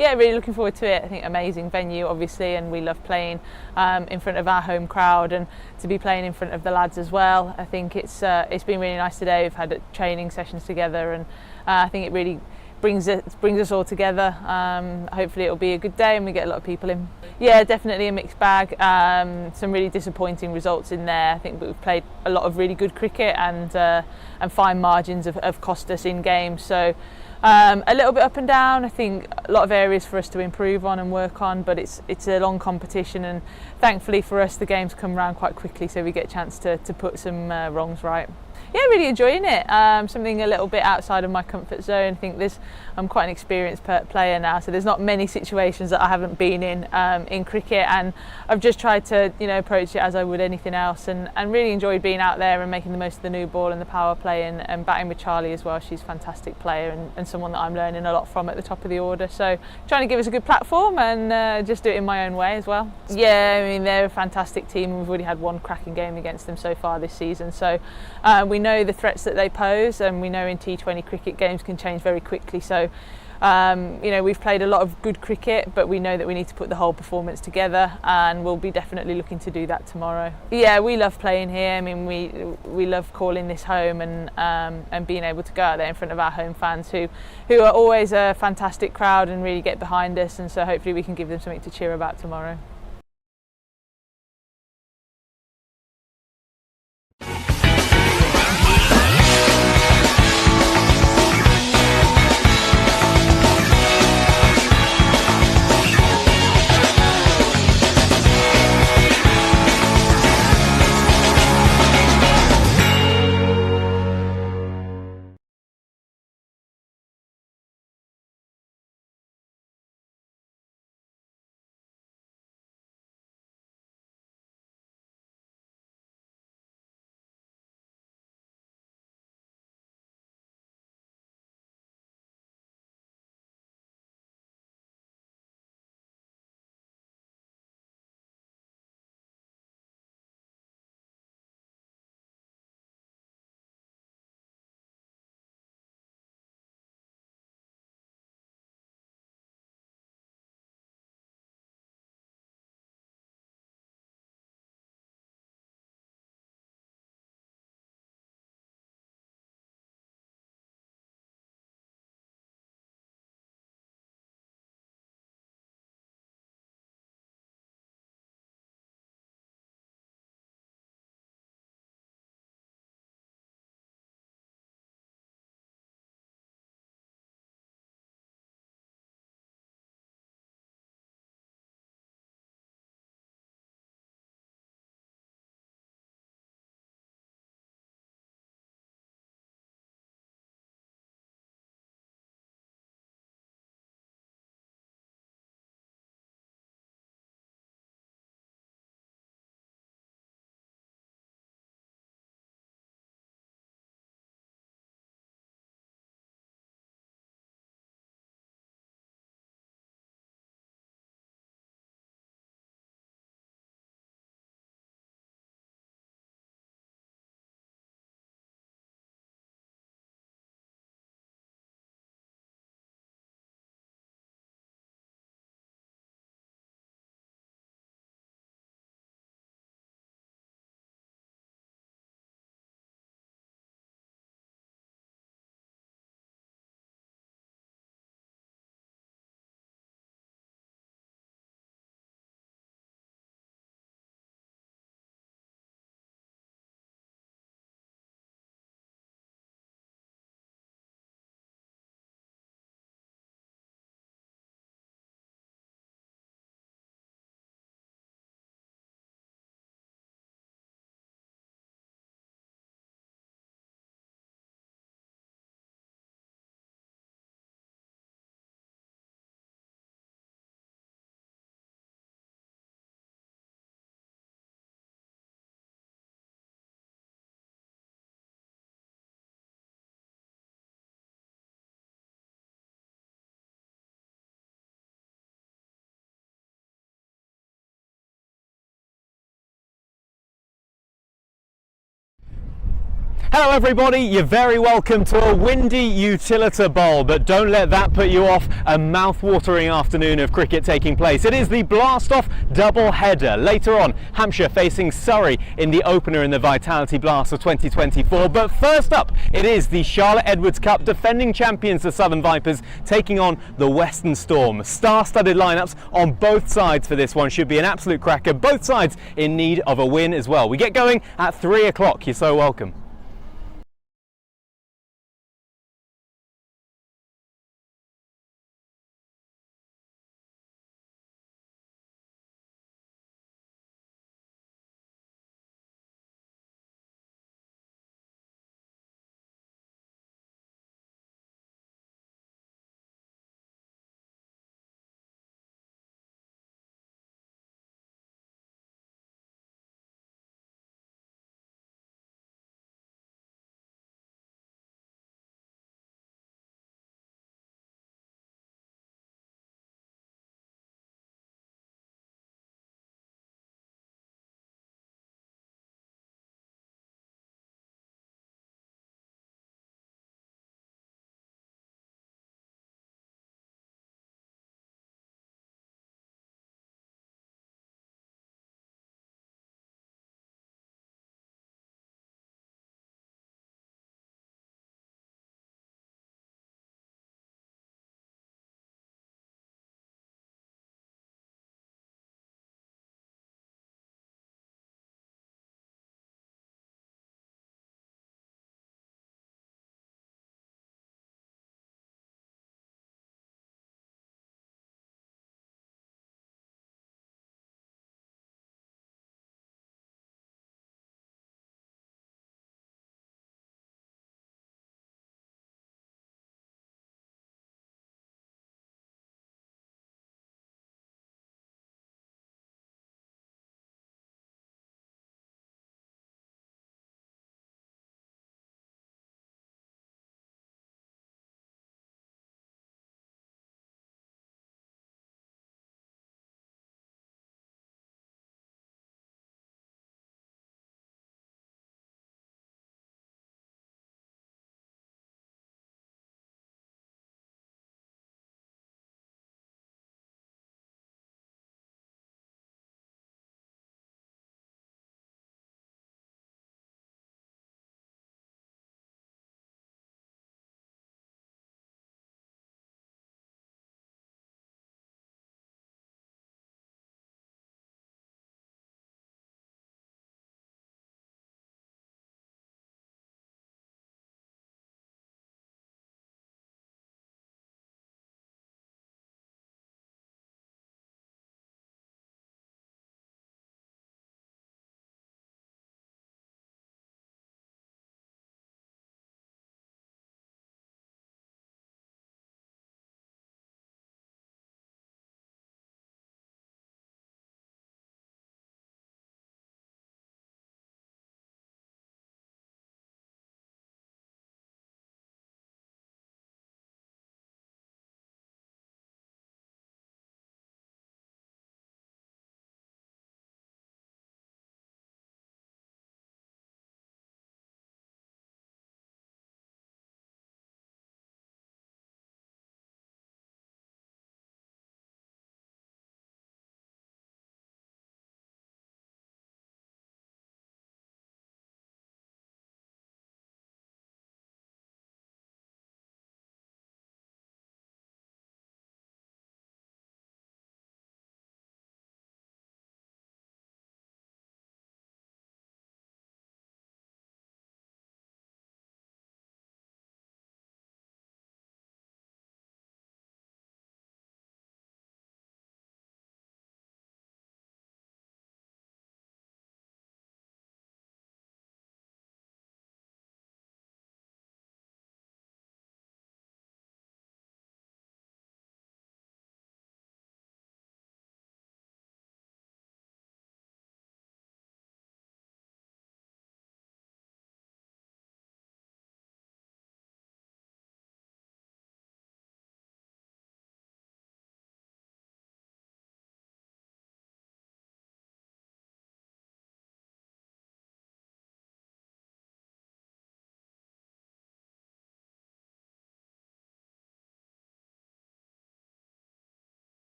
yeah, really looking forward to it. I think amazing venue, obviously, and we love playing in front of our home crowd, and to be playing in front of the lads as well. I think it's been really nice today. We've had training sessions together, and I think it really brings us all together. Hopefully it'll be a good day and we get a lot of people in. Yeah, definitely a mixed bag. Some really disappointing results in there. I think we've played a lot of really good cricket, and fine margins have cost us in games. So a little bit up and down. I think a lot of areas for us to improve on and work on, but it's a long competition, and thankfully for us the games come around quite quickly, so we get a chance to put some wrongs right. Yeah, really enjoying it. Something a little bit outside of my comfort zone. I think I'm quite an experienced player now, so there's not many situations that I haven't been in cricket, and I've just tried to approach it as I would anything else, and really enjoyed being out there and making the most of the new ball and the power play, and batting with Charlie as well. She's a fantastic player and someone that I'm learning a lot from at the top of the order, so trying to give us a good platform and just do it in my own way as well. Yeah, I mean, they're a fantastic team. We've already had one cracking game against them so far this season, so we know the threats that they pose, and we know in T20 cricket games can change very quickly. So we've played a lot of good cricket, but we know that we need to put the whole performance together, and we'll be definitely looking to do that tomorrow. Yeah, we love playing here. I mean, we love calling this home, and being able to go out there in front of our home fans who are always a fantastic crowd and really get behind us, and so hopefully we can give them something to cheer about tomorrow. Hello everybody, you're very welcome to a windy Utilita Bowl, but don't let that put you off a mouth-watering afternoon of cricket taking place. It is the blast-off double-header. Later on, Hampshire facing Surrey in the opener in the Vitality Blast of 2024. But first up, it is the Charlotte Edwards Cup, defending champions the Southern Vipers taking on the Western Storm. Star-studded lineups on both sides for this one. Should be an absolute cracker. Both sides in need of a win as well. We get going at 3 o'clock. You're so welcome.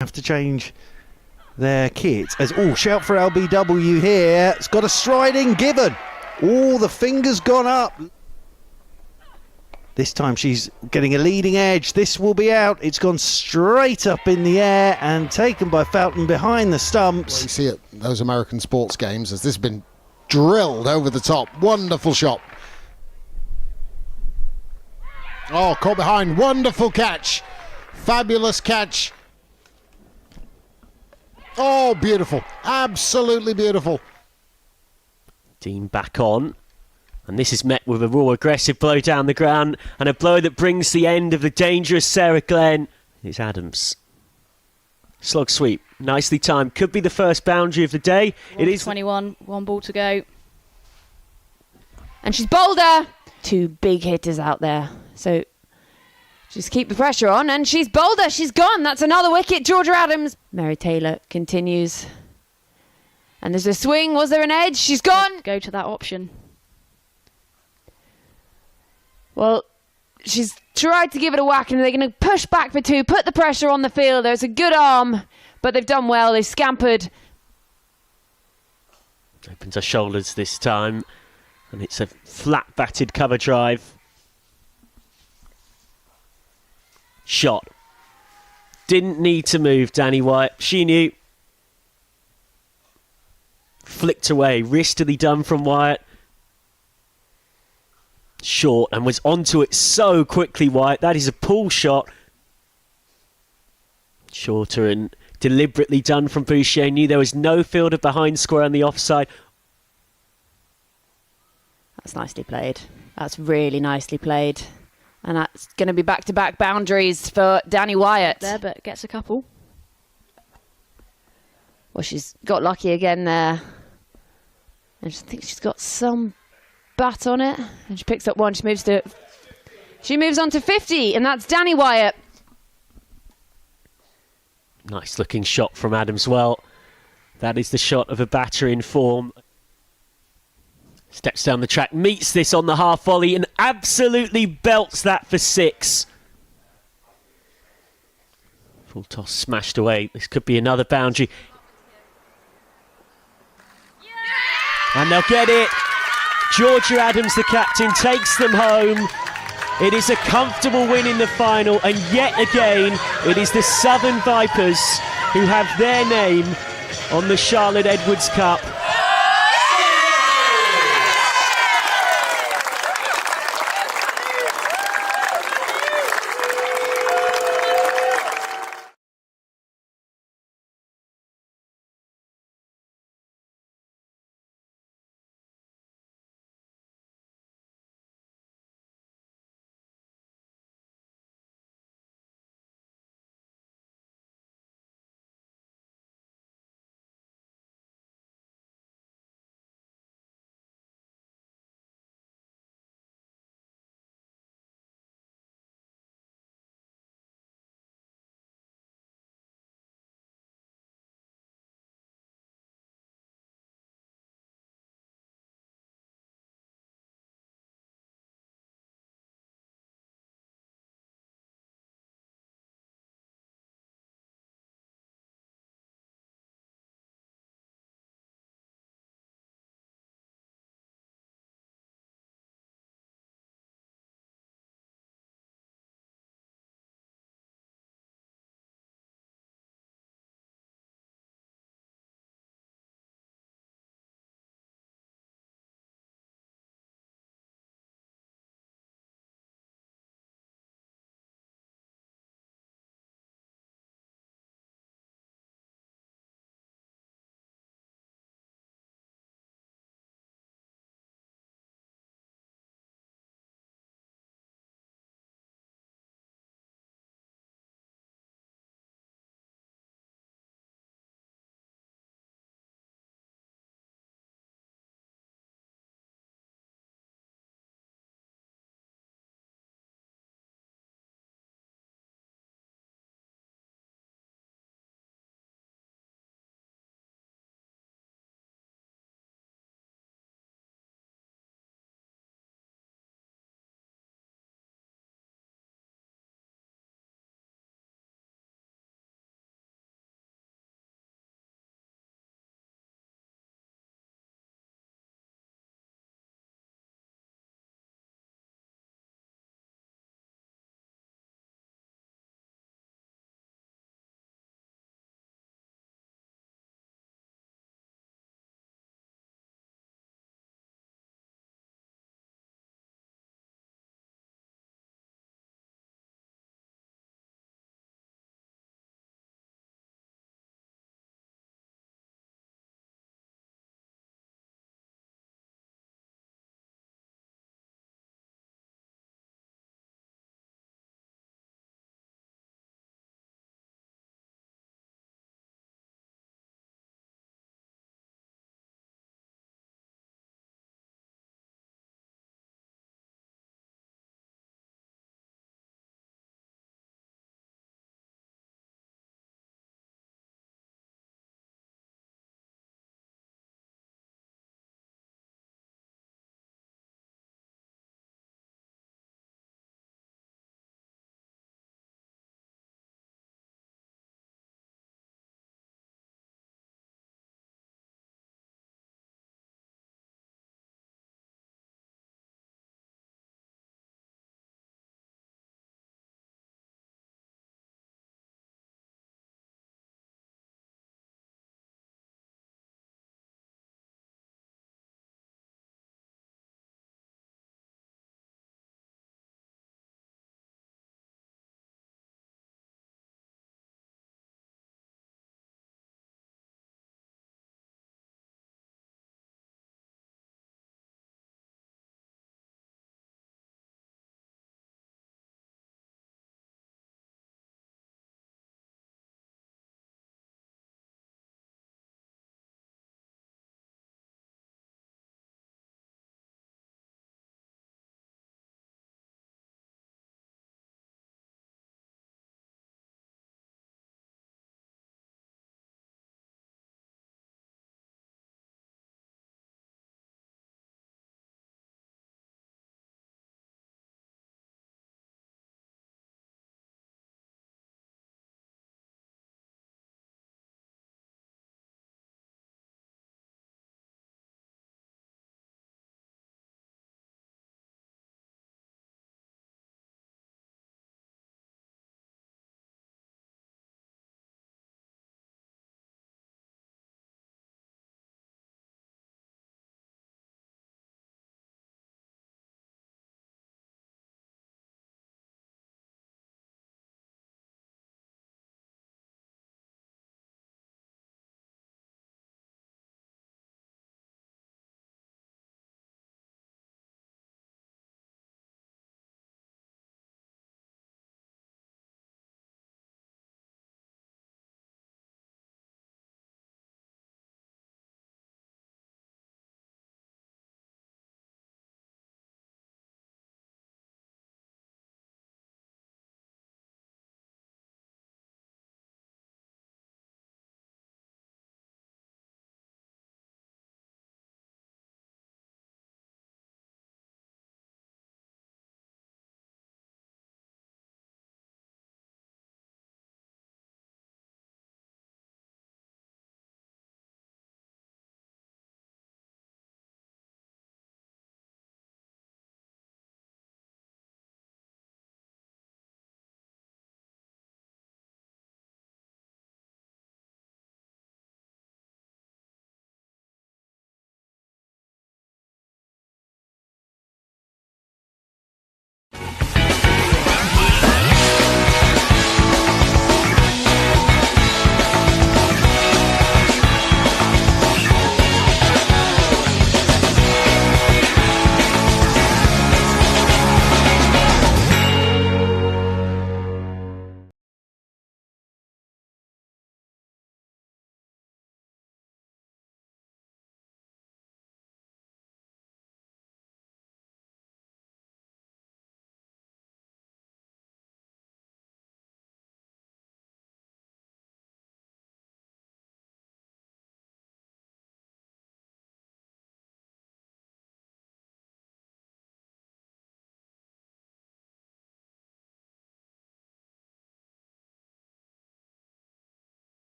Have to change their kit as shout for LBW here. It's got a striding given. The fingers gone up. This time she's getting a leading edge. This will be out. It's gone straight up in the air and taken by Felton behind the stumps. Well, you see at those American sports games, as this has been drilled over the top. Wonderful shot. Caught behind. Wonderful catch. Fabulous catch. Beautiful. Absolutely beautiful. Dean back on. And this is met with a raw, aggressive blow down the ground and a blow that brings the end of the dangerous Sarah Glenn. It's Adams. Slog sweep. Nicely timed. Could be the first boundary of the day. It is 21. One ball to go. And she's bolder. Two big hitters out there. So just keep the pressure on. And she's bolder. She's gone. That's another wicket. Georgia Adams. Mary Taylor continues. And there's a swing. Was there an edge? She's gone. Go to that option. Well, she's tried to give it a whack, and they're going to push back for two, put the pressure on the field. There's a good arm, but they've done well. They've scampered. Opens her shoulders this time, and it's a flat batted cover drive. Shot. Didn't need to move, Danny Wyatt. She knew. Flicked away. Wristily done from Wyatt. Short, and was onto it so quickly, Wyatt. That is a pull shot. Shorter and deliberately done from Boucher. Knew there was no fielder behind square on the offside. That's nicely played. That's really nicely played. And that's going to be back-to-back boundaries for Danny Wyatt. There, but gets a couple. Well, she's got lucky again there. And I think she's got some bat on it, and she picks up one. She moves on to 50, and that's Danny Wyatt. Nice looking shot from Adams. Well, that is the shot of a batter in form. Steps down the track, meets this on the half volley, and absolutely belts that for 6. Full toss smashed away. This could be another boundary. And they'll get it. Georgia Adams, the captain, takes them home. It is a comfortable win in the final, and yet again, it is the Southern Vipers who have their name on the Charlotte Edwards Cup.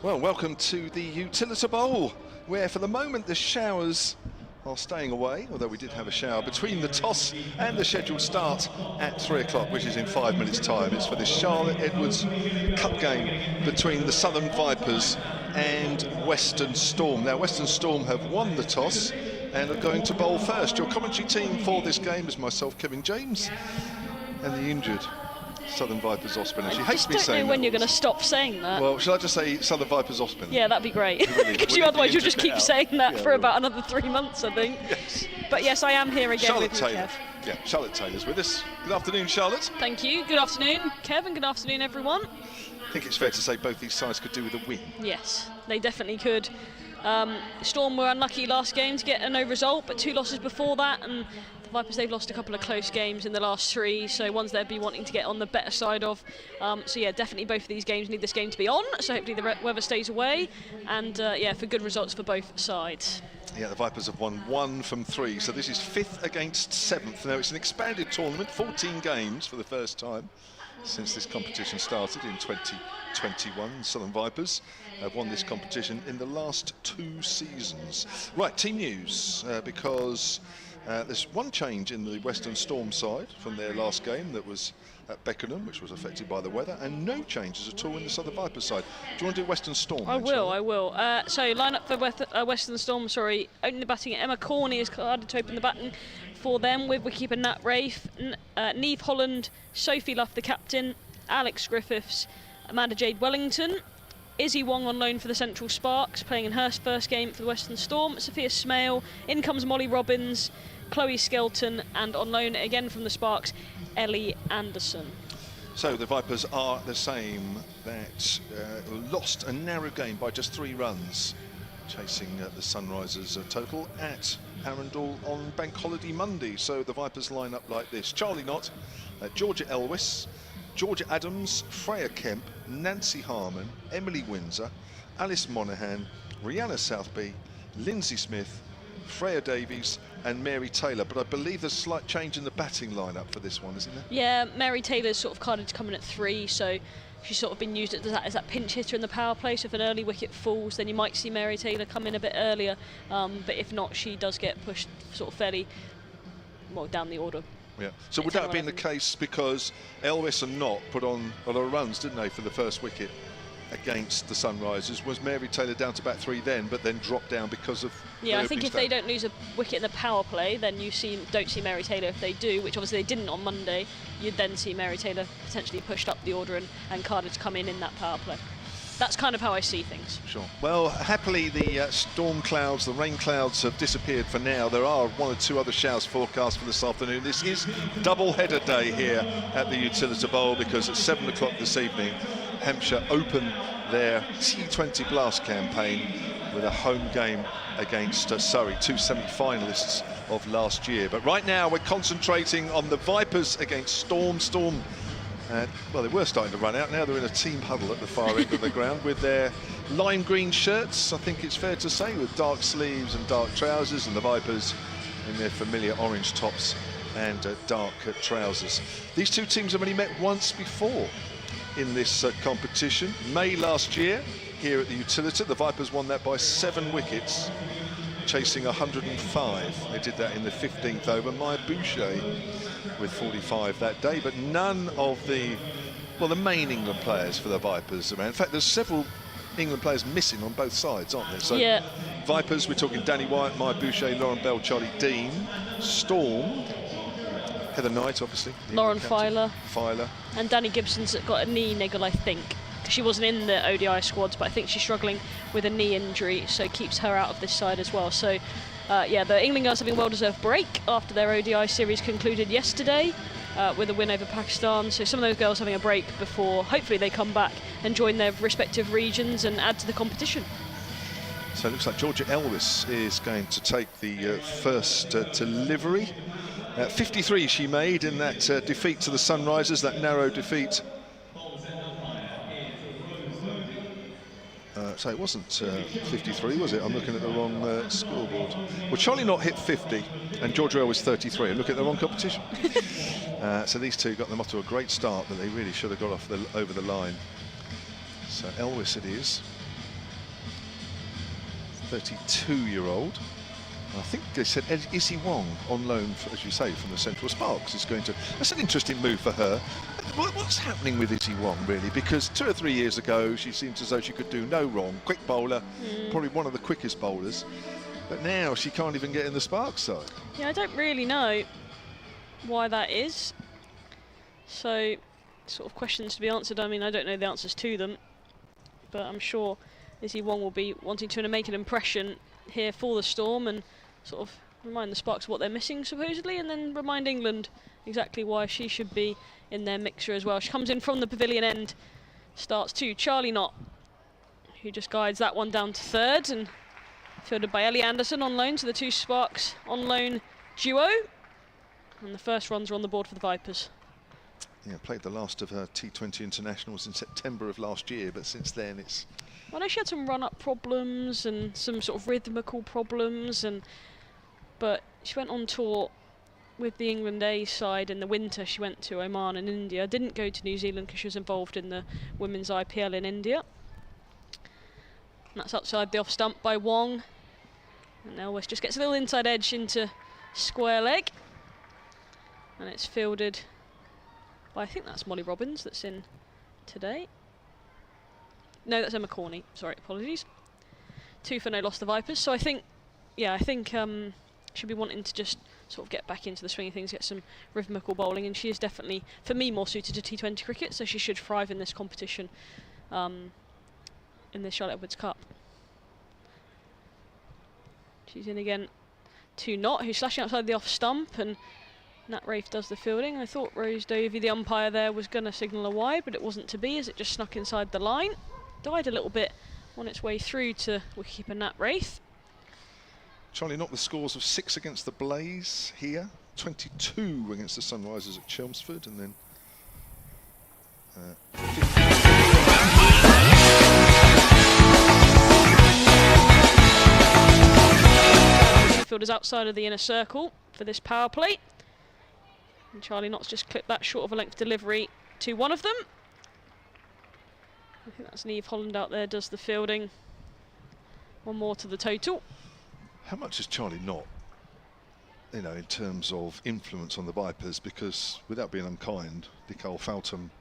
Well, welcome to the Utilita Bowl, where for the moment the showers are staying away, although we did have a shower between the toss and the scheduled start at 3 o'clock, which is in 5 minutes' time. It's for the Charlotte Edwards Cup game between the Southern Vipers and Western Storm. Now, Western Storm have won the toss and are going to bowl first. Your commentary team for this game is myself, Kevin James, and the injured Southern Vipers off spinner. She hates me saying that. I don't know when you're going to stop saying that. Well, shall I just say Southern Vipers off spinner? Yeah, that'd be great. Because otherwise you'll just keep saying that for about another 3 months, I think. Yes. But yes, I am here again Charlotte with you, Taylor. Kev. Yeah, Charlotte Taylor's with us. Good afternoon, Charlotte. Thank you. Good afternoon, Kev, and good afternoon, everyone. I think it's fair to say both these sides could do with a win. Yes, they definitely could. Storm were unlucky last game to get a no result, but 2 losses before that, and the Vipers, they've lost a couple of close games in the last 3, so ones they'd be wanting to get on the better side of. So yeah, definitely both of these games need this game to be on, so hopefully the weather stays away, and yeah, for good results for both sides. Yeah, the Vipers have won 1 from 3, so this is 5th against 7th. Now, it's an expanded tournament, 14 games for the first time since this competition started in 2021. Southern Vipers have won this competition in the last 2 seasons. Right, team news, because there's one change in the Western Storm side from their last game that was at Beckenham, which was affected by the weather, and no changes at all in the Southern Vipers side. Do you want to do Western Storm? I will. So line up for Western Storm, opening the batting. Emma Corney is carded to open the batting for them with wicketkeeper Nat Rafe, Neve Holland, Sophie Luff the captain, Alex Griffiths, Amanda Jade Wellington, Izzy Wong on loan for the Central Sparks, playing in her first game for the Western Storm, Sophia Smale, in comes Molly Robbins, Chloe Skelton, and on loan again from the Sparks, Ellie Anderson. So the Vipers are the same, that lost a narrow game by just 3 runs, chasing the Sunrisers total at Arundel on Bank Holiday Monday. So the Vipers line up like this: Charlie Knott, Georgia Elwis, Georgia Adams, Freya Kemp, Nancy Harmon, Emily Windsor, Alice Monaghan, Rihanna Southby, Lindsay Smith, Freya Davies and Mary Taylor. But I believe there's a slight change in the batting lineup for this one, isn't there? Yeah, Mary Taylor's sort of carded to come in at 3, so she's sort of been used as that pinch hitter in the power play. So if an early wicket falls, then you might see Mary Taylor come in a bit earlier. But if not, she does get pushed sort of fairly well down the order. Yeah. So would that have been the case because Elwis and Knott put on a lot of runs, didn't they, for the first wicket against the Sunrisers? Was Mary Taylor down to bat 3 then, but then dropped down because of? Yeah, I think if they don't lose a wicket in the power play, then don't see Mary Taylor. If they do, which obviously they didn't on Monday, you'd then see Mary Taylor potentially pushed up the order and carded to come in that power play. That's kind of how I see things. Sure. Well, happily the storm clouds, the rain clouds have disappeared for now. There are 1 or 2 other showers forecast for this afternoon. This is double-header day here at the Utilita Bowl because at 7 o'clock this evening, Hampshire open their T20 Blast campaign with a home game against Surrey, 2 semi-finalists of last year. But right now we're concentrating on the Vipers against Storm. Well, they were starting to run out. Now they're in a team huddle at the far end of the ground with their lime green shirts, I think it's fair to say, with dark sleeves and dark trousers, and the Vipers in their familiar orange tops and dark trousers. These 2 teams have only met once before in this competition. May last year here at the Utilita, the Vipers won that by 7 wickets, chasing 105. They did that in the 15th over. Maya Boucher with 45 that day, but none of the main England players for the Vipers around. In fact, there's several England players missing on both sides, aren't there? So yeah. Vipers, we're talking Danny Wyatt, Maya Boucher, Lauren Bell, Charlie Dean. Storm, Heather Knight, obviously. Lauren Filer. And Danny Gibson's got a knee niggle, I think. She wasn't in the ODI squads, but I think she's struggling with a knee injury, so keeps her out of this side as well. So, yeah, the England girls having a well-deserved break after their ODI series concluded yesterday with a win over Pakistan. So some of those girls having a break before, hopefully they come back and join their respective regions and add to the competition. So it looks like Georgia Elwis is going to take the first delivery. 53 she made in that defeat to the Sunrisers, that narrow defeat. So it wasn't 53, was it? I'm looking at the wrong scoreboard. Well, Charlie Knott hit 50 and Georgia Elwis 33. I'm looking at the wrong competition. So these 2 got them off to a great start, but they really should have got off over the line. So Elwis it is. 32-year-old. I think they said Issy Wong on loan, as you say, from the Central Sparks is going to. That's an interesting move for her. What's happening with Issy Wong, really? Because 2 or 3 years ago, she seemed as though she could do no wrong. Quick bowler, probably one of the quickest bowlers. But now she can't even get in the Sparks side. Yeah, I don't really know why that is. So, sort of questions to be answered. I mean, I don't know the answers to them, but I'm sure Issy Wong will be wanting to make an impression here for the Storm and sort of remind the Sparks what they're missing supposedly, and then remind England exactly why she should be in their mixer as well. She comes in from the pavilion end, starts to Charlie Knott, who just guides that one down to third, and fielded by Ellie Anderson on loan to the 2 Sparks on loan duo, and the first runs are on the board for the Vipers. Yeah, played the last of her T20 internationals in September of last year, but since then it's... Well, I know she had some run-up problems and some sort of rhythmical problems, but she went on tour with the England A side in the winter. She went to Oman and India, didn't go to New Zealand because she was involved in the women's IPL in India. And that's outside the off stump by Wong, and Elwes just gets a little inside edge into square leg, and it's fielded by, I think that's Molly Robbins that's in today. No, that's Emma Corney. Sorry, apologies. 2 for no loss the Vipers. So I think she'll be wanting to just sort of get back into the swing of things, get some rhythmical bowling, and she is definitely, for me, more suited to T20 cricket, so she should thrive in this competition, in this Charlotte Edwards Cup. She's in again to Knott, who's slashing outside the off stump, and Nat Rafe does the fielding. I thought Rose Dovey, the umpire there, was going to signal a wide, but it wasn't to be, as it just snuck inside the line. Died a little bit on its way through to wicketkeeper Nat Rafe. Charlie Knott with scores of 6 against the Blaze here, 22 against the Sunrisers at Chelmsford, and then Fielders outside of the inner circle for this power play. And Charlie Knott's just clipped that short of a length delivery to one of them. I think that's Niamh Holland out there, does the fielding. One more to the total. how much is Charlie Knott, you know, in terms of influence on the Vipers? Because without being unkind, Nicole Faltham,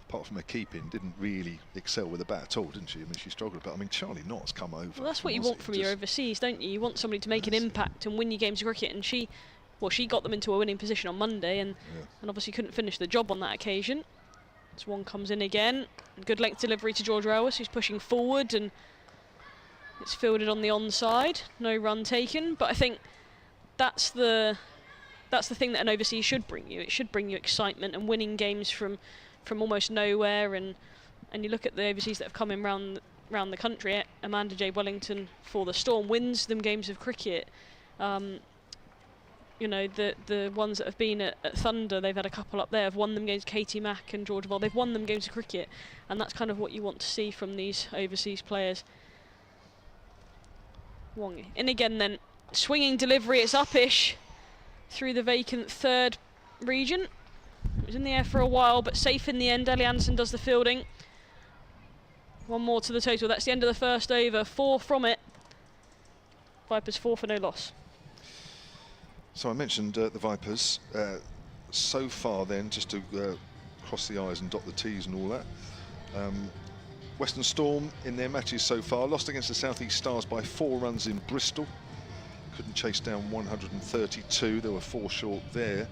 apart from her keeping, didn't really excel with the bat at all, didn't she? I mean, she struggled, but I mean, Charlie Knott's come over. Well, that's what you want from your overseas, don't you? You want somebody to make an impact and win your games of cricket, and she got them into a winning position on Monday, and obviously couldn't finish the job on that occasion. This one comes in again. Good length delivery to Georgia Elwes, who's pushing forward, and it's fielded on the onside. No run taken, but I think that's the thing that an overseas should bring you. It should bring you excitement and winning games from almost nowhere. And you look at the overseas that have come in round the country. Amanda J. Wellington for the Storm wins them games of cricket. You know, the ones that have been at Thunder, they've had a couple up there, have won them games. Katie Mack and Georgia Bowl, they've won them games of cricket, and that's kind of what you want to see from these overseas players. Wong in again then, swinging delivery, it's upish through the vacant third region. It was in the air for a while, but safe in the end. Ellie Anderson does the fielding. One more to the total, that's the end of the first over, 4 from it. Vipers 4 for no loss. So I mentioned the Vipers. So far then, just to cross the I's and dot the T's and all that, Western Storm in their matches so far, lost against the South East Stars by 4 runs in Bristol. Couldn't chase down 132, there were 4 short there.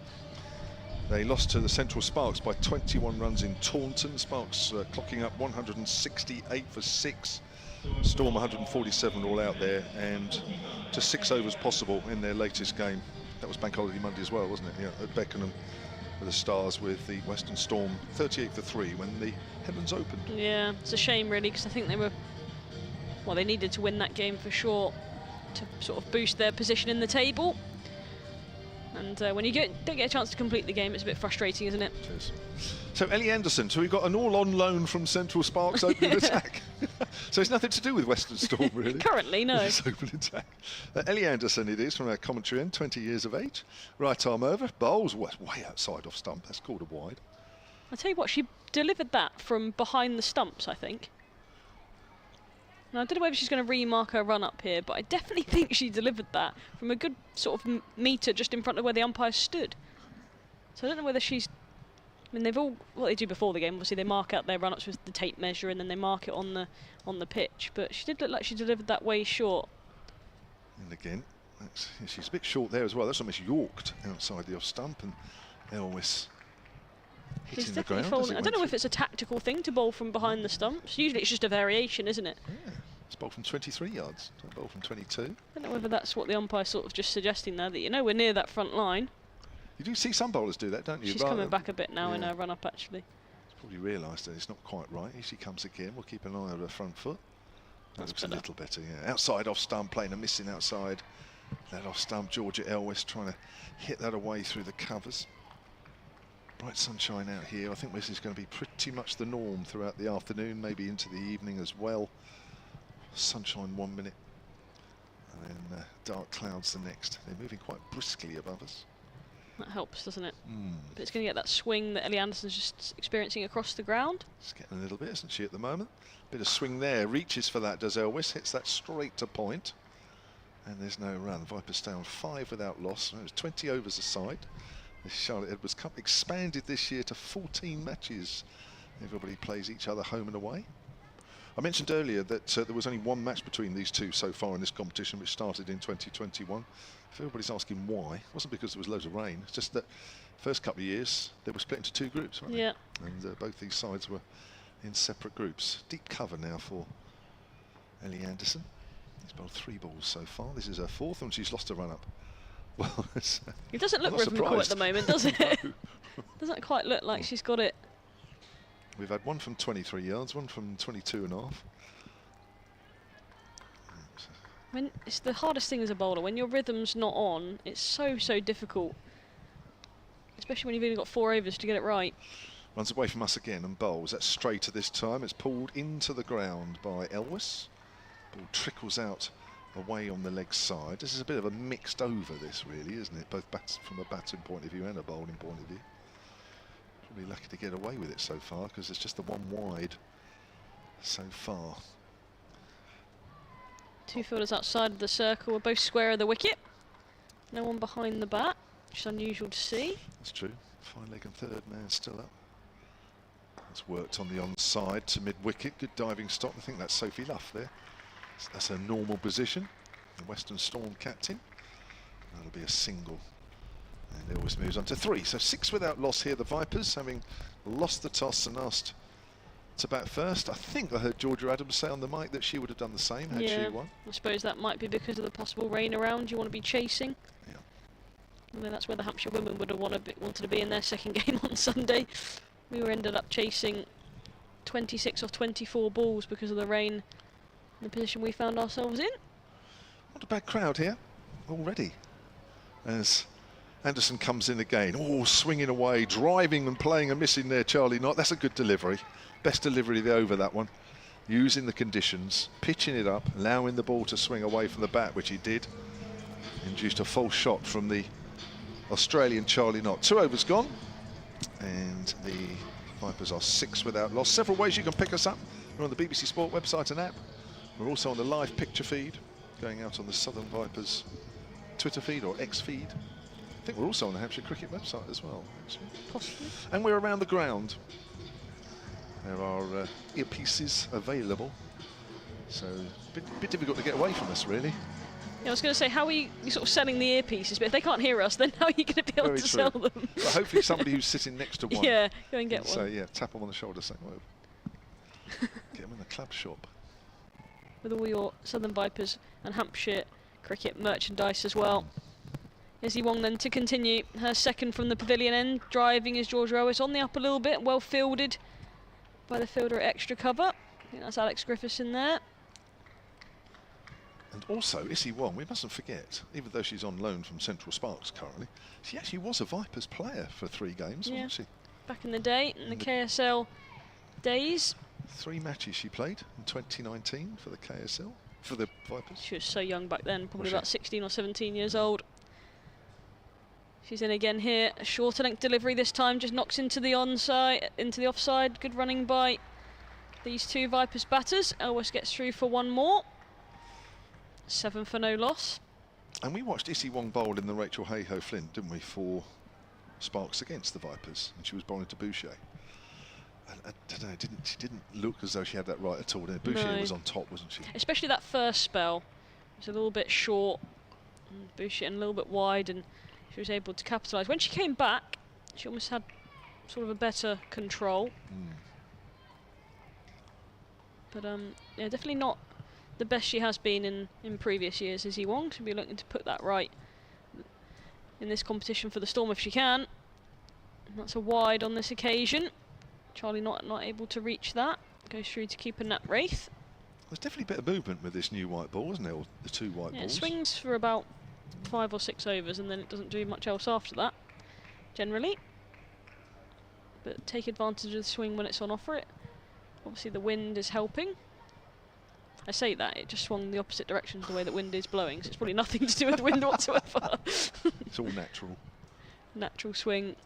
They lost to the Central Sparks by 21 runs in Taunton. Sparks clocking up 168 for 6. Storm 147 all out there, and just 6 overs possible in their latest game. That was Bank Holiday Monday as well, wasn't it? Yeah, at Beckenham with the Stars, with the Western Storm 38 for 3 when the heavens opened. Yeah, it's a shame really, because I think they needed to win that game for sure to sort of boost their position in the table. And when you don't get a chance to complete the game, it's a bit frustrating, isn't it? It is. So Ellie Anderson, so we've got an all on loan from Central Sparks opening attack. So it's nothing to do with Western Storm, really. Currently, no. It's open attack. Ellie Anderson it is, from our commentary end, 20 years of age. Right arm over, bowls way outside off stump. That's called a wide. I'll tell you what, she delivered that from behind the stumps, I think. And I don't know whether she's going to remark her run up here, but I definitely think she delivered that from a good sort of metre just in front of where the umpire stood. So I don't know whether she's... I mean, they've all... What they do before the game, obviously they mark out their run-ups with the tape measure and then they mark it on the pitch. But she did look like she delivered that way short. And again, she's a bit short there as well. That's almost yorked outside the off stump, and Elwes She's hitting the definitely ground. falling. I don't know if it's a tactical thing to bowl from behind the stumps. Usually it's just a variation, isn't it? Yeah, it's bowled from 23 yards, don't bowl from 22. I don't know whether that's what the umpire's sort of just suggesting there, that you know we're near that front line. You do see some bowlers do that, don't you? She's coming back a bit now in her run-up, actually. She's probably realised that it's not quite right. Here she comes again. We'll keep an eye on her front foot. That looks a little better, yeah. Outside off stump, playing a missing outside. That off stump, Georgia Elwes trying to hit that away through the covers. Bright sunshine out here. I think this is going to be pretty much the norm throughout the afternoon, maybe into the evening as well. Sunshine 1 minute, and then dark clouds the next. They're moving quite briskly above us. That helps, doesn't it? But it's going to get that swing that Ellie Anderson's just experiencing across the ground. She's getting a little bit, isn't she, at the moment? Bit of swing there. Reaches for that, does Elwes. Hits that straight to point. And there's no run. Vipers stay on 5 without loss. It was 20 overs a side. The Charlotte Edwards Cup expanded this year to 14 matches. Everybody plays each other home and away. I mentioned earlier that there was only one match between these two so far in this competition, which started in 2021. If everybody's asking why, it wasn't because there was loads of rain. It's just that first couple of years they were split into 2 groups, weren't they? And both these sides were in separate groups. Deep cover now for Ellie Anderson. She's bowled 3 balls so far. This is her 4th, and she's lost a run-up. Well, it doesn't look rhythmical at the moment, does it? Doesn't quite look like she's got it. We've had one from 23 yards, one from 22.5. I mean, it's the hardest thing as a bowler. When your rhythm's not on, it's so difficult. Especially when you've only got 4 overs to get it right. Runs away from us again and bowls. That's straighter this time. It's pulled into the ground by Elwes. Ball trickles out away on the leg side. This is a bit of a mixed over, this really, isn't it? Both from a batting point of view and a bowling point of view. Probably lucky to get away with it so far, because it's just the one wide so far. 2 fielders outside of the circle are both square of the wicket. No one behind the bat, which is unusual to see. That's true. Fine leg and third man still up. That's worked on the onside to mid-wicket. Good diving stop. I think that's Sophie Luff there. That's her normal position. The Western Storm captain. That'll be a single. And it always moves on to 3. So 6 without loss here. The Vipers, having lost the toss and asked to bat first. I think I heard Georgia Adams say on the mic that she would have done the same had she won. I suppose that might be because of the possible rain around. You want to be chasing. Yeah. I mean, that's where the Hampshire women would have wanted to be in their second game on Sunday. We ended up chasing 26 of 24 balls because of the rain. The position we found ourselves in. Not a bad crowd here already, as Anderson comes in again. Oh, swinging away, driving and playing and missing there, Charlie Knott. That's a good delivery. Best delivery of the over, that one. Using the conditions, pitching it up, allowing the ball to swing away from the bat, which he did. Induced a false shot from the Australian Charlie Knott. 2 overs gone, and the Vipers are 6 without loss. Several ways you can pick us up. We're on the BBC Sport website and app. We're also on the live picture feed, going out on the Southern Vipers Twitter feed or X feed. I think we're also on the Hampshire Cricket website as well, actually. Possibly. And we're around the ground. There are earpieces available, so a bit difficult to get away from us, really. Yeah, I was going to say, how are you sort of selling the earpieces? But if they can't hear us, then how are you going to be able to sell them? But hopefully somebody who's sitting next to one. Yeah, go and get one. So yeah, tap them on the shoulder, say, well, get them in the club shop. With all your Southern Vipers and Hampshire Cricket merchandise as well. Izzy Wong then to continue her second from the pavilion end. Driving is Georgia Elwes on the up a little bit, well fielded by the fielder at extra cover. I think that's Alex Griffiths in there. And also, Izzy Wong, we mustn't forget, even though she's on loan from Central Sparks currently, she actually was a Vipers player for 3 games, wasn't she? Back in the day, in the KSL days. 3 matches she played in 2019 for the KSL, for the Vipers. She was so young back then, probably about 16 or 17 years old. She's in again here, a shorter length delivery this time, just knocks into the onside, into the offside. Good running by these two Vipers batters. Elwes gets through for one more. 7 for no loss. And we watched Issy Wong bowl in the Rachel Hayhoe Flint, didn't we, for Sparks against the Vipers, and she was bowling to Boucher. And I don't know, she didn't look as though she had that right at all. Boucher was on top, wasn't she? Especially that first spell. It was a little bit short, and Boucher and a little bit wide, and she was able to capitalise. When she came back, she almost had sort of a better control. But yeah, definitely not the best she has been in previous years. Issy Wong should be looking to put that right in this competition for the Storm if she can. And that's a wide on this occasion. Charlie not able to reach that. Goes through to keeper Nat Wraith. There's definitely a bit of movement with this new white ball, isn't there? Or the two white balls. It swings for about 5 or 6 overs, and then it doesn't do much else after that, generally. But take advantage of the swing when it's on offer. Obviously the wind is helping. I say that, it just swung the opposite direction to the way that wind is blowing, so it's probably nothing to do with the wind whatsoever. It's all natural. Natural swing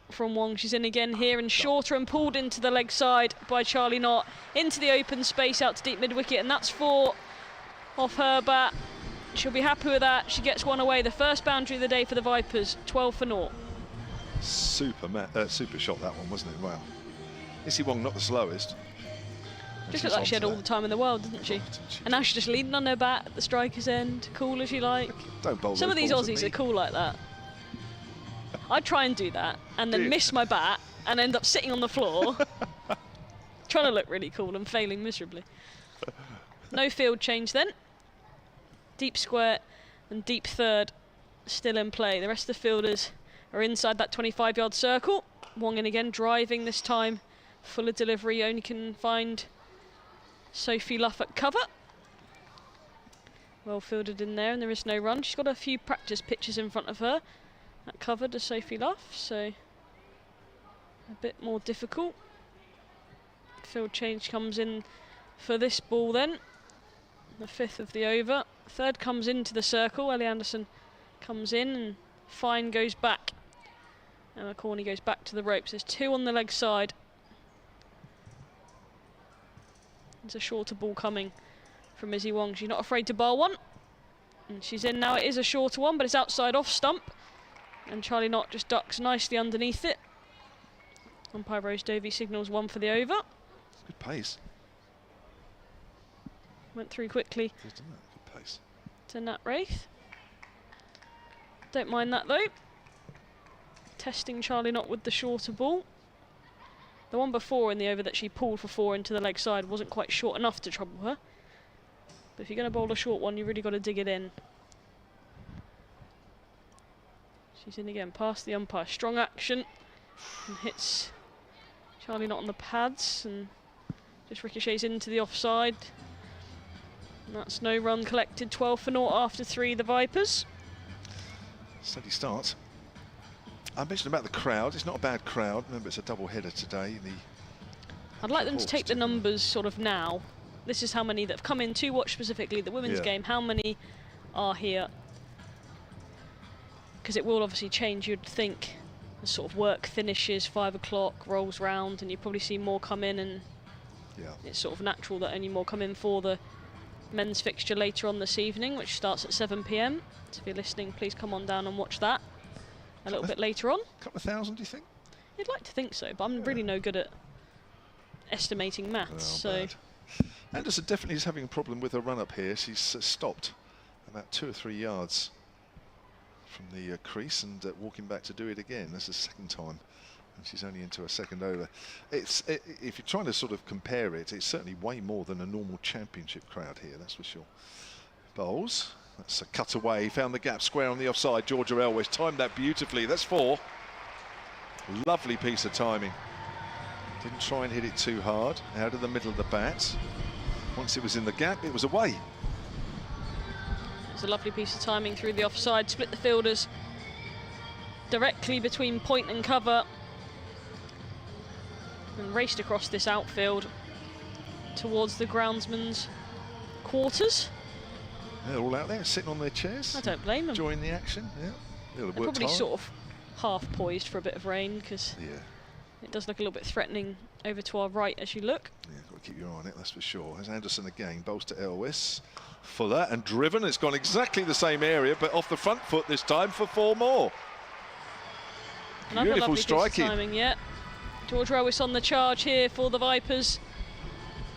from Wong. She's in again here and shorter and pulled into the leg side by Charlie Knott. Into the open space out to deep mid-wicket, and that's 4 off her bat. She'll be happy with that. She gets one away. The first boundary of the day for the Vipers, 12 for 0. Super shot that one, wasn't it? Wow. Issy Wong not the slowest. Just looked like she had all the time in the world, didn't she? And now she's just leaning on her bat at the striker's end, cool as you like. Don't bowl Some of these Aussies are cool like that. I'd try and do that and then miss my bat and end up sitting on the floor trying to look really cool and failing miserably. No field change then. Deep square and deep third still in play. The rest of the fielders are inside that 25-yard circle. Wong in again, driving this time. Fuller delivery, only can find Sophie Luff at cover. Well fielded in there, and there is no run. She's got a few practice pitches in front of her. That covered to Sophie Luff, so a bit more difficult. Field change comes in for this ball then. The 5th of the over. 3rd comes into the circle. Ellie Anderson comes in, and Fine goes back. Emma Corney goes back to the ropes. There's 2 on the leg side. There's a shorter ball coming from Issy Wong. She's not afraid to bowl one. And she's in now. It is a shorter one, but it's outside off stump. And Charlie Knott just ducks nicely underneath it. Umpire Rose Dovey signals 1 for the over. Good pace. Went through quickly. Good pace. To Nat Wraith. Don't mind that though. Testing Charlie Knott with the shorter ball. The one before in the over that she pulled for 4 into the leg side wasn't quite short enough to trouble her. But if you're going to bowl a short one, you've really got to dig it in. She's in again, past the umpire. Strong action. And hits Charlie Knott on the pads. And just ricochets into the offside. And that's no run collected. 12 for 0 after 3, the Vipers. Steady start. I mentioned about the crowd. It's not a bad crowd. Remember, it's a double header today. I'd like them to take the numbers sort of now. This is how many that have come in to watch specifically the women's game. How many are here? Because it will obviously change, you'd think. The sort of work finishes, 5 o'clock, rolls round, and you probably see more come in, and it's sort of natural that only more come in for the men's fixture later on this evening, which starts at 7 p.m. So if you're listening, please come on down and watch that a little bit later on. A couple of thousand, do you think? You'd like to think so, but I'm really no good at estimating maths. Bad. Anderson definitely is having a problem with her run up here. She's stopped about 2 or 3 yards from the crease and walking back to do it again. That's the 2nd time, and she's only into her 2nd over. If you're trying to sort of compare it, it's certainly way more than a normal championship crowd here, that's for sure. Bowls. That's a cut away, found the gap square on the offside. Georgia Elwes timed that beautifully. That's 4. Lovely piece of timing. Didn't try and hit it too hard. Out of the middle of the bat. Once it was in the gap, it was away. It's a lovely piece of timing through the offside. Split the fielders directly between point and cover. And raced across this outfield towards the groundsman's quarters. They're all out there, sitting on their chairs. I don't blame them. Enjoying the action, They're probably sort of half poised for a bit of rain, because it does look a little bit threatening over to our right as you look. Yeah, got to keep your eye on it, that's for sure. As Anderson again bowls to Elwes. Fuller and driven. It's gone exactly the same area, but off the front foot this time for 4 more. Another Beautiful lovely striking. piece of timing, yeah. George Elwes on the charge here for the Vipers.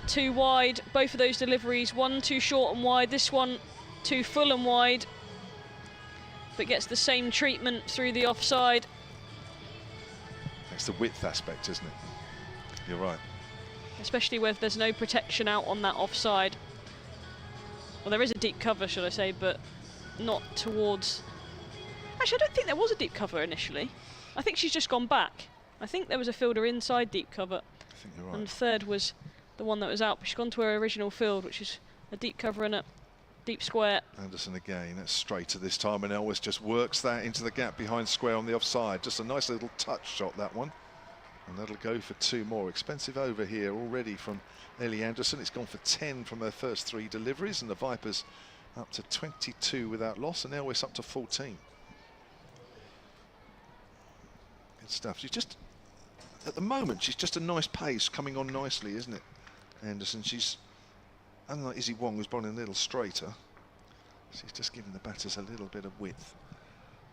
2 wide, both of those deliveries. 1 too short and wide, this one too full and wide, but gets the same treatment through the offside. It's the width aspect, isn't it? You're right. Especially where there's no protection out on that offside. Well, there is a deep cover, should I say, but not towards... Actually, I don't think there was a deep cover initially. I think she's just gone back. I think there was a fielder inside deep cover. I think you're right. And third was the one that was out, but she's gone to her original field, which is a deep cover and a deep square. Anderson again, that's straighter this time, and Elwes just works that into the gap behind square on the offside. Just a nice little touch shot, that one. And that'll go for 2 more. Expensive over here already from Ellie Anderson. It's gone for 10 from her first 3 deliveries, and the Vipers up to 22 without loss, and Elwes up to 14. Good stuff. She's just, at the moment, she's just a nice pace, coming on nicely, isn't it, Anderson? She's, unlike Izzy Wong, who's bowling a little straighter, she's just giving the batters a little bit of width.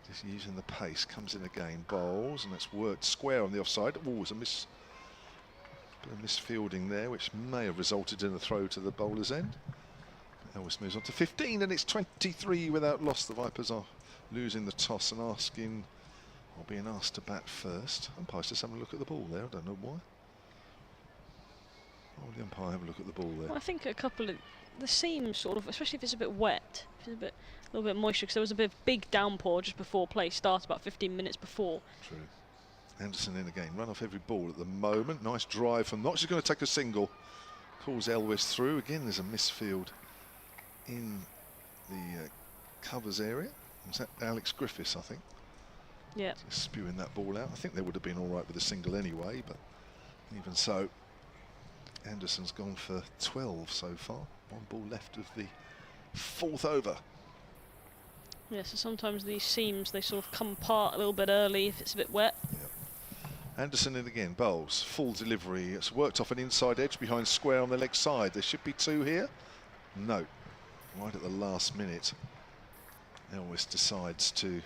Just using the pace, comes in again, bowls, and it's worked square on the offside. Oh, there's a bit of misfielding there, which may have resulted in a throw to the bowler's end. Elwes moves on to 15, and it's 23 without loss. The Vipers are losing the toss and asking, or being asked to bat first. Umpire's just having a look at the ball there, I don't know why. Why would the umpire have a look at the ball there? Well, I think a couple of the seams, sort of, especially if it's a bit wet, if it's a little bit moisture, because there was a bit of big downpour just before play started, about 15 minutes before. True. Anderson in again, run off every ball at the moment. Nice drive from Knox. She's going to take a single. Calls Elwes through. Again, there's a misfield in the covers area. Was that Alex Griffiths, I think? Yeah. Just spewing that ball out. I think they would have been all right with a single anyway, but even so, Anderson's gone for 12 so far. 1 ball left of the 4th over. Yeah, so sometimes these seams, they sort of come apart a little bit early if it's a bit wet. Yep. Anderson in again, bowls, full delivery. It's worked off an inside edge behind square on the leg side. There should be 2 here. No. Right at the last minute, Elwes decides to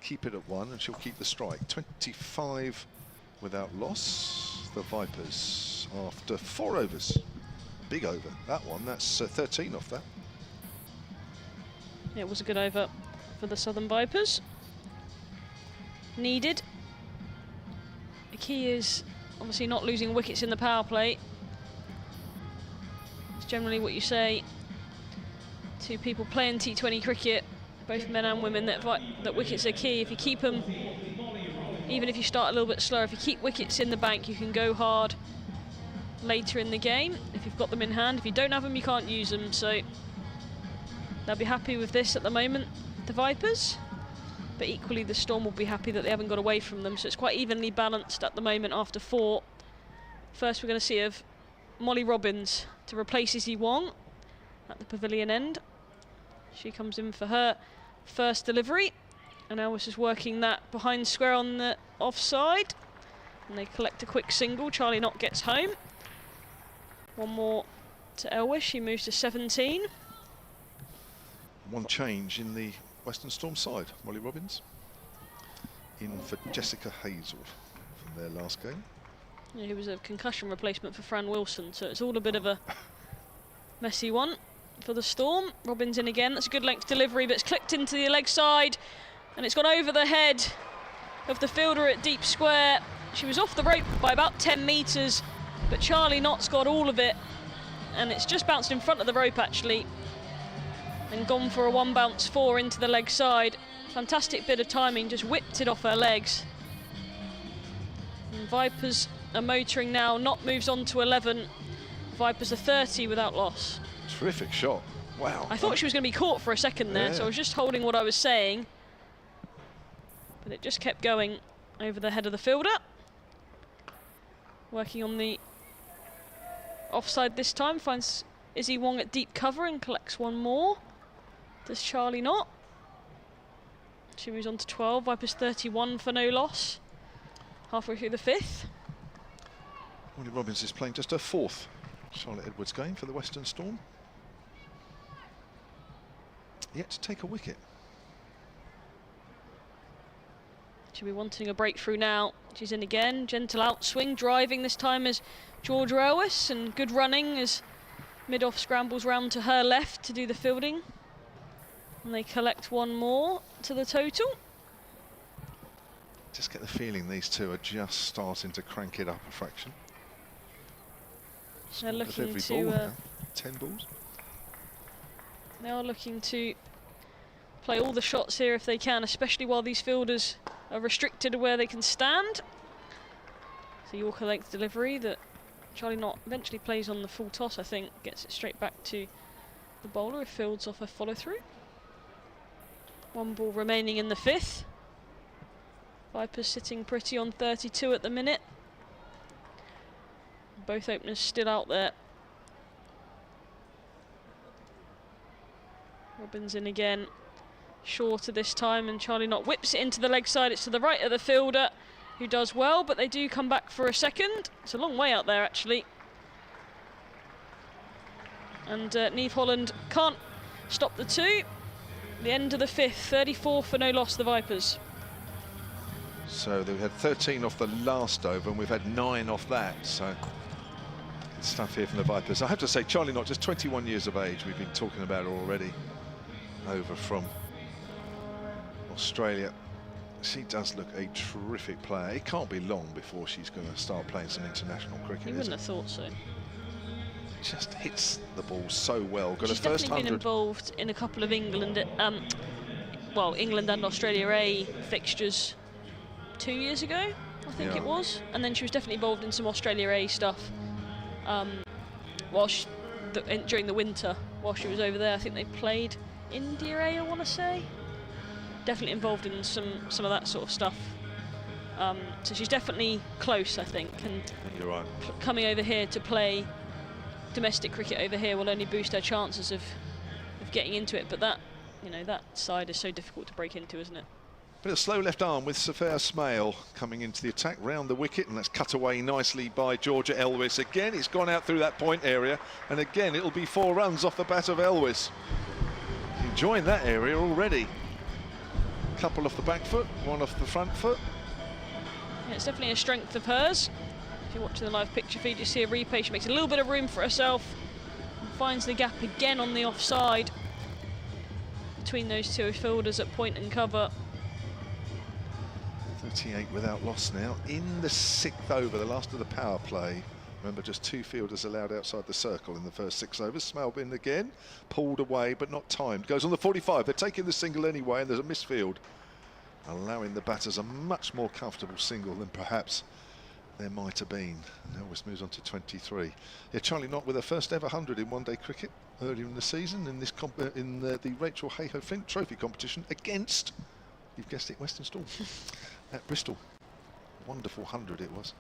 keep it at 1, and she'll keep the strike. 25 without loss. The Vipers after 4 overs. Big over, that one. That's 13 off that. Yeah, it was a good over for the Southern Vipers. Needed. The key is obviously not losing wickets in the power play. It's generally what you say to people playing T20 cricket, both men and women, that wickets are key. If you keep them, even if you start a little bit slower, if you keep wickets in the bank, you can go hard later in the game if you've got them in hand. If you don't have them, you can't use them, so they'll be happy with this at the moment, the Vipers, but equally the Storm will be happy that they haven't got away from them, so it's quite evenly balanced at the moment after 4. First we're going to see of Molly Robbins to replace Izzy Wong at the pavilion end. She comes in for her first delivery, and Elwes is working that behind square on the offside, and they collect a quick single. Charlie Knott gets home. 1 more to Elwes, she moves to 17. 1 change in the Western Storm side. Molly Robbins in for Jessica Hazel from their last game. Yeah, he was a concussion replacement for Fran Wilson, so it's all a bit of a messy one for the Storm. Robbins in again, that's a good length delivery, but it's clipped into the leg side, and it's gone over the head of the fielder at deep square. She was off the rope by about 10 metres, but Charlie Knott's got all of it, and it's just bounced in front of the rope actually, and gone for a 1 bounce 4 into the leg side. Fantastic bit of timing, just whipped it off her legs. And Vipers are motoring now. Knott moves on to 11. Vipers are 30 without loss. Terrific shot. Wow. I thought she was going to be caught for a second there, so I was just holding what I was saying. But it just kept going over the head of the fielder. Working on the offside this time, finds Izzy Wong at deep cover and collects 1 more. Does Charlie Knott? She moves on to 12. Vipers 31 for no loss. Halfway through the 5th. Molly Robbins is playing just her 4th Charlotte Edwards game for the Western Storm. Yet to take a wicket. She'll be wanting a breakthrough now. She's in again. Gentle outswing, driving this time as Georgia Elwes, and good running as mid-off scrambles round to her left to do the fielding. And they collect one more to the total. Just get the feeling these two are just starting to crank it up a fraction. They're looking every to ball now. 10 balls. They are looking to play all the shots here if they can, especially while these fielders are restricted to where they can stand. So Yorker length delivery that Charlie Knott eventually plays on the full toss, I think, gets it straight back to the bowler who fields off a follow through. 1 ball remaining in the 5th. Vipers sitting pretty on 32 at the minute. Both openers still out there. Robbins in again, shorter this time, and Charlie Knott whips it into the leg side. It's to the right of the fielder, who does well, but they do come back for a second. It's a long way out there, actually. And Niamh Holland can't stop the 2. The end of the 5th, 34 for no loss, the Vipers. So they had 13 off the last over, and we've had 9 off that. So good stuff here from the Vipers. I have to say, Charlie Knott, just 21 years of age. We've been talking about her already. Over from Australia. She does look a terrific player. It can't be long before she's going to start playing some international cricket. You wouldn't have thought so. Just hits the ball so well. Got She's a first definitely 100. been involved in a couple of England and Australia A fixtures 2 years ago, I think it was. And then she was definitely involved in some Australia A stuff during the winter while she was over there. I think they played India A, I want to say. Definitely involved in some of that sort of stuff. So she's definitely close, I think. And you're right. Coming over here to play domestic cricket over here will only boost her chances of getting into it. But that side is so difficult to break into, isn't it? Bit of slow left arm with Sophia Smale coming into the attack round the wicket, and that's cut away nicely by Georgia Elwes. Again, it's gone out through that point area, and again it'll be 4 runs off the bat of Elwes. Enjoying that area already. Couple off the back foot, 1 off the front foot. Yeah, it's definitely a strength of hers. If you're watching the live picture feed, you see a replay. She makes a little bit of room for herself and finds the gap again on the offside between those 2 fielders at point and cover. 38 without loss now in the 6th over, the last of the power play. Remember, just 2 fielders allowed outside the circle in the first 6 overs. Smale in again, pulled away but not timed. Goes on the 45. They're taking the single anyway, and there's a misfield, allowing the batters a much more comfortable single than perhaps there might have been. And Elwes moves on to 23. Yeah, Charlie Knott with her first ever 100 in one-day cricket earlier in the season in this the Rachel Hayhoe Flint Trophy competition against, you've guessed it, Western Storm at Bristol. Wonderful 100 it was.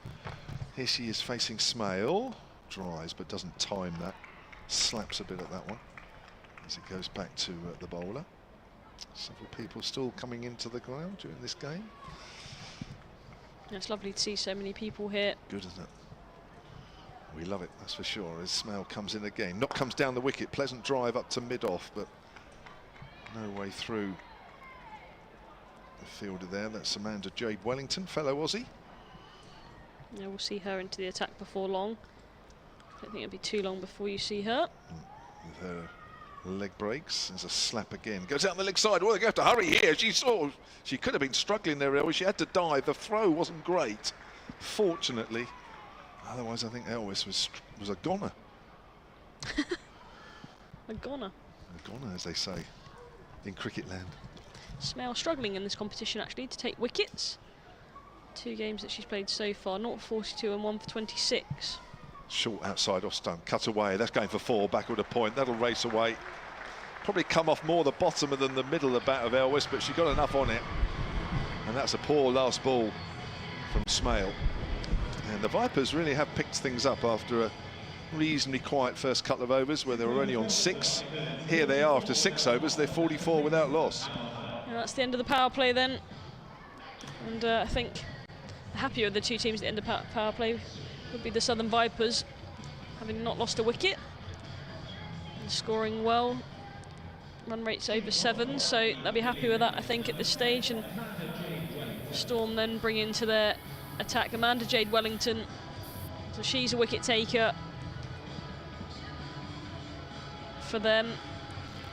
Here she is facing Smale. Dries but doesn't time that. Slaps a bit at that one as it goes back to the bowler. Several people still coming into the ground during this game. Yeah, it's lovely to see so many people here. Good, isn't it? We love it, that's for sure, as Smale comes in again. Knott comes down the wicket. Pleasant drive up to mid-off, but no way through the fielder there. That's Amanda Jade Wellington, fellow Aussie. Yeah, we'll see her into the attack before long. I don't think it'll be too long before you see her. With her leg breaks, there's a slap again. Goes out on the leg side. Well, they have to hurry here. She could have been struggling there, Elwes. She had to dive. The throw wasn't great, fortunately. Otherwise, I think Elwes was a goner. A goner. A goner, as they say in cricket land. Smale struggling in this competition, actually, to take wickets. 2 games that she's played so far, 0 for 42 and 1 for 26. Short outside off stump, cut away. That's going for 4, backward a point. That'll race away. Probably come off more the bottom than the middle of the bat of Elwes, but she got enough on it. And that's a poor last ball from Smale. And the Vipers really have picked things up after a reasonably quiet first couple of overs where they were only on 6. Here they are after 6 overs. They're 44 without loss. And that's the end of the power play then. And I think happier with the 2 teams at the end of power play. would be the Southern Vipers, having not lost a wicket and scoring well. Run rate's over 7, so they'll be happy with that, I think, at this stage. And Storm then bring into their attack Amanda Jade Wellington, so she's a wicket taker for them.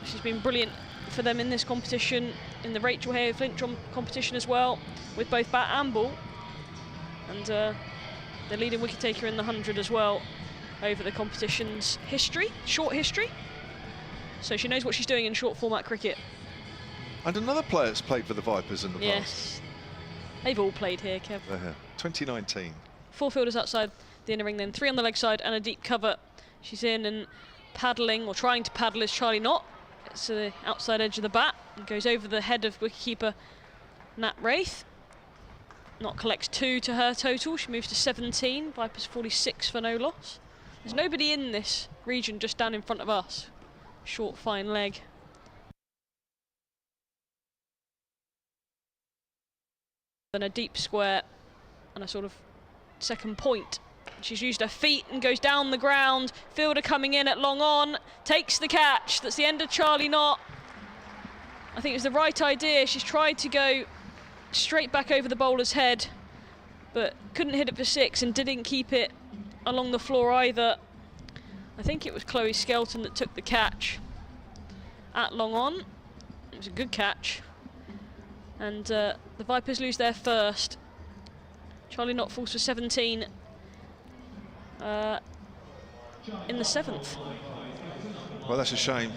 She's been brilliant for them in this competition, in the Rachel Hare Flint competition as well, with both bat and ball. And the leading wicket taker in the 100 as well over the competition's history, short history. So she knows what she's doing in short format cricket. And another player that's played for the Vipers in the Yes. past. They've all played here, Kev. 2019. 4 fielders outside the inner ring, then 3 on the leg side and a deep cover. She's in and paddling, or trying to paddle, is Charlie Knott. It's to the outside edge of the bat and goes over the head of wicketkeeper Nat Wraith. Knott collects 2 to her total. She moves to 17. Vipers 46 for no loss. There's nobody in this region just down in front of us. Short, fine leg. Then a deep square and a sort of second point. She's used her feet and goes down the ground. Fielder coming in at long on, takes the catch. That's the end of Charlie Knott. I think it was the right idea. She's tried to go straight back over the bowler's head, but couldn't hit it for 6 and didn't keep it along the floor either. I think it was Chloe Skelton that took the catch at long on. It was a good catch. And the Vipers lose their first. Charlie Knott falls for 17 in the 7th. Well, that's a shame.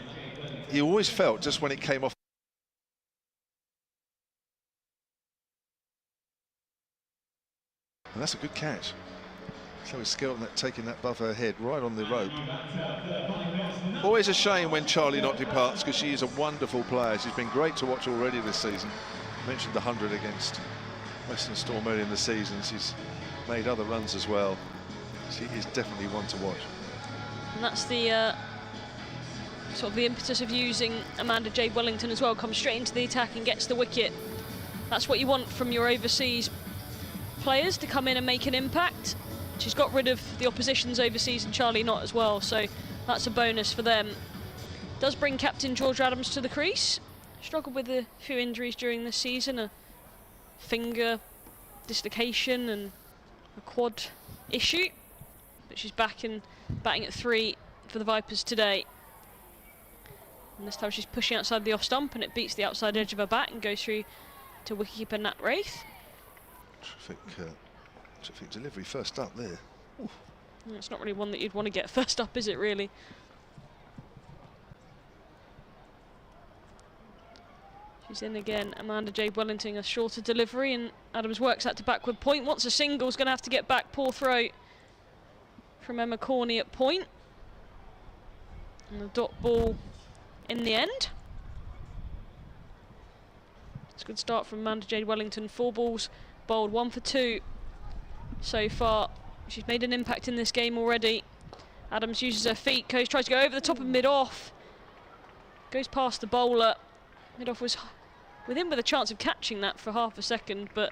You always felt just when it came off. And that's a good catch. Chloe Skelton taking that above her head, right on the rope. Always a shame when Charlie Knott departs, because she is a wonderful player. She's been great to watch already this season. I mentioned the 100 against Western Storm early in the season. She's made other runs as well. She is definitely one to watch. And that's the sort of the impetus of using Amanda Jade Wellington as well. Comes straight into the attack and gets the wicket. That's what you want from your overseas players, to come in and make an impact. She's got rid of the opposition's overseas and Charlie Knott as well, so that's a bonus for them. Does bring captain George Adams to the crease. Struggled with a few injuries during this season, a finger dislocation and a quad issue, but she's back in batting at 3 for the Vipers today. And this time she's pushing outside the off stump and it beats the outside edge of her bat and goes through to wicketkeeper Nat Wraith. Terrific delivery first up there. Ooh. It's not really one that you'd want to get first up, is it really? She's in again. Amanda Jade Wellington, a shorter delivery, and Adams works that to backward point. Wants a single, is going to have to get back. Poor throw from Emma Corney at point. And the dot ball in the end. It's a good start from Amanda Jade Wellington. 4 balls bowled, 1 for 2 so far. She's made an impact in this game already. Adams uses her feet, tries to go over the top of mid-off. Goes past the bowler. Mid-off was within with a chance of catching that for half a second, but...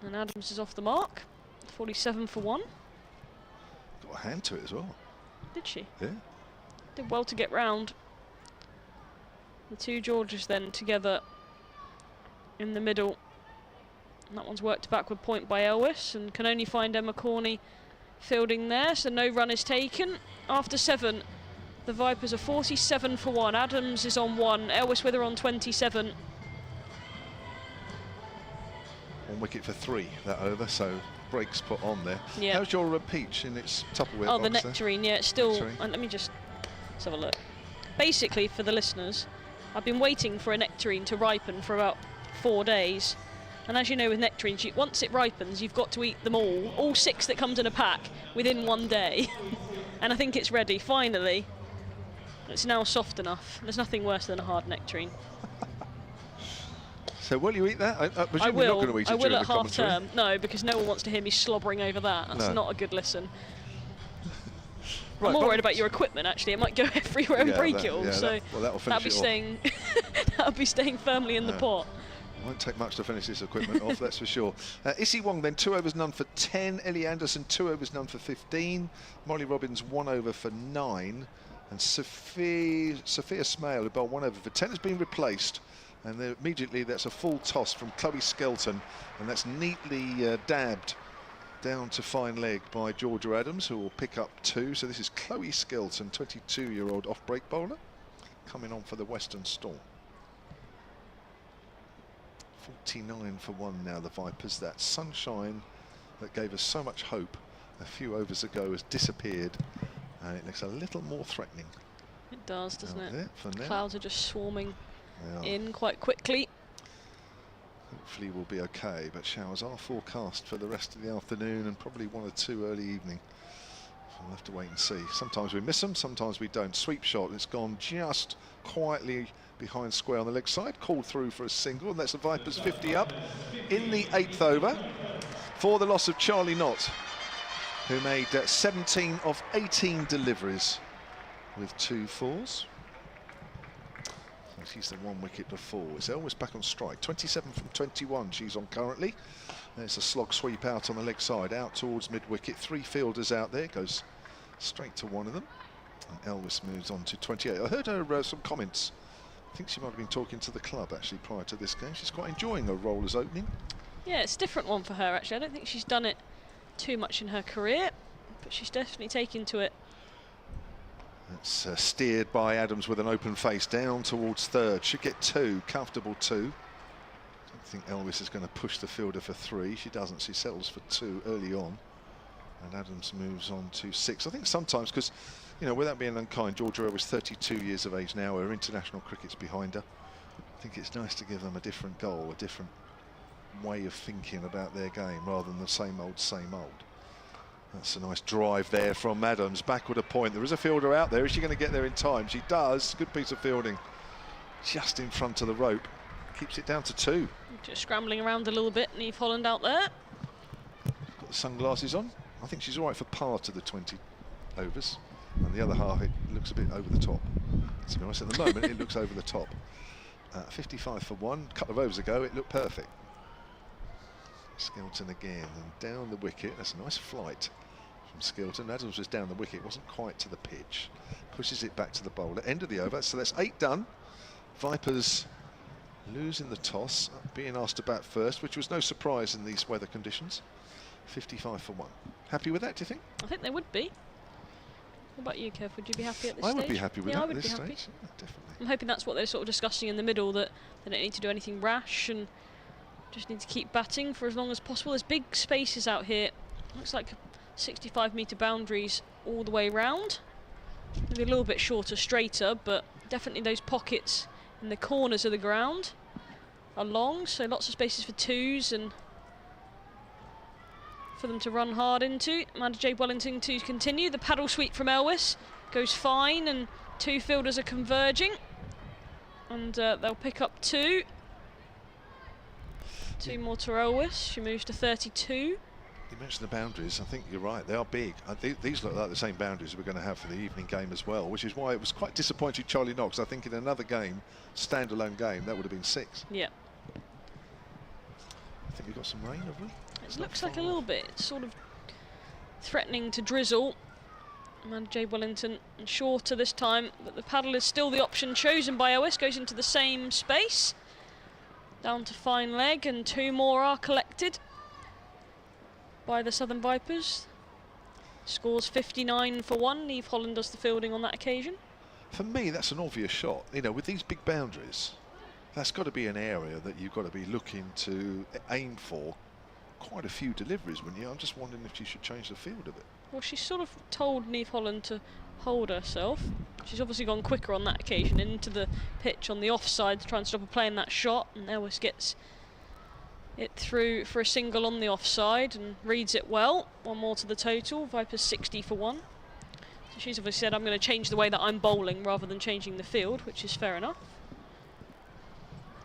And Adams is off the mark. 47 for 1. Got a hand to it as well. Did she? Yeah. Did well to get round. The 2 Georges then together in the middle. And that one's worked to backward point by Elwes and can only find Emma Corney fielding there, so no run is taken. After 7, the Vipers are 47 for 1. Adams is on 1, Elwes with her on 27. 1 wicket for 3 that over, so breaks put on there. Yeah. How's your peach in its Tupperware Oh, box the there? nectarine, yeah, it's still... Nectarine. And let me just let's have a look. Basically, for the listeners, I've been waiting for a nectarine to ripen for about 4 days. And as you know with nectarines, once it ripens, you've got to eat them all 6 that comes in a pack, within 1 day. And I think it's ready, finally. It's now soft enough. There's nothing worse than a hard nectarine. So will you eat that? I presume I will. you're not going to eat it I will during at the half commentary. term. No, because no one wants to hear me slobbering over that. That's No. not a good listen. Right, I'm more but- worried about your equipment. Actually, it might go everywhere and Yeah, break that- it all. yeah, so that'll finish that'll be it off. staying. That'll be staying firmly in the pot. Won't take much to finish this equipment off, that's for sure. Issy Wong then 2 overs none for 10. Ellie Anderson 2 overs none for 15. Molly Robbins 1 over for 9. And Sophia Smale, who bowled 1 over for 10, has been replaced. And immediately that's a full toss from Chloe Skelton, and that's neatly dabbed down to fine leg by Georgia Adams, who will pick up 2. So this is Chloe Skelton, 22-year-old off-break bowler, coming on for the Western Storm. 49 for 1 now, the Vipers. That sunshine that gave us so much hope a few overs ago has disappeared, and it looks a little more threatening. It does, doesn't it? There for now. Clouds are just swarming in quite quickly. Hopefully we'll be okay, but showers are forecast for the rest of the afternoon and probably 1 or 2 early evening. So we'll have to wait and see. Sometimes we miss them, sometimes we don't. Sweep shot, it's gone just quietly behind square on the leg side, called through for a single, and that's the Vipers 50 up in the 8th over for the loss of Charlie Knott, who made 17 of 18 deliveries with 2 fours. So she's the 1 wicket to 4. It's Elvis back on strike, 27 from 21 she's on currently. There's a slog sweep out on the leg side, out towards mid-wicket. 3 fielders out there, goes straight to one of them. And Elvis moves on to 28. I heard her some comments. I think she might have been talking to the club actually prior to this game. She's quite enjoying her role as opening. Yeah, it's a different one for her actually. I don't think she's done it too much in her career, but she's definitely taken to it. It's steered by Adams with an open face down towards third. Should get 2, comfortable 2. Don't think Elvis is going to push the fielder for 3. She doesn't. She settles for 2 early on. And Adams moves on to 6. I think sometimes, because, you know, without being unkind, Georgia was 32 years of age now. Her international cricket's behind her. I think it's nice to give them a different goal, a different way of thinking about their game, rather than the same old, same old. That's a nice drive there from Adams, backward a point. There is a fielder out there. Is she going to get there in time? She does. Good piece of fielding. Just in front of the rope. Keeps it down to 2. Just scrambling around a little bit. Neve Holland out there. Got the sunglasses on. I think she's all right for part of the 20 overs. And the other half, it looks a bit over the top. To be honest, at the moment, it looks over the top. 55 for 1. A couple of overs ago, it looked perfect. Skelton again, and down the wicket. That's a nice flight from Skelton. Adams was down the wicket, wasn't quite to the pitch. Pushes it back to the bowler. End of the over, so that's 8 done. Vipers losing the toss, being asked to bat first, which was no surprise in these weather conditions. 55 for 1. Happy with that, do you think? I think they would be. What about you, Kev? Would you be happy at this I stage? would be happy with that at this stage. Yeah, definitely. I'm hoping that's what they're sort of discussing in the middle, that they don't need to do anything rash and just need to keep batting for as long as possible. There's big spaces out here. Looks like 65-metre boundaries all the way round. Maybe a little bit shorter, straighter, but definitely those pockets in the corners of the ground are long, so lots of spaces for 2s and for them to run hard into. Amanda J. Wellington to continue. The paddle sweep from Elvis goes fine, and 2 fielders are converging, and they'll pick up 2. 2 more to Elvis. She moves to 32. You mentioned the boundaries. I think you're right. They are big. These look like the same boundaries we're going to have for the evening game as well, which is why it was quite disappointing Charlie Knox. I think in another game, standalone game, that would have been 6. Yeah. I think we've got some rain, have we? It looks like a little bit. It's sort of threatening to drizzle. Amanda J. Wellington and shorter this time, but the paddle is still the option chosen by Elvis. Goes into the same space. Down to fine leg, and 2 more are collected by the Southern Vipers. Scores 59 for 1. Neve Holland does the fielding on that occasion. For me, that's an obvious shot. You know, with these big boundaries, that's got to be an area that you've got to be looking to aim for quite a few deliveries, wouldn't you? I'm just wondering if you should change the field a bit. Well, she's sort of told Neve Holland to hold herself. She's obviously gone quicker on that occasion into the pitch on the offside to try and stop her playing that shot, and Elvis gets it through for a single on the offside and reads it well. 1 more to the total. Vipers 60 for 1. So she's obviously said, I'm going to change the way that I'm bowling rather than changing the field, which is fair enough.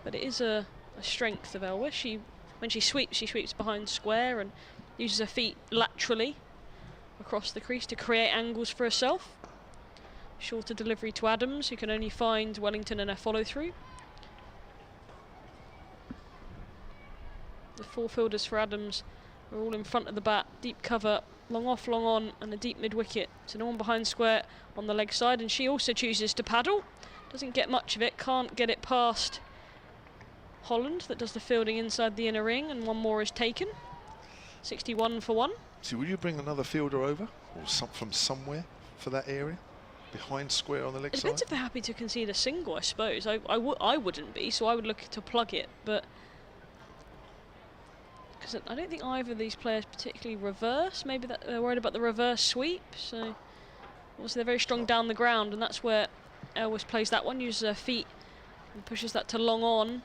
But it is a strength of Elvis. When she sweeps behind square and uses her feet laterally across the crease to create angles for herself. Shorter delivery to Adams, who can only find Wellington and her follow through. The 4 fielders for Adams are all in front of the bat, deep cover, long off, long on, and a deep mid-wicket. So no one behind square on the leg side, and she also chooses to paddle. Doesn't get much of it, can't get it past Holland, that does the fielding inside the inner ring, and one more is taken. 61 for 1. So will you bring another fielder over, or from somewhere for that area? Behind square on the leg It side? depends if they're happy to concede a single, I suppose. I wouldn't be, so I would look to plug it, but because I don't think either of these players particularly reverse. Maybe that they're worried about the reverse sweep. So obviously they're very strong down the ground, and that's where Elvis plays that one, uses her feet and pushes that to long on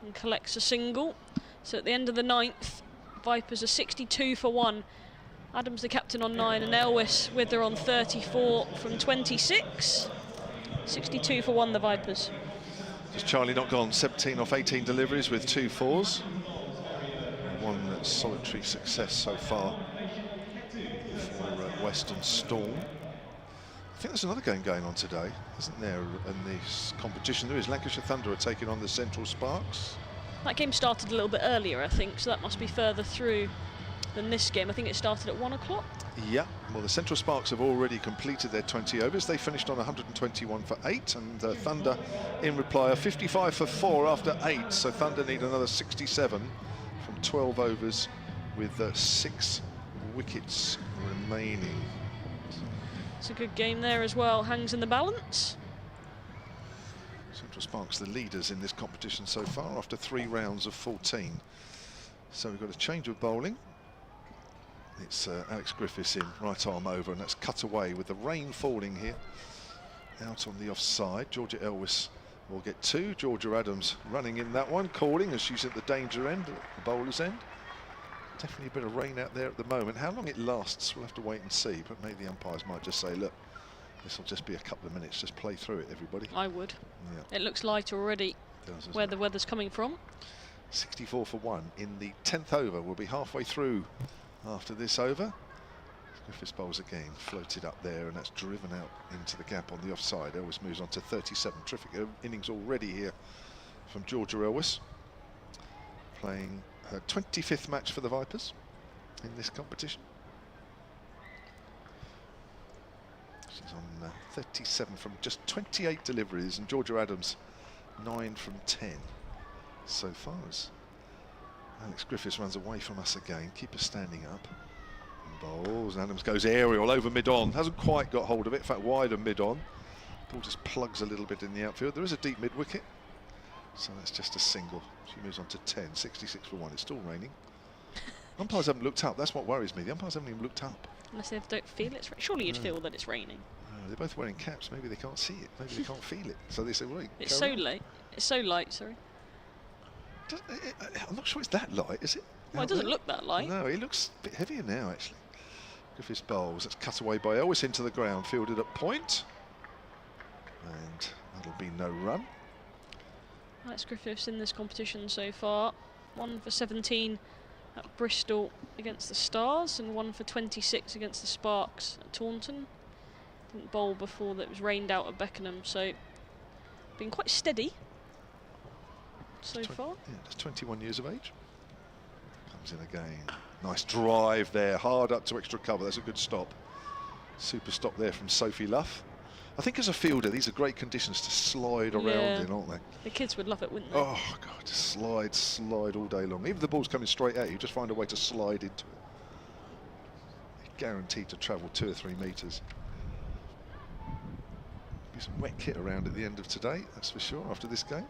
and collects a single. So at the end of the 9th, Vipers are 62 for 1. Adams the captain on 9 and Elvis with her on 34 from 26. 62 for 1 the Vipers. Just Charlie not gone, 17 off 18 deliveries with 2 fours. One solitary success so far for Western Storm. I think there's another game going on today, isn't there, in this competition? There is. Lancashire Thunder are taking on the Central Sparks. That game started a little bit earlier, I think, so that must be further through than this game. I think it started at 1 o'clock. Yeah, well, the Central Sparks have already completed their 20 overs. They finished on 121 for 8, and Thunder in reply are 55 for 4 after 8. So Thunder need another 67 from 12 overs with 6 wickets remaining. It's a good game there as well, hangs in the balance. Central Sparks the leaders in this competition so far after 3 rounds of 14. So we've got a change of bowling. It's Alex Griffiths in, right arm over, and that's cut away with the rain falling here. Out on the offside, Georgia Elvis will get 2. Georgia Adams running in that one, calling as she's at the danger end, at the bowler's end. Definitely a bit of rain out there at the moment. How long it lasts, we'll have to wait and see, but maybe the umpires might just say, look, this will just be a couple of minutes, just play through it, everybody. I would. Yeah. It looks light already, where the weather's coming from. 64 for 1 in the 10th over. We'll be halfway through after this over. Griffiths bowls again, floated up there, and that's driven out into the gap on the offside. Elvis moves on to 37. Terrific innings already here from Georgia Elvis, playing her 25th match for the Vipers in this competition. She's on 37 from just 28 deliveries, and Georgia Adams 9 from 10 so far. As Alex Griffiths runs away from us again, keeper standing up and bowls, and Adams goes aerial over mid-on, hasn't quite got hold of it, in fact wider mid-on. Ball just plugs a little bit in the outfield. There is a deep mid-wicket, so that's just a single. She moves on to 10, 66 for 1. It's still raining. Umpires haven't looked up, that's what worries me. The umpires haven't even looked up. Unless they don't feel it's surely you'd feel that it's raining. They're both wearing caps, maybe they can't see it, maybe they can't feel it. So they say, well, it's so late. It's so light, sorry. I'm not sure it's that light, is it? Well, it doesn't look that light. No, it looks a bit heavier now, actually. Griffiths bowls, that's cut away by Elvis into the ground, fielded at point. And that'll be no run. Alex Griffiths in this competition so far. 1 for 17 at Bristol against the Stars, and 1 for 26 against the Sparks at Taunton. Didn't bowl before that was rained out at Beckenham, so been quite steady so far. Yeah, just 21 years of age. Comes in again. Nice drive there, hard up to extra cover. That's a good stop. Super stop there from Sophie Luff. I think as a fielder, these are great conditions to slide around in, aren't they? The kids would love it, wouldn't they? Oh, God, just slide all day long. Even if the ball's coming straight at you, just find a way to slide into it. You're guaranteed to travel 2 or 3 metres. Be some wet kit around at the end of today, that's for sure, after this game.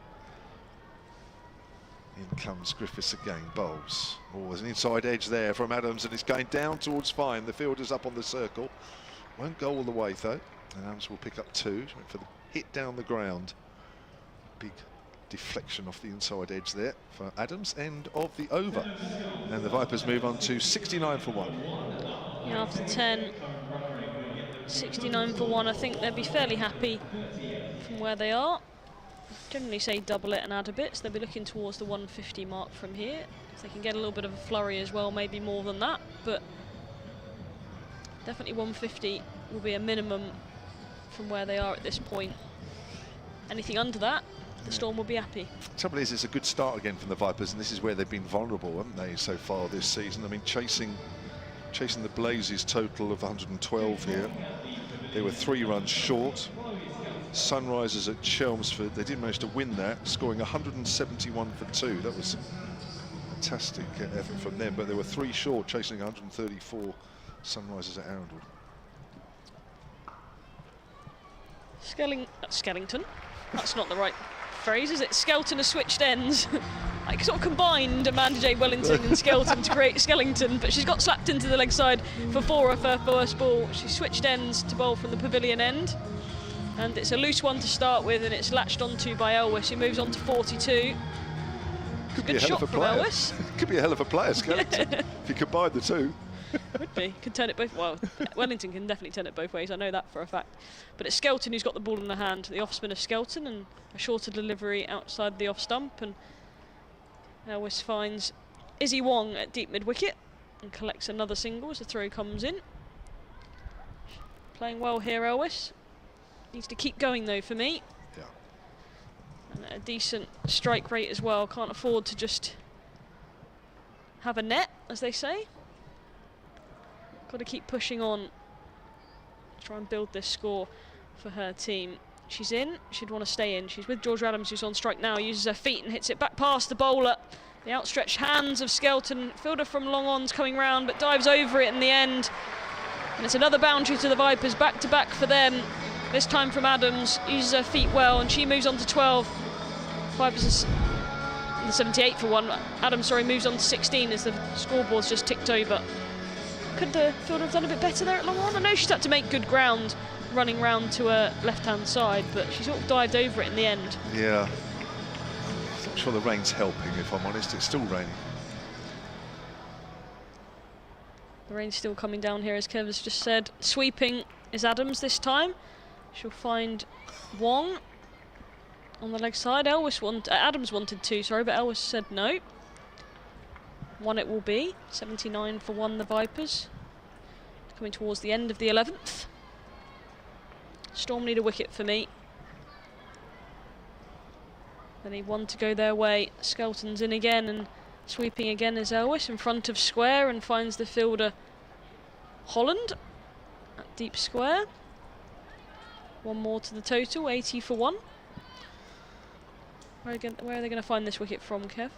In comes Griffiths again, bowls. Oh, there's an inside edge there from Adams, and it's going down towards fine. The fielder's up on the circle. Won't go all the way, though. And Adams will pick up 2. Went for the hit down the ground. Big deflection off the inside edge there for Adams. End of the over. And the Vipers move on to 69 for 1. Yeah, after 10, 69 for 1. I think they'd be fairly happy from where they are. Generally say double it and add a bit, so they'll be looking towards the 150 mark from here. If they can get a little bit of a flurry as well, maybe more than that, but definitely 150 will be a minimum from where they are at this point. Anything under that, the Storm will be happy. The trouble is, it's a good start again from the Vipers, and this is where they've been vulnerable, haven't they, so far this season? I mean, chasing the Blazes total of 112 here. They were 3 runs short. Sunrisers at Chelmsford, they did manage to win that, scoring 171 for 2. That was fantastic effort from them, but they were 3 short, chasing 134 Sunrisers at Arundel. Skellington. That's not the right phrase, is it? Skelton has switched ends. I sort of combined Amanda J. Wellington and Skelton to create Skellington, but she's got slapped into the leg side for 4 of her first ball. She switched ends to bowl from the pavilion end, and it's a loose one to start with, and it's latched onto by Elwes, who moves on to 42. Could be Good a hell shot of a from player. Elwes. Could be a hell of a player, Skellington, if you combine the two. Would be. Could turn it both. Well, Wellington can definitely turn it both ways. I know that for a fact. But it's Skelton who's got the ball in the hand. The off spin of Skelton, and a shorter delivery outside the off stump. And Elwes finds Izzy Wong at deep mid wicket and collects another single as the throw comes in. Playing well here, Elwes. Needs to keep going though for me. Yeah. And a decent strike rate as well. Can't afford to just have a net, as they say. Got to keep pushing on, try and build this score for her team. She's in, she'd want to stay in. She's with Georgia Adams, who's on strike now, uses her feet and hits it back past the bowler. The outstretched hands of Skelton, fielder from long on's coming round, but dives over it in the end. And it's another boundary to the Vipers, back to back for them. This time from Adams, uses her feet well, and she moves on to 12. Vipers in the 78 for 1. Adams, sorry, moves on to 16 as the scoreboard's just ticked over. Could the fielder have done a bit better there at long on? I know she's had to make good ground running round to her left-hand side, but she sort of dived over it in the end. Yeah. I'm not sure the rain's helping, if I'm honest. It's still raining. The rain's still coming down here, as Kev has just said. Sweeping is Adams this time. She'll find Wong on the leg side. Adams wanted 2, sorry, but Elwes said no. 1 it will be. 79 for 1, the Vipers. Coming towards the end of the 11th. Storm need a wicket for me. They need 1 to go their way. Skelton's in again, and sweeping again is Elwes in front of square, and finds the fielder Holland at deep square. 1 more to the total, 80 for 1. Where are they going to find this wicket from, Kev?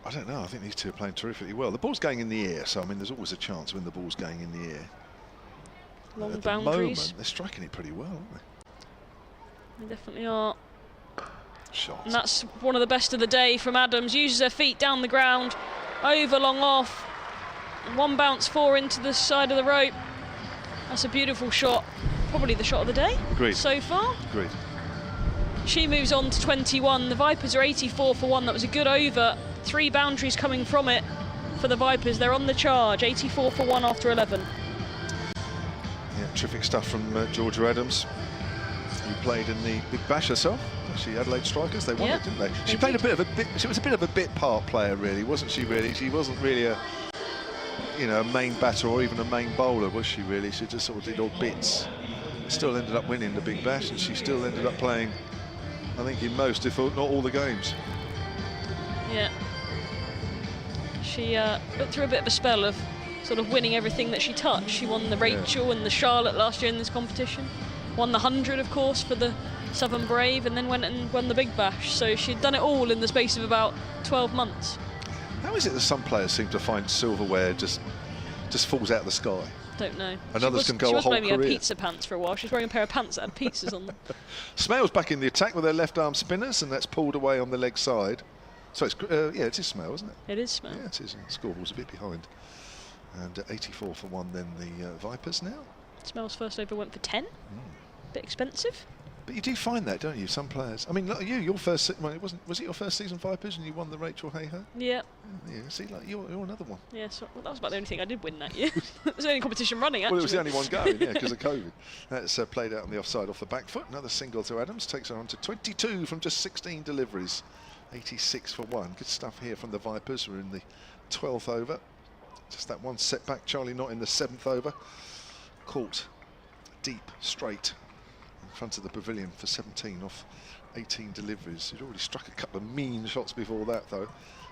I don't know. I think these two are playing terrifically well. The ball's going in the air, so I mean, there's always a chance when the ball's going in the air. Long At boundaries. the moment, they're striking it pretty well, aren't they? They definitely are. Shots. And that's one of the best of the day from Adams. Uses her feet down the ground, over long off. And 1 bounce 4 into the side of the rope. That's a beautiful shot. Probably the shot of the day. Agreed. So far. Agreed. She moves on to 21. The Vipers are 84 for 1. That was a good over. 3 boundaries coming from it for the Vipers. They're on the charge. 84 for 1 after 11. Yeah, terrific stuff from Georgia Adams, who played in the Big Bash herself. Actually, Adelaide Strikers, they won it, didn't they? She played she was a bit of a bit part player, really, wasn't she? Really, she wasn't really a main batter or even a main bowler, was she? Really, she just sort of did odd bits. Still ended up winning the Big Bash, and she still ended up playing, I think, in most, if not all, the games. Yeah. She went through a bit of a spell of sort of winning everything that she touched. She won the Rachel and the Charlotte last year in this competition. Won the 100, of course, for the Southern Brave, and then went and won the Big Bash. So she'd done it all in the space of about 12 months. How is it that some players seem to find silverware just falls out of the sky? Don't know. And others can go a whole She was blaming her career. pizza pants for a while. She was wearing a pair of pants that had pizzas on them. Smales back in the attack with their left arm spinners, and that's pulled away on the leg side. So it's yeah, it is Smale, isn't it? It is Smale. Yeah, it is. And the scoreboard's a bit behind. And 84 for 1 then the Vipers now. Smale's first over went for 10. Bit expensive. But you do find that, don't you? Some players. I mean, like your first. Well, was it your first season Vipers and you won the Rachel Hayher? Yeah. Yeah. See, like you're another one. Yeah. So that was about the only thing I did win that year. It was the only competition running. Actually. Well, it was the only one going, yeah, because of COVID. That's played out on the offside off the back foot. Another single to Adams takes her on to 22 from just 16 deliveries. 86 for 1. Good stuff here from the Vipers. We're in the 12th over. Just that one setback. Charlie not in the 7th over. Caught deep, straight in front of the pavilion for 17 off 18 deliveries. He'd already struck a couple of mean shots before that, though.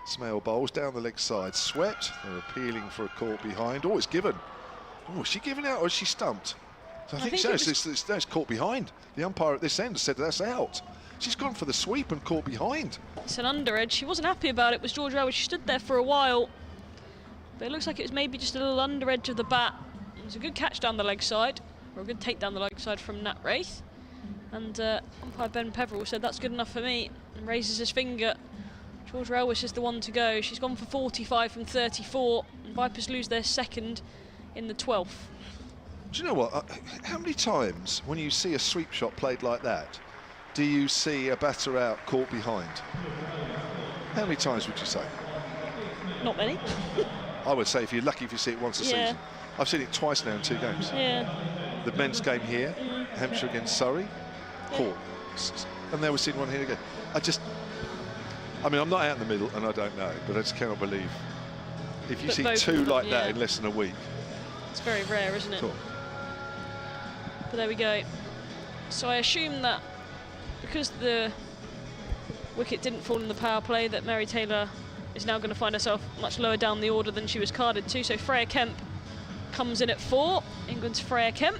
Smale bowls down the leg side, swept. They're appealing for a caught behind. Oh, it's given. Oh, is she giving out or is she stumped? So I think so. It's caught behind. The umpire at this end said that's out. She's gone for the sweep and caught behind. It's an under edge. She wasn't happy about it. Was Georgia Elwes. She stood there for a while, but it looks like it was maybe just a little under edge of the bat. It was a good catch down the leg side, or a good take down the leg side from Nat Wraith. And umpire Ben Peveril said that's good enough for me and raises his finger. Georgia Elwes is the one to go. She's gone for 45 from 34. And Vipers lose their second in the 12th. Do you know what? How many times when you see a sweep shot played like that, do you see a batter out caught behind? How many times would you say? Not many. I would say if you're lucky if you see it once a season. I've seen it twice now in 2 games. Yeah. The men's game here, Hampshire against Surrey, caught. And there we've seen one here again. I mean, I'm not out in the middle and I don't know, but I just cannot believe if you see 2 like that in less than a week. It's very rare, isn't it? Cool. But there we go. So I assume that because the wicket didn't fall in the power play, that Mary Taylor is now going to find herself much lower down the order than she was carded to. So Freya Kemp comes in at 4. England's Freya Kemp.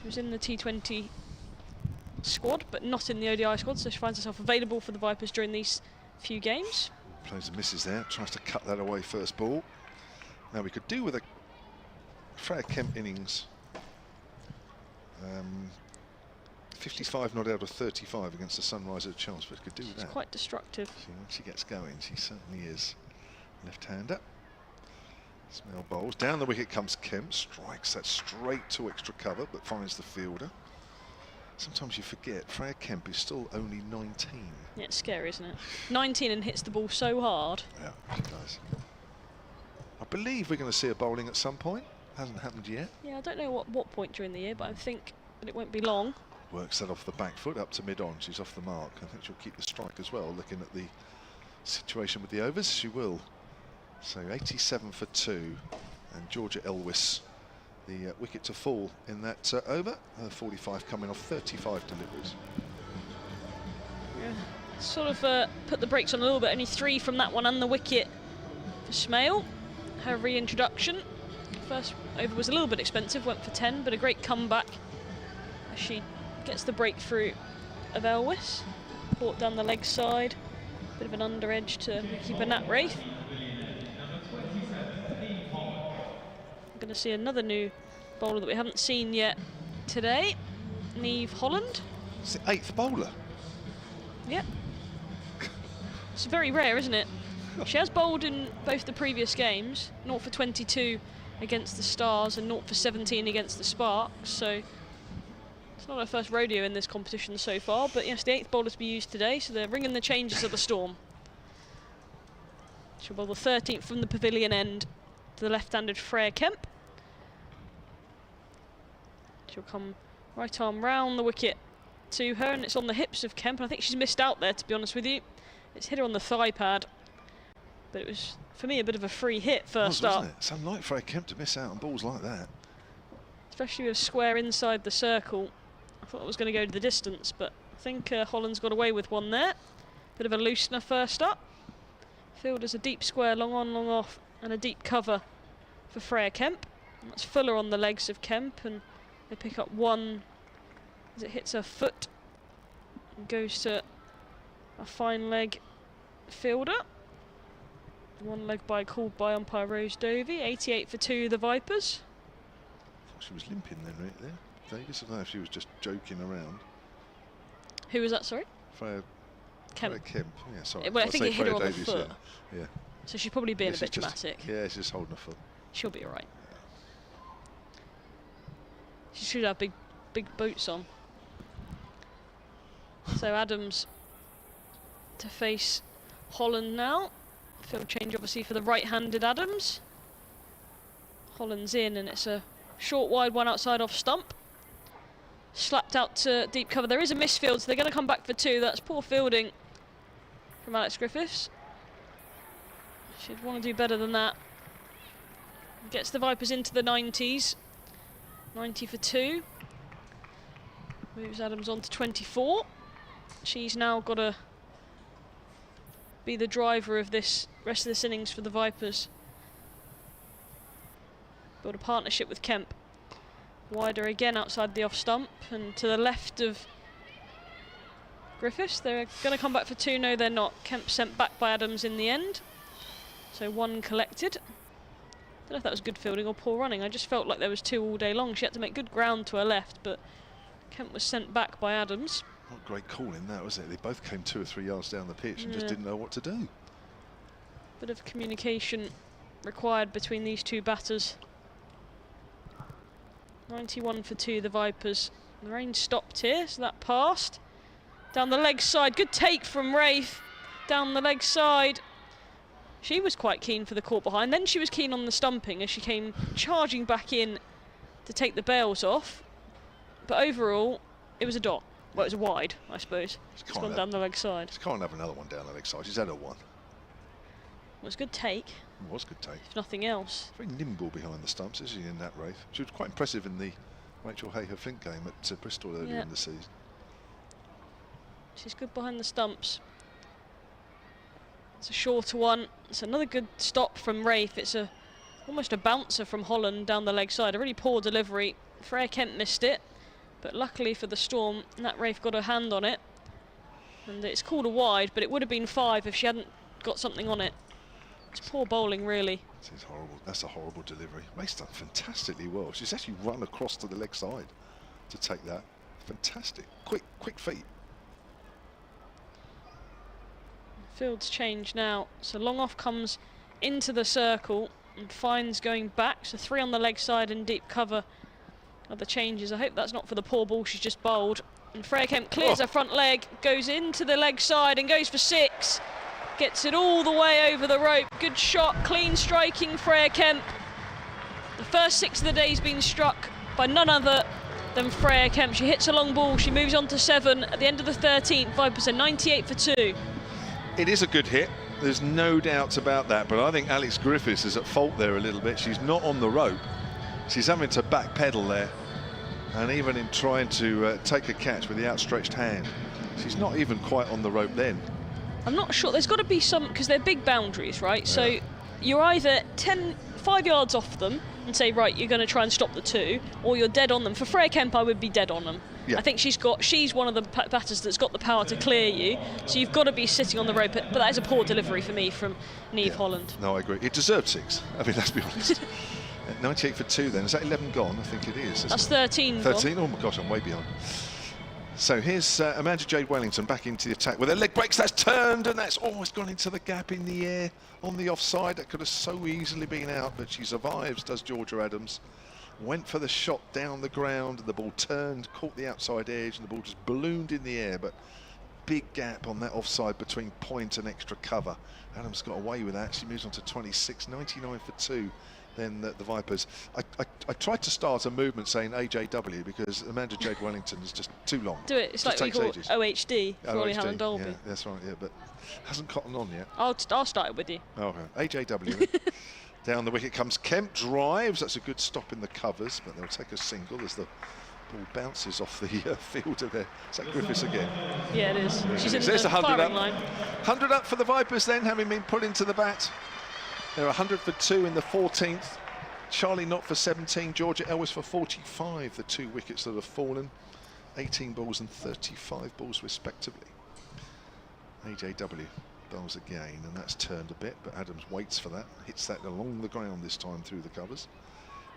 She was in the T20 squad, but not in the ODI squad, so she finds herself available for the Vipers during these few games. Plays and misses there, tries to cut that away first ball. Now we could do with a Freya Kemp innings. 55 not out of 35 against the Sunrisers at Chelmsford. Could do with that. It's quite destructive. When she gets going, she certainly is. Left-hander. Smell bowls. Down the wicket comes Kemp. Strikes that straight to extra cover, but finds the fielder. Sometimes you forget Freya Kemp is still only 19. Yeah, it's scary, isn't it? 19 and hits the ball so hard. Yeah, she does. I believe we're going to see her bowling at some point. Hasn't happened yet. Yeah, I don't know what point during the year, but I think that it won't be long. Works that off the back foot up to mid-on. She's off the mark. I think she'll keep the strike as well. Looking at the situation with the overs, she will. So 87 for 2, and Georgia Elwes, the wicket to fall in that over. 45 coming off 35 deliveries. Yeah, sort of put the brakes on a little bit. Only 3 from that one and the wicket for Smale. Her reintroduction. First over was a little bit expensive, went for 10, but a great comeback as she gets the breakthrough of Elwes. Caught down the leg side. Bit of an under edge to keeper Nat Wraith. We're going to see another new bowler that we haven't seen yet today. Niamh Holland. It's the 8th bowler. Yeah. It's very rare, isn't it? She has bowled in both the previous games, 0 for 22 against the Stars and 0 for 17 against the Sparks, so it's not her first rodeo in this competition so far, but yes, the 8th bowler to be used today, so they're ringing the changes of the Storm. She'll bowl the 13th from the pavilion end to the left-handed Freya Kemp. She'll come right arm round the wicket to her, and it's on the hips of Kemp, and I think she's missed out there, to be honest with you. It's hit her on the thigh pad, but it was, for me, a bit of a free hit first up. Wasn't it? It's unlike Freya Kemp to miss out on balls like that. Especially with a square inside the circle. I thought it was going to go to the distance, but I think Holland's got away with one there. Bit of a loosener first up. Fielder's a deep square, long on, long off, and a deep cover for Freya Kemp. And that's fuller on the legs of Kemp, and they pick up one as it hits her foot and goes to a fine leg fielder. One leg by called by umpire Rose Dovey. 88 for 2, the Vipers. I thought she was limping then, right there. Vegas, I don't know if she was just joking around. Who was that, sorry? Freya Kemp. Kemp. Yeah, sorry. Well, I think it hit her on the Davies, foot. Yeah. So she's probably being a bit She's just, dramatic. yeah, she's just holding her foot. She'll be alright. She should have big boots on. So Adams to face Holland now. Field change obviously for the right-handed Adams. Holland's in, and it's a short wide one outside off stump. Slapped out to deep cover. There is a misfield, so they're going to come back for 2. That's poor fielding from Alex Griffiths. She'd want to do better than that. Gets the Vipers into the 90s. 90 for 2. Moves Adams on to 24. She's now got to be the driver of this rest of this innings for the Vipers. Build a partnership with Kemp. Wider again outside the off stump and to the left of Griffiths. They're going to come back for 2. No, they're not. Kemp sent back by Adams in the end. So 1 collected. Don't know if that was good fielding or poor running. I just felt like there was 2 all day long. She had to make good ground to her left, but Kemp was sent back by Adams. Not great call in that, was it? They both came 2 or 3 yards down the pitch and just didn't know what to do. Bit of communication required between these 2 batters. 91 for 2, the Vipers. The rain stopped here, so that passed. Down the leg side, good take from Rafe. Down the leg side. She was quite keen for the caught behind. Then she was keen on the stumping as she came charging back in to take the bails off. But overall, it was a dot. Well, it was a wide, I suppose. It's gone down the leg side. She can't have another one down the leg side. She's had a 1. It was a good take. It was a good take. If nothing else. Very nimble behind the stumps, isn't she, in that Rafe? She was quite impressive in the Rachel Hayher-Flint game at Bristol earlier in the season. She's good behind the stumps. It's a shorter one. It's another good stop from Rafe. It's almost a bouncer from Holland down the leg side. A really poor delivery. Freya Kemp missed it, but luckily for the Storm, Nat Rafe got her hand on it. And it's called a wide, but it would have been 5 if she hadn't got something on it. It's poor bowling, really. This is horrible. That's a horrible delivery. Ray's done fantastically well. She's actually run across to the leg side to take that. Fantastic. Quick feet. Field's change now. So long off comes into the circle and finds going back. So 3 on the leg side and deep cover are the changes. I hope that's not for the poor ball she's just bowled. And Freya Kemp clears her front leg, goes into the leg side and goes for 6. Gets it all the way over the rope. Good shot, clean striking Freya Kemp. The first 6 of the day's been struck by none other than Freya Kemp. She hits a long ball, she moves on to 7 at the end of the 13th, 5%, 98 for 2. It is a good hit. There's no doubt about that, but I think Alex Griffiths is at fault there a little bit. She's not on the rope. She's having to backpedal there, and even in trying to take a catch with the outstretched hand, she's not even quite on the rope then. I'm not sure. There's got to be some, because they're big boundaries, right? Yeah. So you're either 5 yards off them and say, right, you're going to try and stop the 2, or you're dead on them. For Freya Kemp, I would be dead on them. Yeah. I think she's one of the batters that's got the power to clear you, so you've got to be sitting on the rope. But that is a poor delivery for me from Niamh Holland. No, I agree. It deserved 6. I mean, let's be honest. 98 for 2 then. Is that 11 gone? I think it is. That's 13 13? gone. Oh my gosh, I'm way behind. So here's Amanda Jade Wellington back into the attack with her leg breaks. That's turned and that's almost gone into the gap in the air on the offside. That could have so easily been out, but she survives, does Georgia Adams. Went for the shot down the ground and the ball turned, caught the outside edge and the ball just ballooned in the air, but big gap on that offside between point and extra cover. Adams got away with that. She moves on to 26, 99 for 2. Then the Vipers. I tried to start a movement saying AJW because Amanda Jade Wellington is just too long. Do it. It's like we call OHD for Ollie Helen Dolby. Yeah, that's right. Yeah, but hasn't cottoned on yet. I'll start it with you. Okay. AJW. Down the wicket comes Kemp, drives. That's a good stop in the covers, but they'll take a single as the ball bounces off the fielder there. Is that Griffiths again? Yeah, it is. She's in the firing line. 100 up for the Vipers then, having been put into the bat. They're 100 for 2 in the 14th. Charlie Knott for 17, Georgia Ellis for 45. The 2 wickets that have fallen. 18 balls and 35 balls respectively. AJW bowls again, and that's turned a bit, but Adams waits for that. Hits that along the ground this time through the covers.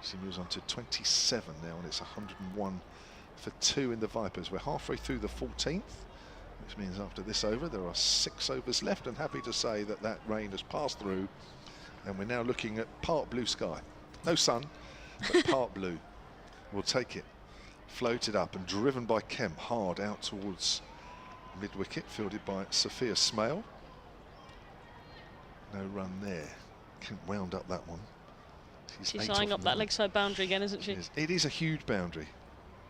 She moves on to 27 now, and it's 101 for 2 in the Vipers. We're halfway through the 14th, which means after this over, there are 6 overs left, and happy to say that that rain has passed through. And we're now looking at part blue sky. No sun, but part blue. We'll take it. Floated up and driven by Kemp hard out towards mid-wicket, fielded by Sophia Smale. No run there. Kemp wound up that one. She's eyeing up that leg side boundary again, isn't she? It is a huge boundary.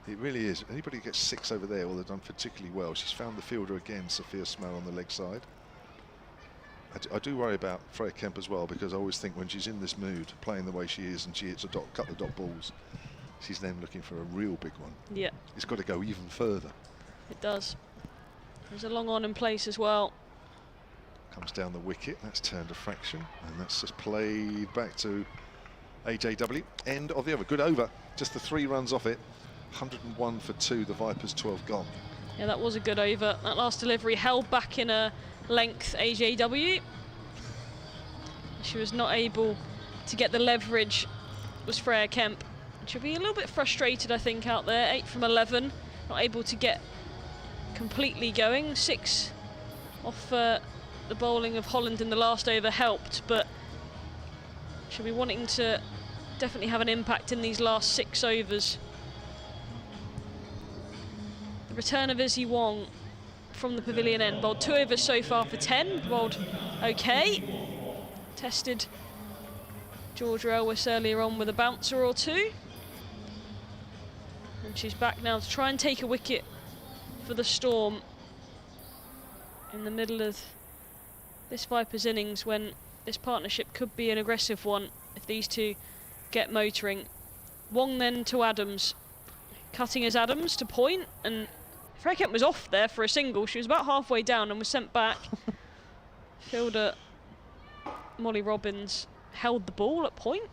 It really is. Anybody who gets 6 over there, well, they've done particularly well. She's found the fielder again, Sophia Smale on the leg side. I do worry about Freya Kemp as well, because I always think when she's in this mood, playing the way she is, and she hits a couple of dot balls, She's then looking for a real big one. Yeah. It's got to go even further. It does. There's a long on in place as well. Comes down the wicket, that's turned a fraction, and that's just played back to AJW. End of the over. Good over. Just the 3 runs off it. 101 for 2. The Vipers 12 gone. Yeah, that was a good over. That last delivery held back in a length AJW. She was not able to get the leverage, was Freya Kemp. She'll be a little bit frustrated, I think, out there. 8 from 11, not able to get completely going. 6 off the bowling of Holland in the last over helped, but she'll be wanting to definitely have an impact in these last 6 overs. The return of Izzy Wong from the pavilion end. Bowled 2 overs so far for 10. Bowled okay. Tested Georgia Elwes earlier on with a bouncer or 2. And she's back now to try and take a wicket for the Storm in the middle of this Vipers innings, when this partnership could be an aggressive one if these two get motoring. Wong then to Adams, cutting as Adams to point, and Freya Kemp was off there for a single. She was about halfway down and was sent back. Fielder Molly Robbins held the ball at point,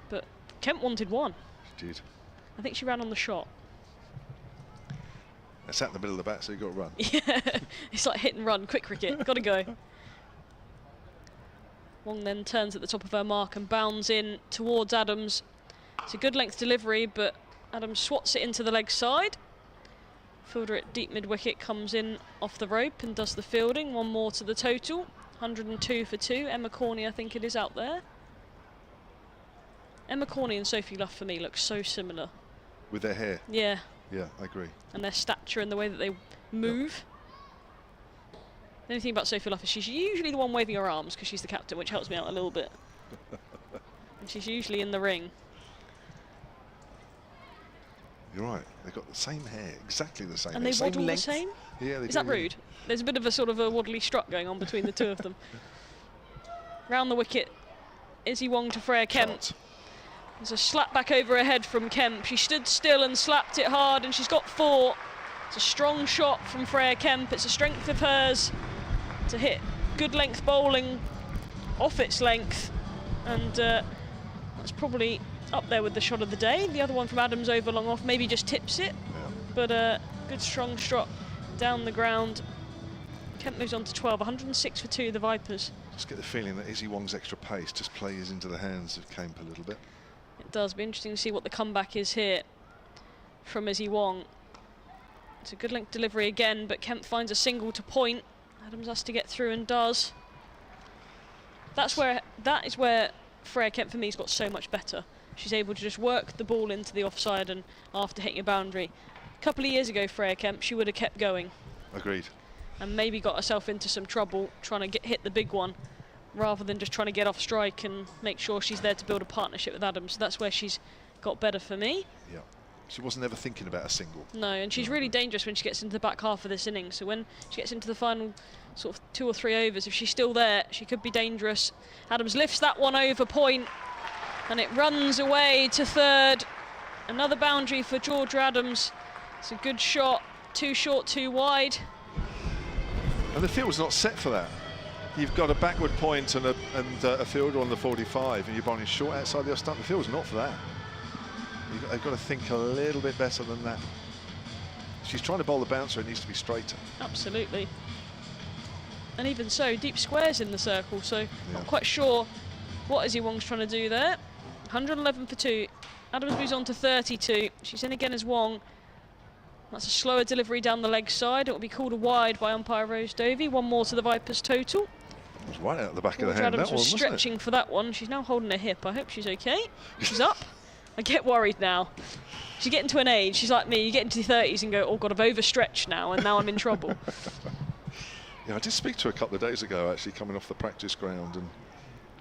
but Kemp wanted one. She did. I think she ran on the shot. It's at the middle of the bat, so you've got to run. Yeah, it's like hit and run, quick cricket, got to go. Wong then turns at the top of her mark and bounds in towards Adams. It's a good length delivery, but Adams swats it into the leg side. Fielder at deep mid-wicket comes in off the rope and does the fielding. 1 more to the total. 102 for 2. Emma Corney, I think it is, out there. Emma Corney and Sophie Luff for me look so similar. With their hair? Yeah. Yeah, I agree. And their stature and the way that they move. Yep. The only thing about Sophie Luff is she's usually the one waving her arms because she's the captain, which helps me out a little bit. And she's usually in the ring. You're right, they've got the same hair, exactly the same. And they waddle the same? Yeah, they do. Is that rude? There's a bit of a sort of a waddly strut going on between the two of them. Round the wicket, Izzy Wong to Freya Kemp. Shot. There's a slap back over her head from Kemp. She stood still and slapped it hard, and she's got 4. It's a strong shot from Freya Kemp. It's a strength of hers to hit good length bowling off its length, and that's probably up there with the shot of the day. The other one from Adams over long off maybe just tips it, but a good strong shot down the ground. Kemp moves on to 12, 106 for 2, the Vipers. Just get the feeling that Izzy Wong's extra pace just plays into the hands of Kemp a little bit. It does. Be interesting to see what the comeback is here from Izzy Wong. It's a good length delivery again, but Kemp finds a single to point. Adams has to get through and does. That is where Freya Kemp for me has got so much better. She's able to just work the ball into the offside and after hitting a boundary. A couple of years ago, Freya Kemp, she would have kept going. Agreed. And maybe got herself into some trouble trying to hit the big one, rather than just trying to get off strike and make sure she's there to build a partnership with Adams. So that's where she's got better for me. Yeah, she wasn't ever thinking about a single. No, and she's really dangerous when she gets into the back half of this innings. So when she gets into the final sort of 2 or 3 overs, if she's still there, she could be dangerous. Adams lifts that one over point, and it runs away to third. Another boundary for Georgia Adams. It's a good shot, 2 short, 2 wide. And the field's not set for that. You've got a backward point and a fielder on the 45, and you're bowling short outside the off stump. The field's not for that. You've got to think a little bit better than that. She's trying to bowl the bouncer, it needs to be straighter. Absolutely. And even so, deep squares in the circle, so not quite sure what Izzy Wong's trying to do there. 111 for 2. Adams moves on to 32. She's in again as Wong. That's a slower delivery down the leg side. It will be called a wide by umpire Rose Dovey. 1 more to the Vipers total. It was right out the back of the hand, Adams that one, was stretching for that one. She's now holding her hip. I hope she's okay. She's up. I get worried now. She's getting to an age, she's like me, you get into the 30s and go, oh God, I've overstretched now and now I'm in trouble. Yeah, I did speak to her a couple of days ago, actually, coming off the practice ground, and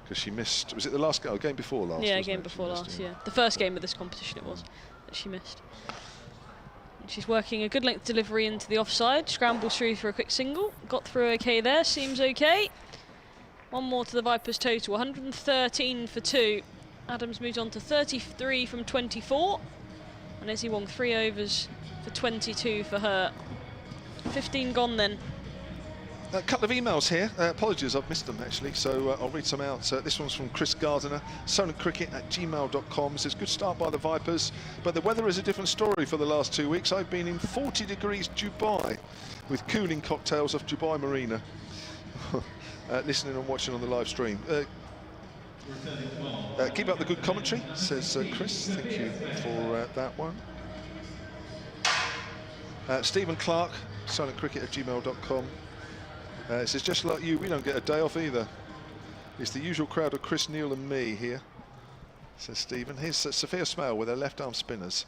because she missed, was it the last game? Game before last? Yeah, game before last, yeah. The first game of this competition it was that she missed. And she's working a good length delivery into the offside, scrambles through for a quick single, got through okay there, seems okay. 1 more to the Vipers total, 113 for 2. Adams moves on to 33 from 24. And Izzy Wong 3 overs for 22 for her. 15 gone then. A couple of emails here. Apologies, I've missed them actually, so I'll read some out. This one's from Chris Gardiner, solentcricket@gmail.com. Says, good start by the Vipers, but the weather is a different story for the last 2 weeks. I've been in 40 degrees Dubai with cooling cocktails off Dubai Marina. Listening and watching on the live stream. Keep up the good commentary, says Chris. Thank you for that one. Stephen Clark, silentcricket@gmail.com. It says, just like you, we don't get a day off either. It's the usual crowd of Chris, Neil and me here, says Stephen. Here's Sophia Smale with her left arm spinners.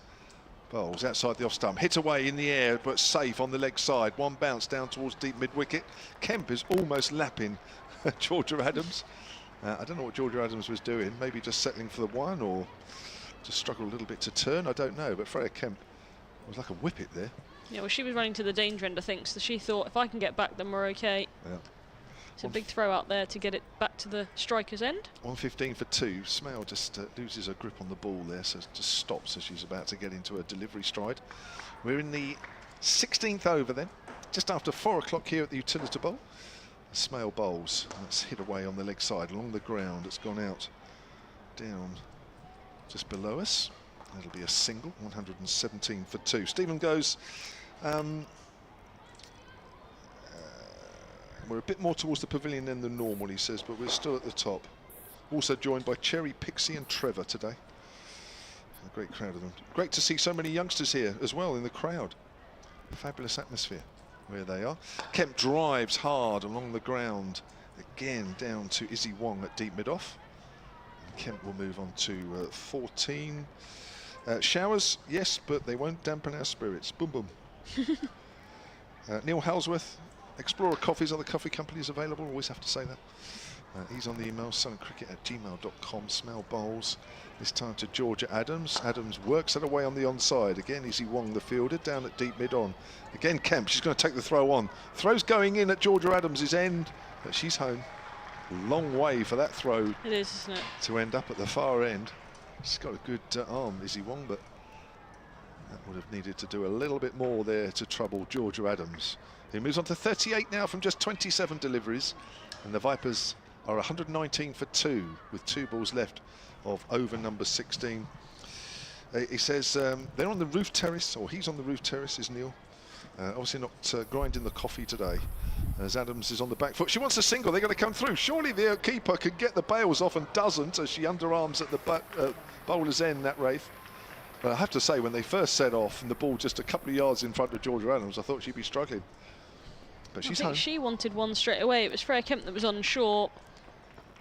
Bowls outside the off stump, hit away in the air but safe on the leg side. One bounce down towards deep mid wicket. Kemp is almost lapping Georgia Adams. I don't know what Georgia Adams was doing, maybe just settling for the one or just struggled a little bit to turn, I don't know, but Freya Kemp was like a whippet there. Yeah, well, she was running to the danger end, I think, so she thought, if I can get back, then we're okay. Yeah. It's a big throw out there to get it back to the striker's end. 115 for 2. Smale just loses her grip on the ball there, so just stops as she's about to get into a delivery stride. We're in the 16th over then, just after 4 o'clock here at the Utilita Bowl. Smale bowls. That's hit away on the leg side along the ground. It's gone out down just below us. That'll be a single. 117 for 2. Stephen goes. We're a bit more towards the pavilion end than normal, he says, but we're still at the top. Also joined by Cherry, Pixie and Trevor today. A great crowd of them. Great to see so many youngsters here as well in the crowd. Fabulous atmosphere where they are. Kemp drives hard along the ground. Again down to Izzy Wong at deep mid-off. And Kemp will move on to 14. Showers, yes, but they won't dampen our spirits. Boom, boom. Neil Halsworth. Explorer Coffees, other coffee companies available, always have to say that. He's on the email, solentcricket@gmail.com. Smell bowls, this time to Georgia Adams. Adams works it away on the onside. Again, Izzy Wong, the fielder, down at deep mid-on. Again, Kemp, she's going to take the throw on. Throw's going in at Georgia Adams' end, but she's home. Long way for that throw. It is, isn't it? To end up at the far end. She's got a good arm, Izzy Wong, but that would have needed to do a little bit more there to trouble Georgia Adams. He moves on to 38 now from just 27 deliveries, and the Vipers are 119 for 2 with 2 balls left of over number 16. He says they're on the roof terrace, or he's on the roof terrace, is Neil. Obviously not grinding the coffee today, as Adams is on the back foot. She wants a single, they're going to come through. Surely the keeper could get the bails off and doesn't, as she underarms at the bowler's end, that Wraith. But I have to say, when they first set off and the ball just a couple of yards in front of Georgia Adams, I thought she'd be struggling. But she's home. She wanted one straight away. It was Freya Kemp that was unsure.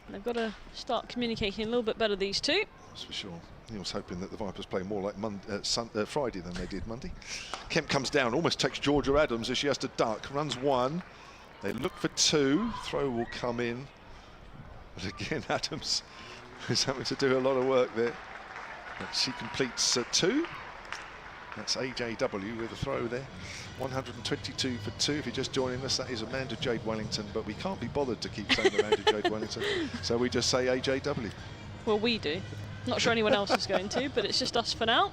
They've got to start communicating a little bit better, these two. That's for sure. Neil's hoping that the Vipers play more like Friday than they did Monday. Kemp comes down, almost takes Georgia Adams as she has to duck. Runs 1. They look for 2. Throw will come in. But again, Adams is having to do a lot of work there. But she completes 2. That's AJW with a throw there. 122 for 2. If you're just joining us, that is Amanda Jade Wellington, but we can't be bothered to keep saying Amanda Jade Wellington, so we just say AJW. Well, we do. Not sure anyone else is going to, but it's just us for now.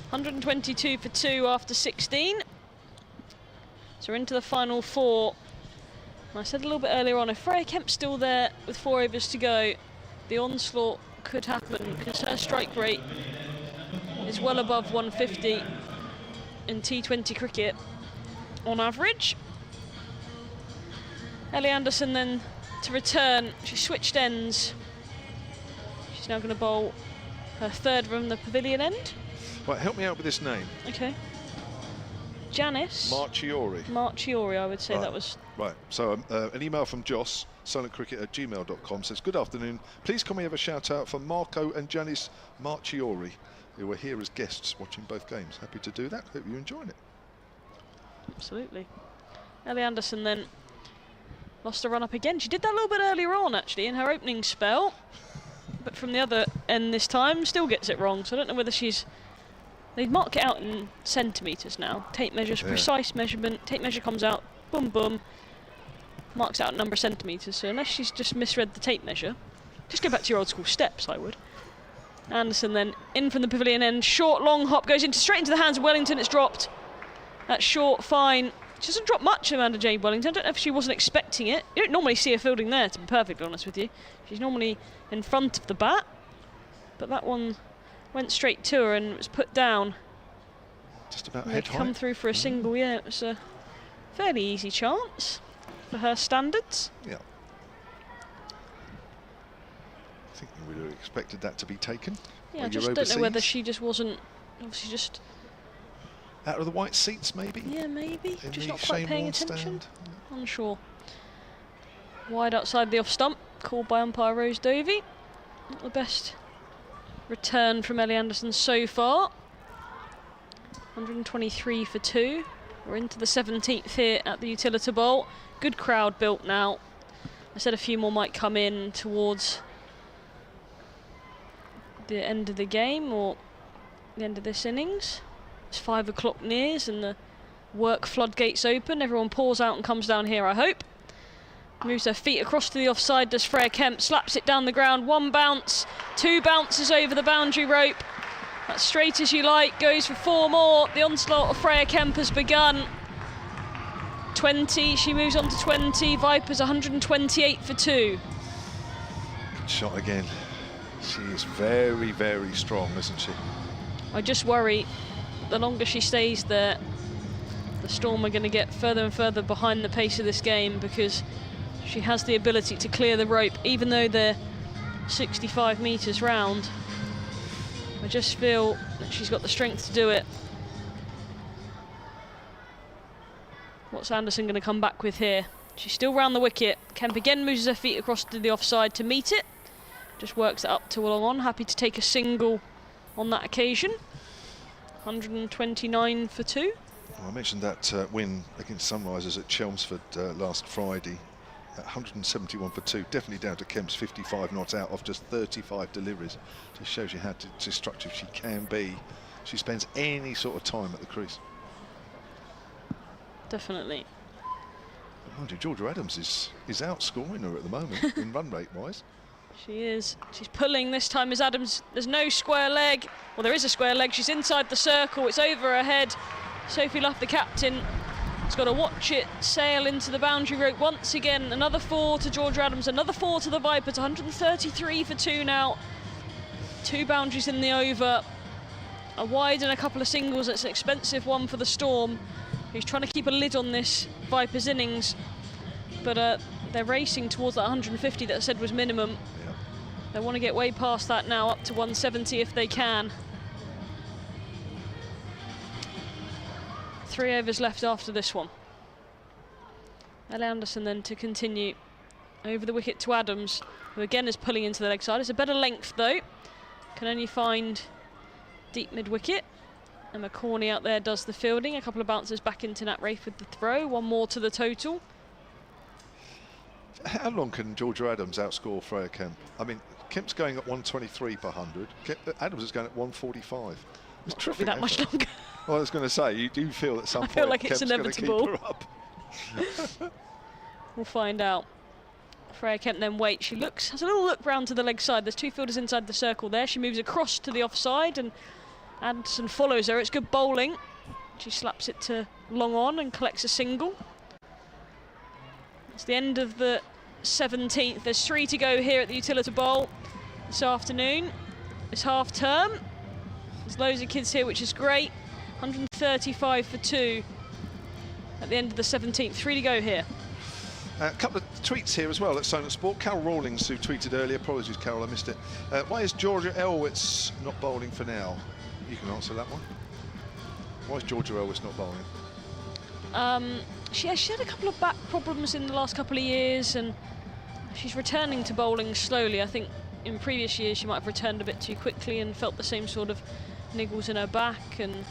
122 for 2 after 16. So we're into the final 4. And I said a little bit earlier on, if Freya Kemp's still there with 4 overs to go, the onslaught could happen, because her strike rate is well above 150 in T20 cricket on average. Ellie Anderson then to return. She switched ends. She's now going to bowl her 3rd from the pavilion end. Right, help me out with this name. Okay. Janice Marchiori, I would say that was. Right, so an email from Joss, silentcricket@gmail.com, says, good afternoon. Please can we have a shout out for Marco and Janice Marchiori, who were here as guests watching both games. Happy to do that. Hope you're enjoying it. Absolutely. Ellie Anderson then lost a run up again. She did that a little bit earlier on, actually, in her opening spell. But from the other end this time, still gets it wrong. So I don't know whether she's... They mark it out in centimetres now. Tape measures, precise measurement. Tape measure comes out, boom, boom. Marks out a number of centimetres. So unless she's just misread the tape measure, Just go back to your old school steps, I would. Anderson then in from the pavilion end. Short, long hop goes straight into the hands of Wellington. It's dropped. That's short, fine. She doesn't drop much, Amanda Jade Wellington. I don't know if she wasn't expecting it. You don't normally see her fielding there, to be perfectly honest with you. She's normally in front of the bat. But that one went straight to her and was put down. Just about and head come height. through for a single, yeah. It was a fairly easy chance for her standards. Yeah. I think we would have expected that to be taken. Yeah, I just don't know whether she just wasn't, obviously just... Out of the white seats, maybe? Yeah, maybe. In Just the not quite paying Shane Warne attention. stand. Unsure. Wide outside the off stump, called by umpire Rose Dovey. Not the best return from Ellie Anderson so far. 123 for 2. We're into the 17th here at the Utilita Bowl. Good crowd built now. I said a few more might come in towards the end of the game or the end of this innings. It's 5 o'clock nears and the work floodgates open. Everyone pours out and comes down here, I hope. Moves her feet across to the offside, does Freya Kemp, slaps it down the ground. 1 bounce, 2 bounces over the boundary rope. That's straight as you like, goes for 4 more. The onslaught of Freya Kemp has begun. 20, she moves on to 20. Vipers 128 for 2. Good shot again. She is very, very strong, isn't she? I just worry the longer she stays there, the Storm are going to get further and further behind the pace of this game because she has the ability to clear the rope, even though they're 65 metres round. I just feel that she's got the strength to do it. What's Anderson going to come back with here? She's still round the wicket. Kemp again moves her feet across to the offside to meet it. Just works it up to a long on. Happy to take a single on that occasion. 129 for 2. Well, I mentioned that win against Sunrisers at Chelmsford last Friday. 171 for 2, definitely down to Kemp's 55 not out off just 35 deliveries. Just shows you how destructive she can be. She spends any sort of time at the crease. Definitely. But mind you, Georgia Adams is outscoring her at the moment in run rate wise. She is. She's pulling this time as Adams. There's no square leg. Well, there is a square leg. She's inside the circle. It's over her head. Sophie Luff, the captain, has got to watch it sail into the boundary rope once again. Another 4 to Georgia Adams, another 4 to the Vipers. 133 for 2 now. 2 boundaries in the over. A wide and a couple of singles. That's an expensive one for the Storm, who's trying to keep a lid on this Vipers innings. But they're racing towards that 150 that I said was minimum. Yeah. They want to get way past that now, up to 170 if they can. 3 overs left after this one. Ellie Anderson then to continue over the wicket to Adams, who again is pulling into the leg side. It's a better length though. Can only find deep mid-wicket. Emma Corney out there does the fielding. A couple of bounces back into Nat Rafe with the throw. 1 more to the total. How long can Georgia Adams outscore Freya Kemp? I mean, Kemp's going at 123 per 100. Adams is going at 145. It's terrific. That much longer. Well, I was going to say, you do feel at some point feel like it's Kemp's inevitable. going to keep her up. We'll find out. Freya Kemp then waits. She has a little look round to the leg side. There's 2 fielders inside the circle there. She moves across to the offside and Anderson follows her. It's good bowling. She slaps it to long on and collects a single. It's the end of the 17th. There's 3 to go here at the Utilita Bowl this afternoon. It's half term. There's loads of kids here, which is great. 135 for 2 at the end of the 17th. 3 to go here. A couple of tweets here as well at Sonat Sport. Carol Rawlings, who tweeted earlier, apologies Carol, I missed it. Why is Georgia Elwitz not bowling for now? You can answer that one. Why is Georgia Elwitz not bowling? She had a couple of back problems in the last couple of years and she's returning to bowling slowly. I think in previous years she might have returned a bit too quickly and felt the same sort of niggles in her back, and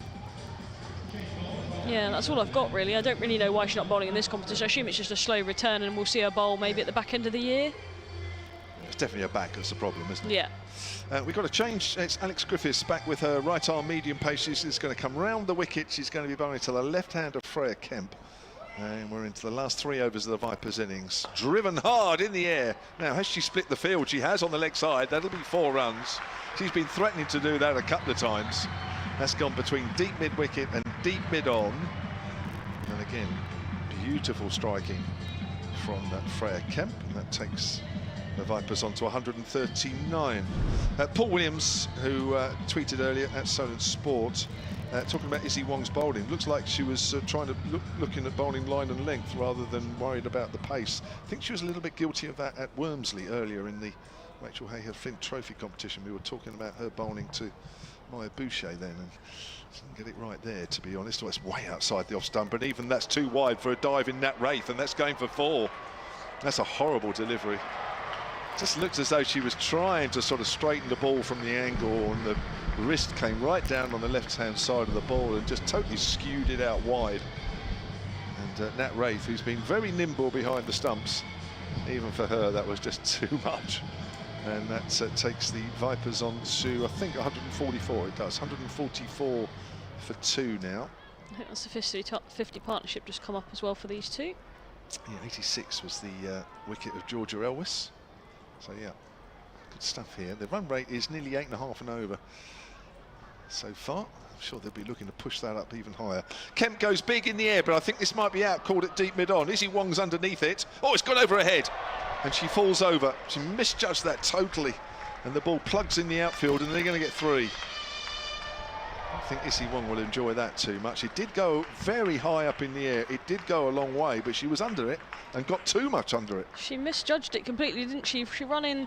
yeah, that's all I've got really. I don't really know why she's not bowling in this competition. I assume it's just a slow return and we'll see her bowl maybe at the back end of the year. It's definitely her back that's the problem, isn't it? Yeah. We've got to change. It's Alex Griffiths back with her right arm medium pace. She's going to come round the wicket. She's going to be bowling to the left hand of Freya Kemp. And we're into the last 3 overs of the Vipers' innings. Driven hard in the air. Now, has she split the field? She has on the leg side. That'll be 4 runs. She's been threatening to do that a couple of times. That's gone between deep mid-wicket and deep mid-on. And again, beautiful striking from Freya Kemp. And that takes the Vipers on to 139. Paul Williams, who tweeted earlier at Solent Sport, talking about Izzy Wong's bowling. Looks like she was trying to looking at bowling line and length rather than worried about the pace. I think she was a little bit guilty of that at Wormsley earlier in the Rachel Hayher Flint Trophy competition. We were talking about her bowling to Maya Boucher then, and didn't get it right there, to be honest. Well, it's way outside the off stump, but even that's too wide for a dive in Nat Wraith, and that's going for 4. That's a horrible delivery. Just looks as though she was trying to sort of straighten the ball from the angle, and the wrist came right down on the left-hand side of the ball and just totally skewed it out wide. And Nat Wraith, who's been very nimble behind the stumps, even for her, that was just too much. And that takes the Vipers on to, I think, 144. It does. 144 for 2 now. I think that's the 50 partnership just come up as well for these two. Yeah, 86 was the wicket of Georgia Elwes. So yeah, good stuff here. The run rate is nearly 8.5 and over so far. I'm sure they'll be looking to push that up even higher. Kemp goes big in the air, but I think this might be out, called it deep mid-on. Izzy Wong's underneath it. Oh, it's gone over her head, and she falls over. She misjudged that totally, and the ball plugs in the outfield, and they're going to get 3. I think Izzy Wong will enjoy that too much. It did go very high up in the air. It did go a long way, but she was under it and got too much under it. She misjudged it completely, didn't she? She ran in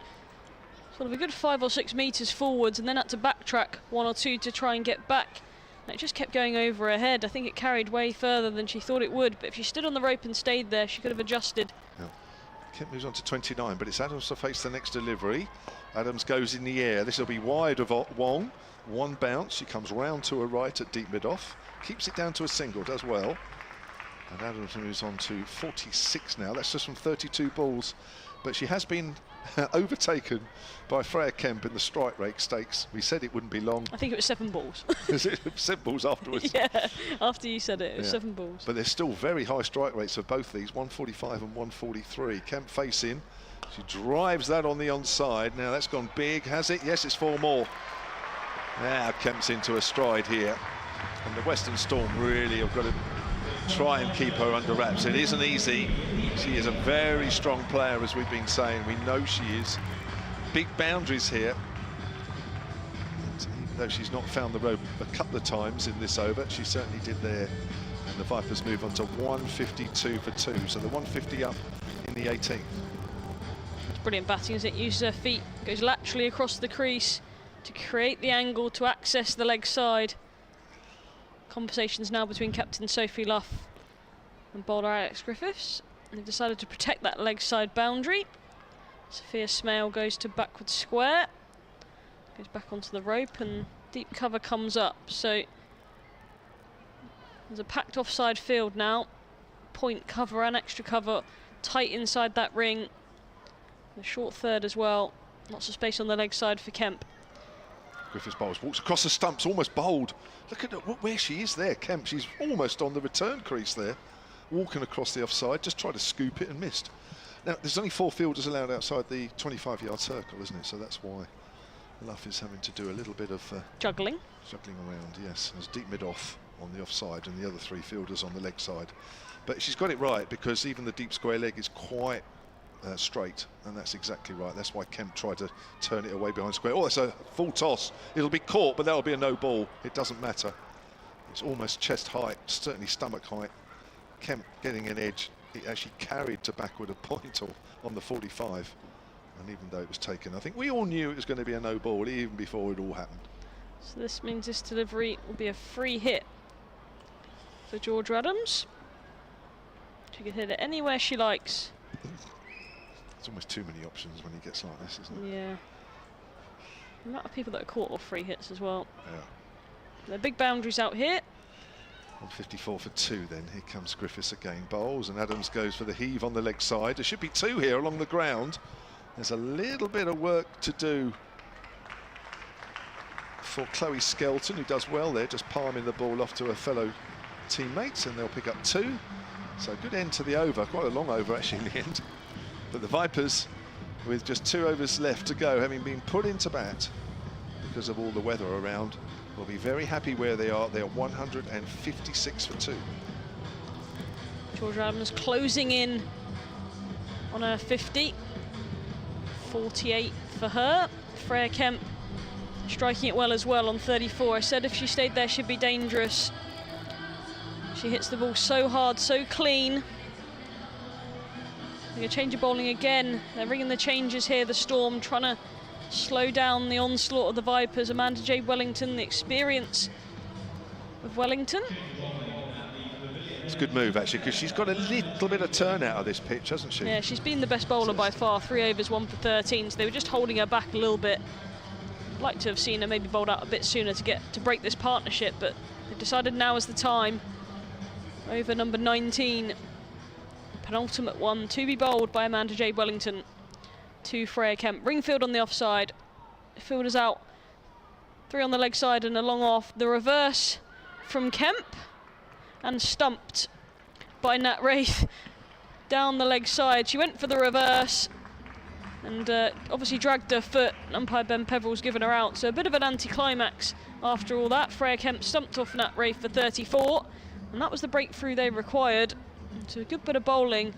sort of a good 5 or 6 metres forwards and then had to backtrack 1 or 2 to try and get back. And it just kept going over her head. I think it carried way further than she thought it would, but if she stood on the rope and stayed there, she could have adjusted. Yeah. Kemp moves on to 29, but it's Adams to face the next delivery. Adams goes in the air. This will be wide of Wong. 1 bounce. She comes round to her right at deep mid-off. Keeps it down to a single, does well. And Adams moves on to 46 now. That's just from 32 balls. But she has been overtaken by Freya Kemp in the strike rate stakes. We said it wouldn't be long. I think it was 7 balls. Is it 7 balls afterwards? Yeah, after you said it, it was 7 balls. But there's still very high strike rates for both these, 145 and 143. Kemp facing. She drives that on the onside. Now that's gone big, has it? Yes, it's 4 more. Now Kemp's into a stride here. And the Western Storm really have got to try and keep her under wraps. It isn't easy. She is a very strong player, as we've been saying. We know she is. Big boundaries here. And even though she's not found the rope a couple of times in this over, she certainly did there. And the Vipers move on to 152 for 2. So the 150 up in the 18th. It's brilliant batting as it uses her feet, goes laterally across the crease to create the angle to access the leg side. Conversations now between captain Sophie Luff and bowler Alex Griffiths. They've decided to protect that leg side boundary. Sophia Smale goes to backward square, goes back onto the rope, and deep cover comes up. So there's a packed offside field now. Point cover and extra cover tight inside that ring. A short third as well. Lots of space on the leg side for Kemp. Griffiths bowls, walks across the stumps, almost bowled. Look at where she is there, Kemp. She's almost on the return crease there, walking across the offside, just tried to scoop it and missed. Now, there's only 4 fielders allowed outside the 25-yard circle, isn't it? So that's why Luff is having to do a little bit of juggling around, yes. There's deep mid-off on the offside and the other 3 fielders on the leg side. But she's got it right, because even the deep square leg is quite straight, and that's exactly right. That's why Kemp tried to turn it away behind square. Oh, it's a full toss. It'll be caught, but that'll be a no ball. It doesn't matter. It's almost chest height, certainly stomach height. Kemp getting an edge. It actually carried to backward a point on the 45, and even though it was taken, I think we all knew it was going to be a no ball even before it all happened. So this means this delivery will be a free hit for Georgia Adams. She can hit it anywhere she likes. It's almost too many options when he gets like this, isn't it? Yeah. The amount of people that are caught off free hits as well. Yeah. There are big boundaries out here. 154 for 2 then. Here comes Griffiths again. Bowls, and Adams goes for the heave on the leg side. There should be 2 here along the ground. There's a little bit of work to do for Chloe Skelton, who does well there, just palming the ball off to her fellow teammates, and they'll pick up 2. So good end to the over, quite a long over actually in the end. But the Vipers, with just 2 overs left to go, having been put into bat because of all the weather around, will be very happy where they are. They are 156 for 2. Georgia Adams closing in on her 50. 48 for her. Freya Kemp striking it well as well on 34. I said if she stayed there, she'd be dangerous. She hits the ball so hard, so clean. They're going to change of bowling again. They're ringing the changes here, the Storm, trying to slow down the onslaught of the Vipers. Amanda J. Wellington, the experience of Wellington. It's a good move actually, because she's got a little bit of turn out of this pitch, hasn't she? Yeah, she's been the best bowler by far. 3 overs, 1 for 13. So they were just holding her back a little bit. I'd like to have seen her maybe bowled out a bit sooner to break this partnership, but they decided now is the time. Over number 19, penultimate one to be bowled by Amanda J. Wellington to Freya Kemp. Ringfield on the offside, fielders out, 3 on the leg side and a long off. The reverse from Kemp and stumped by Nat Wraith down the leg side. She went for the reverse and obviously dragged her foot. Umpire Ben Peverell's given her out, so a bit of an anticlimax after all that. Freya Kemp stumped off Nat Wraith for 34. And that was the breakthrough they required. So a good bit of bowling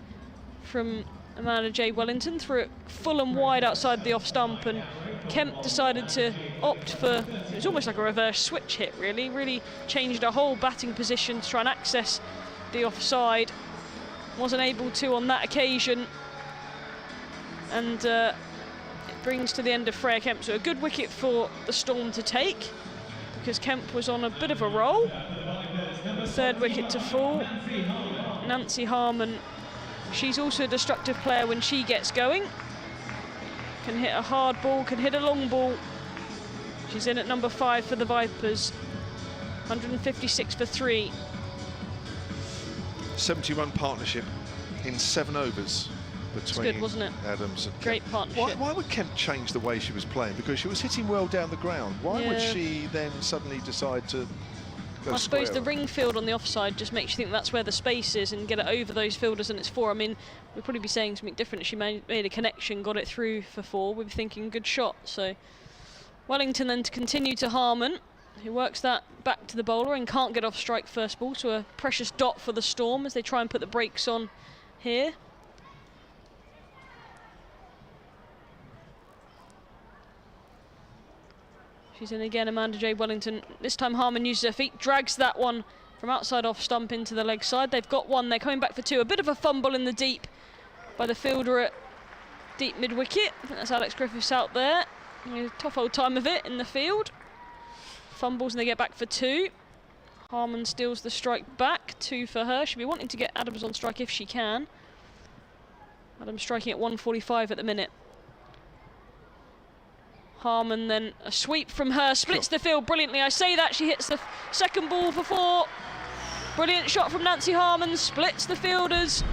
from Amanda J. Wellington, threw it full and wide outside the off stump, and Kemp decided to opt for, it was almost like a reverse switch hit really changed her whole batting position to try and access the offside. Wasn't able to on that occasion, and it brings to the end of Freya Kemp. So a good wicket for the Storm to take, because Kemp was on a bit of a roll. 3rd wicket to fall. Nancy Harmon, she's also a destructive player when she gets going. Can hit a hard ball, can hit a long ball. She's in at number 5 for the Vipers. 156 for 3. 70-run partnership in 7 overs between good, wasn't it? Adams and Great Kemp. partnership. Why would Kemp change the way she was playing? Because she was hitting well down the ground. Why would Yeah. she then suddenly decide to go I suppose square the up? ring field on the offside just makes you think that's where the space is and get it over those fielders, and it's 4. I mean, we'd probably be saying something different if she made a connection, got it through for 4. We'd be thinking good shot. So Wellington then to continue to Harmon, who works that back to the bowler and can't get off strike first ball. So a precious dot for the Storm as they try and put the brakes on here. She's in again, Amanda J. Wellington. This time Harmon uses her feet, drags that one from outside off stump into the leg side. They've got 1, they're coming back for 2. A bit of a fumble in the deep by the fielder at deep mid-wicket. I think that's Alex Griffiths out there. A tough old time of it in the field. Fumbles and they get back for 2. Harmon steals the strike back, 2 for her. She'll be wanting to get Adams on strike if she can. Adams striking at 145 at the minute. Harmon then a sweep from her, splits the field brilliantly. I say that, she hits the second ball for 4. Brilliant shot from Nancy Harmon, splits the fielders.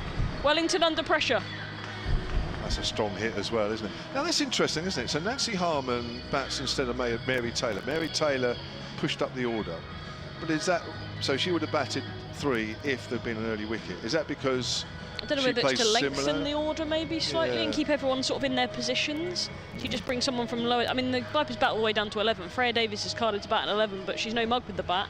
Wellington under pressure. That's a strong hit as well, isn't it? Now that's interesting, isn't it? So Nancy Harmon bats instead of Mary Taylor. Mary Taylor pushed up the order. But is that, so she would have batted 3 if there'd been an early wicket. Is that because I don't know she whether it's to plays lengthen similar? the order maybe slightly and keep everyone sort of in their positions. She just brings someone from lower. I mean, the Vipers bat all the way down to 11. Freya Davis is carded to bat at 11, but she's no mug with the bat.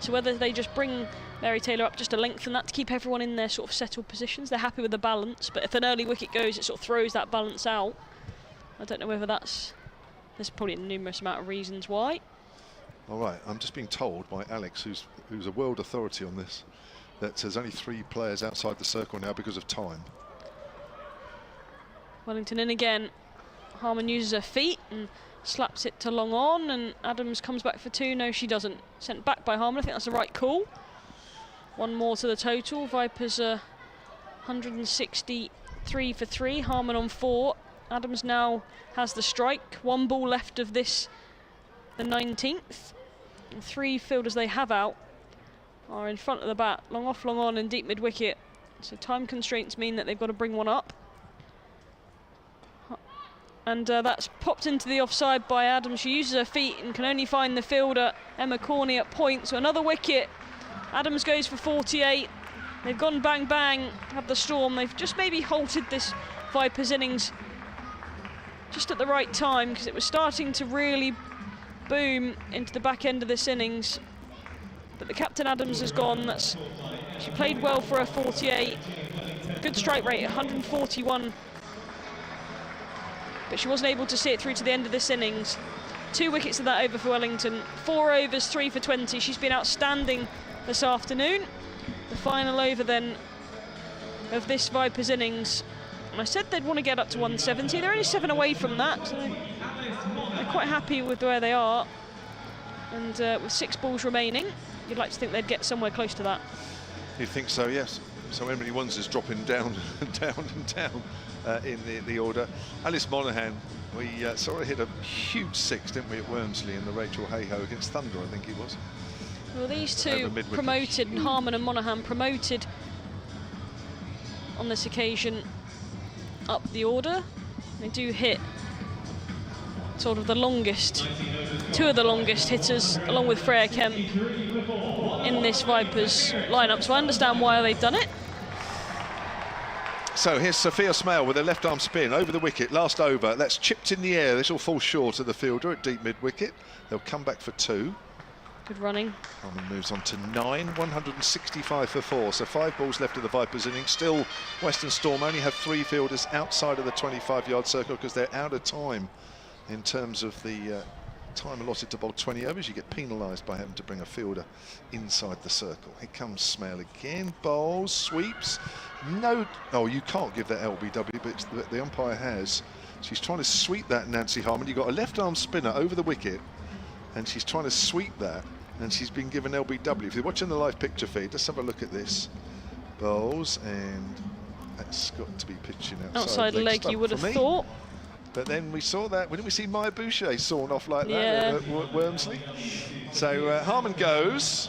So whether they just bring Mary Taylor up just to lengthen that to keep everyone in their sort of settled positions, they're happy with the balance. But if an early wicket goes, it sort of throws that balance out. I don't know whether that's. There's probably a numerous amount of reasons why. All right, I'm just being told by Alex, who's a world authority on this, that there's only 3 players outside the circle now because of time. Wellington in again. Harmon uses her feet and slaps it to long on, and Adams comes back for 2. No, she doesn't. Sent back by Harmon. I think that's the right call. 1 more to the total. Vipers are 163 for 3. Harmon on 4. Adams now has the strike. 1 ball left of this, the 19th. And 3 fielders they have out are in front of the bat. Long off, long on, and deep mid-wicket. So time constraints mean that they've got to bring one up. And that's popped into the offside by Adams. She uses her feet and can only find the fielder, Emma Corney, at point. So another wicket. Adams goes for 48. They've gone bang bang, have the Storm. They've just maybe halted this Vipers innings just at the right time, because it was starting to really boom into the back end of this innings. But the Captain Adams has gone. She played well for her 48. Good strike rate, 141. But she wasn't able to see it through to the end of this innings. 2 wickets of that over for Wellington. 4 overs, 3 for 20. She's been outstanding this afternoon. The final over then of this Vipers innings. And I said they'd want to get up to 170. They're only 7 away from that, so they're quite happy with where they are. And with 6 balls remaining, you'd like to think they'd get somewhere close to that. You think so, yes. So Emily Windsor dropping down and down and down in the order. Alice Monaghan, we saw her hit a huge 6, didn't we, at Wormsley in the Rachel Hayhoe against Thunder, I think it was. Well, these two promoted, and Harmon and Monaghan promoted on this occasion up the order. They do hit sort of the longest, 2 of the longest hitters, along with Freya Kemp, in this Vipers lineup, so I understand why they've done it. So here's Sophia Smale with a left arm spin over the wicket, last over. That's chipped in the air. This will fall short of the fielder at deep mid wicket. They'll come back for 2. Good running. Harmon moves on to 9, 165 for 4. So 5 balls left of the Vipers innings. Still, Western Storm only have 3 fielders outside of the 25-yard circle because they're out of time in terms of the time allotted to bowl 20 overs. You get penalised by having to bring a fielder inside the circle. Here comes Smale again. Bowls, sweeps. No, oh, you can't give that LBW, but the umpire has. She's trying to sweep that, Nancy Harmon. You've got a left-arm spinner over the wicket, and she's trying to sweep that, and she's been given LBW. If you're watching the live picture feed, let's have a look at this. Bowls, and that's got to be pitching outside leg, you would have thought. But then we saw that, didn't we see Maya Boucher sawn off like that at Wormsley? So Harmon goes,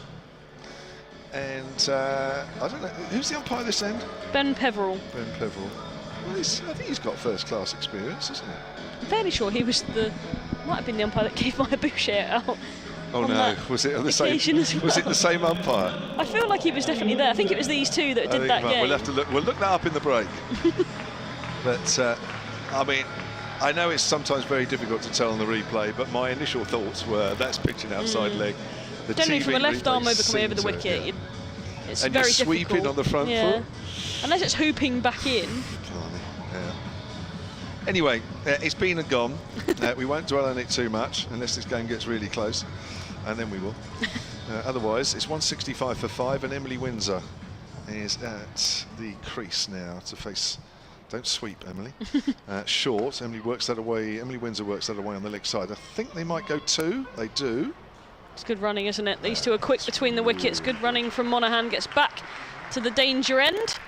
and I don't know, who's the umpire this end? Ben Peverell. Ben Peverell. Well, I think he's got first-class experience, isn't he? I'm fairly sure he was might have been the umpire that gave Maya Boucher out. Oh no, was it on the same? Well? Was it the same umpire? I feel like he was definitely there. I think it was these 2 that did that game. We'll have to look. We'll look that up in the break. But I mean, I know it's sometimes very difficult to tell on the replay, but my initial thoughts were that's pitching outside leg. The Generally, TV from a left arm over coming over the wicket, it's very difficult. And you're sweeping on the front foot. Unless it's hooping back in. Yeah. Anyway, it's been and gone. We won't dwell on it too much unless this game gets really close, and then we will. Otherwise, it's 165 for 5, and Emily Windsor is at the crease now to face. Don't sweep, Emily. Short. Emily works that away. Emily Windsor works that away on the leg side. I think they might go 2. They do. It's good running, isn't it? These 2 are quick between the wickets. Good running from Monaghan. Gets back to the danger end.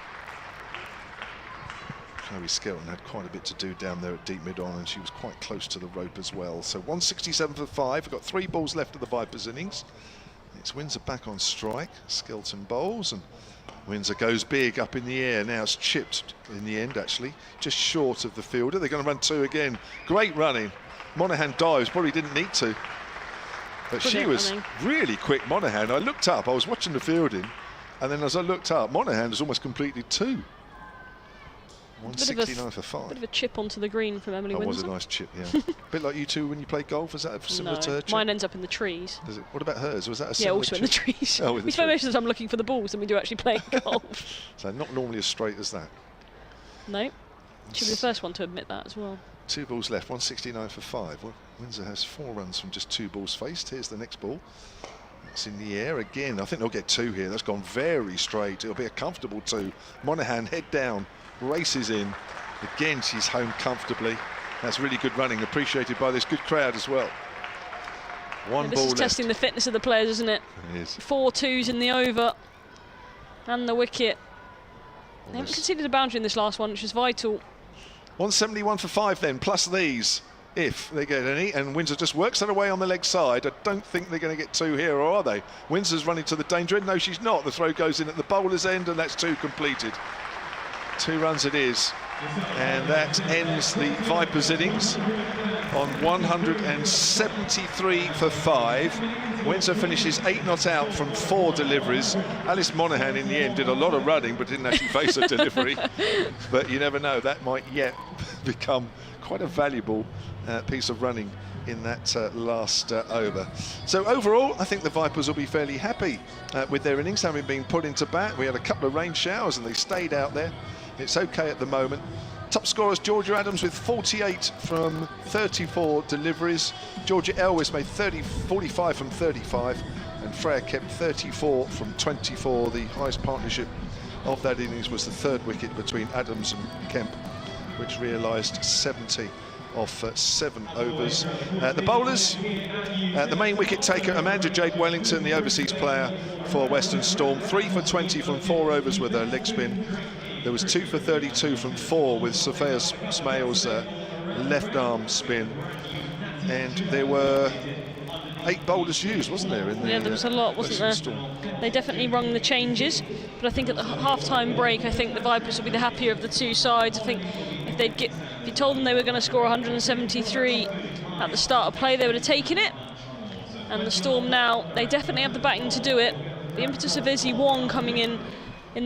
Chloe Skelton had quite a bit to do down there at deep mid-on, and she was quite close to the rope as well. So 167 for 5. We've got 3 balls left of the Vipers innings. It's Windsor back on strike. Skelton bowls, and Windsor goes big up in the air. Now it's chipped in the end, actually, just short of the fielder. They're going to run 2 again. Great running. Monaghan dives, probably didn't need to. But she was really quick, Monaghan. I looked up, I was watching the fielding, and then as I looked up, Monaghan was almost completed 2. 169 for 5. Bit of a chip onto the green from Emily Windsor. That was a nice chip, yeah. A bit like you two when you play golf. Is that similar to her chip? Mine ends up in the trees. Does it? What about hers? Was that a similar also chip? in the trees. Oh, we spend most of the time looking for the balls than we do actually playing golf. So not normally as straight as that. No. She'll be the first one to admit that as well. 2 balls left, 169 for 5. Well, Windsor has 4 runs from just 2 balls faced. Here's the next ball. It's in the air again. I think they'll get 2 here. That's gone very straight. It'll be a comfortable 2. Monaghan head down, races in. Again, she's home comfortably. That's really good running, appreciated by this good crowd as well. 1 ball left. This is testing the fitness of the players, isn't it? It is. 4 twos in the over and the wicket. They haven't conceded a boundary in this last one, which is vital. 171 for 5 then, plus these, if they get any. And Windsor just works that away on the leg side. I don't think they're going to get 2 here, or are they? Windsor's running to the danger end. No, she's not. The throw goes in at the bowler's end, and that's 2 completed. 2 runs it is. And that ends the Vipers innings on 173 for 5. Windsor finishes 8 not out from 4 deliveries. Alice Monaghan in the end did a lot of running but didn't actually face a delivery. But you never know, that might yet become quite a valuable piece of running in that last over. So overall, I think the Vipers will be fairly happy with their innings having been put into bat. We had a couple of rain showers and they stayed out there. It's okay at the moment. Top scorers Georgia Adams with 48 from 34 deliveries. Georgia Elwes made 45 from 35, and Freya kept 34 from 24. The highest partnership of that innings was the 3rd wicket between Adams and Kemp, which realised 70 off 7 overs. The bowlers, the main wicket taker Amanda Jade Wellington, the overseas player for Western Storm, 3 for 20 from 4 overs with her leg spin. There was 2 for 32 from 4 with Sophia Smale's left arm spin, and there were 8 bowlers used, wasn't there? In the, there was a lot, wasn't there? Storm. They definitely rung the changes, but I think at the half-time break, I think the Vipers will be the happier of the two sides. I think if you told them they were going to score 173 at the start of play, they would have taken it. And the Storm now, they definitely have the batting to do it. The impetus of Izzy Wong coming in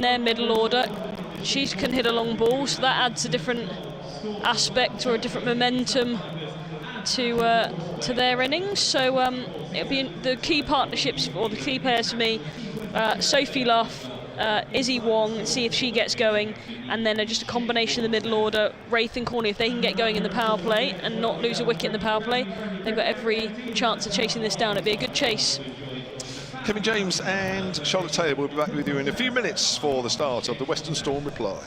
their middle order. She can hit a long ball, so that adds a different aspect or a different momentum to their innings. So it'll be the key partnerships or the key players for me: Sophie Luff, Izzy Wong, and see if she gets going, and then just a combination of the middle order, Wraith and Corney. If they can get going in the power play and not lose a wicket in the power play, they've got every chance of chasing this down. It'll be a good chase. Kevin James and Charlotte Taylor will be back with you in a few minutes for the start of the Western Storm Reply.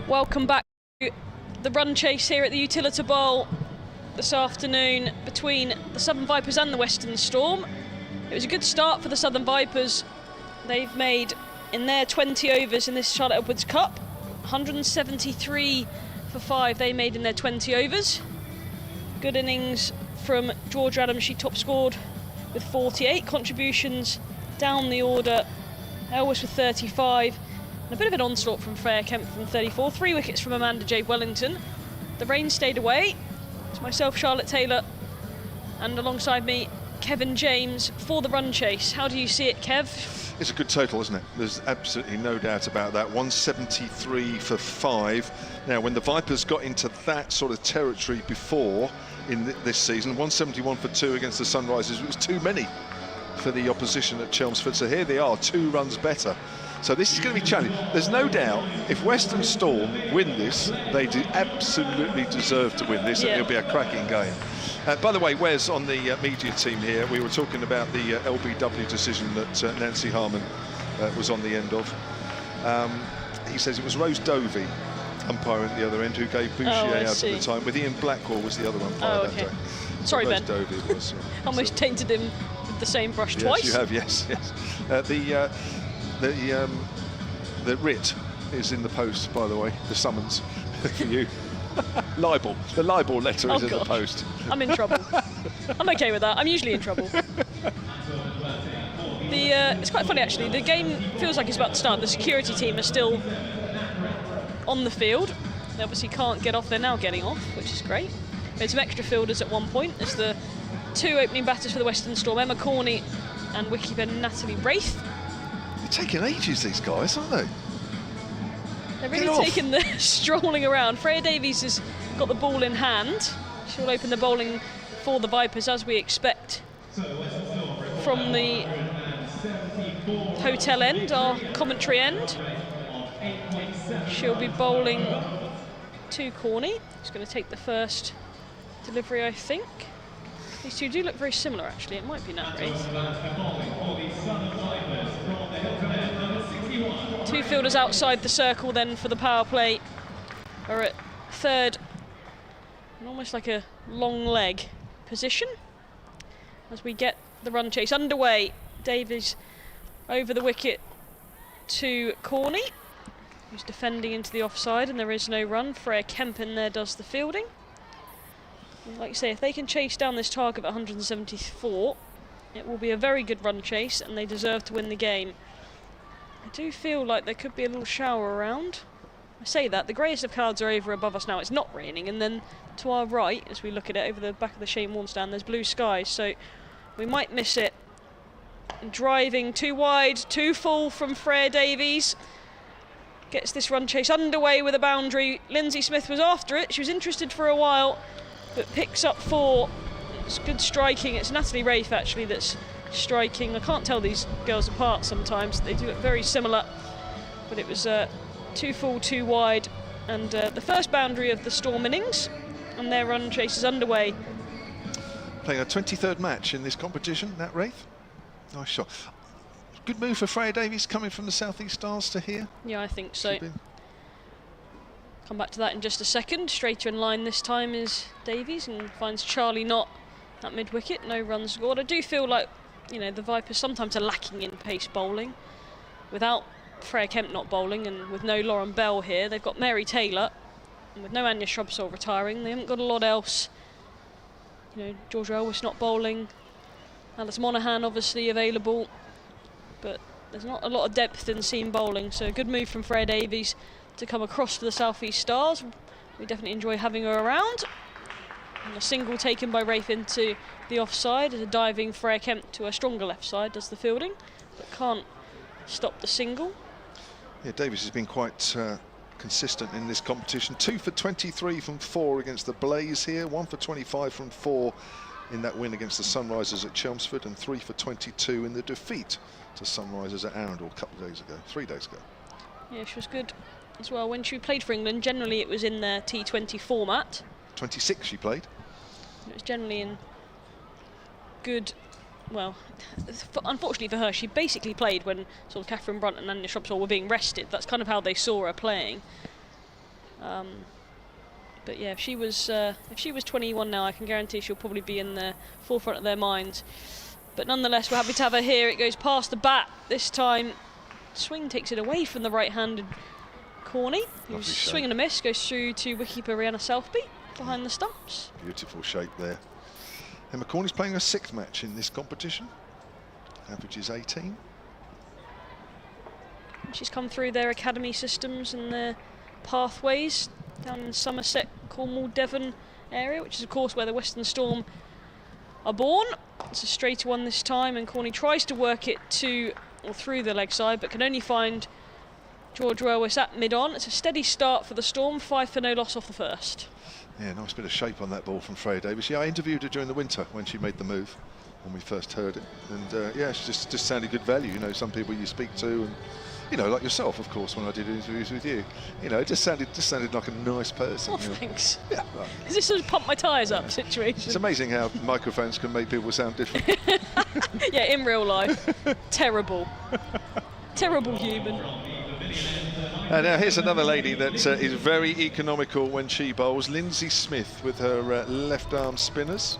Welcome back to the run chase here at the Utilita Bowl this afternoon between the Southern Vipers and the Western Storm. It was a good start for the Southern Vipers. They've made, in their 20 overs in this Charlotte Edwards Cup, 173 for 5 they made in their 20 overs. Good innings from Georgia Adams. She top scored with 48 contributions down the order. Elwes with 35. And a bit of an onslaught from Freya Kemp from 34. 3 wickets from Amanda J. Wellington. The rain stayed away. It's myself, Charlotte Taylor, and alongside me, Kevin James for the run chase. How do you see it, Kev? It's a good total, isn't it? There's absolutely no doubt about that. 173 for 5. Now, when the Vipers got into that sort of territory before in this season, 171 for 2 against the Sunrisers, it was too many for the opposition at Chelmsford. So here they are, 2 runs better. So this is going to be challenging. There's no doubt if Western Storm win this, they do absolutely deserve to win this, and it'll be a cracking game. By the way, Wes, on the media team here, we were talking about the LBW decision that Nancy Harmon was on the end of. He says it was Rose Dovey, umpire at the other end, who gave Bouchier out at the time, with Ian Blackwell was the other umpire that day. Sorry, Rose Ben. Dovey was. Almost tainted him with the same brush twice. Yes, you have, yes. The writ is in the post, by the way, the summons for you. Libel. The libel letter is in the post. I'm in trouble. I'm okay with that. I'm usually in trouble. It's quite funny, actually. The game feels like it's about to start. The security team are still on the field. They obviously can't get off. They're now getting off, which is great. We had some extra fielders at one point. There's the 2 opening batters for the Western Storm, Emma Corney and wicketkeeper Natalie Wraith. They're taking ages, these guys, aren't they? They're really taking the strolling around. Freya Davies has got the ball in hand. She'll open the bowling for the Vipers, as we expect from the hotel end, our commentary end. She'll be bowling to Corney. She's going to take the first delivery, I think. These two do look very similar, actually. It might be Nat Wraith. 2 fielders outside the circle then for the power play are at third, and almost like a long leg position as we get the run chase underway. Davies over the wicket to Corney, who's defending into the offside, and there is no run. Freya Kemp in there does the fielding. And like you say, if they can chase down this target at 174, it will be a very good run chase, and they deserve to win the game. I do feel like there could be a little shower around. I say that, the greyest of clouds are over above us now. It's not raining, and then to our right, as we look at it over the back of the Shane Warne stand, there's blue skies, so we might miss it. Driving too wide, too full from Freya Davies. Gets this run chase underway with a boundary. Lindsay Smith was after it. She was interested for a while, but picks up 4. It's good striking. It's Natalie Wraith, actually, that's striking. I can't tell these girls apart sometimes. They do look very similar, but it was too full, too wide, and the first boundary of the Storm innings, and their run chase is underway. Playing a 23rd match in this competition, Nat Wraith. Nice shot. Good move for Freya Davies coming from the South East Stars to here. Yeah, I think so. Come back to that in just a second. Straighter in line this time is Davies, and finds Charlie Knott at mid-wicket. No runs scored. I do feel like, you know, the Vipers sometimes are lacking in pace bowling. Without Freya Kemp not bowling, and with no Lauren Bell here, they've got Mary Taylor, and with no Anya Shrubsole retiring, they haven't got a lot else. You know, Georgia Elwes not bowling, Alice Monaghan obviously available, but there's not a lot of depth in seam bowling, so a good move from Freya Davies to come across to the South East Stars. We definitely enjoy having her around. And a single taken by Wraith into the offside as a diving Freya Kemp to a stronger left side does the fielding, but can't stop the single. Yeah, Davies has been quite consistent in this competition. 2 for 23 from 4 against the Blaze here, 1 for 25 from 4 in that win against the Sunrisers at Chelmsford, and 3 for 22 in the defeat to Sunrisers at Arundel a couple of days ago, 3 days ago. Yeah, she was good as well. When she played for England, generally it was in their T20 format. 26 she played. It was generally in good, well, unfortunately for her, she basically played when sort of Catherine Brunt and Anya Shrubsole were being rested. That's kind of how they saw her playing. But yeah, if she was 21 now, I can guarantee she'll probably be in the forefront of their minds. But nonetheless, we're happy to have her here. It goes past the bat this time. Swing takes it away from the right-handed Corney, who's swing and a miss, goes through to wicketkeeper Rihanna Southby behind the stumps. Beautiful shape there. Emma Corney's playing her 6th match in this competition. Average is 18. She's come through their academy systems and their pathways down in Somerset, Cornwall, Devon area, which is of course where the Western Storm are born. It's a straighter one this time, and Corney tries to work it to or through the leg side, but can only find George Werwis at mid-on. It's a steady start for the Storm, 5 for no loss off the first. Yeah, nice bit of shape on that ball from Freya Davies. Yeah, I interviewed her during the winter when she made the move, when we first heard it. And yeah, she just sounded good value. You know, some people you speak to, and you know, like yourself, of course, when I did interviews with you. You know, it just sounded like a nice person. Oh, thanks. Yeah. Right. Is this a pump my tyres up situation? It's amazing how microphones can make people sound different. Yeah, in real life. Terrible. Terrible human. And now here's another lady that is very economical when she bowls. Lindsay Smith with her left arm spinners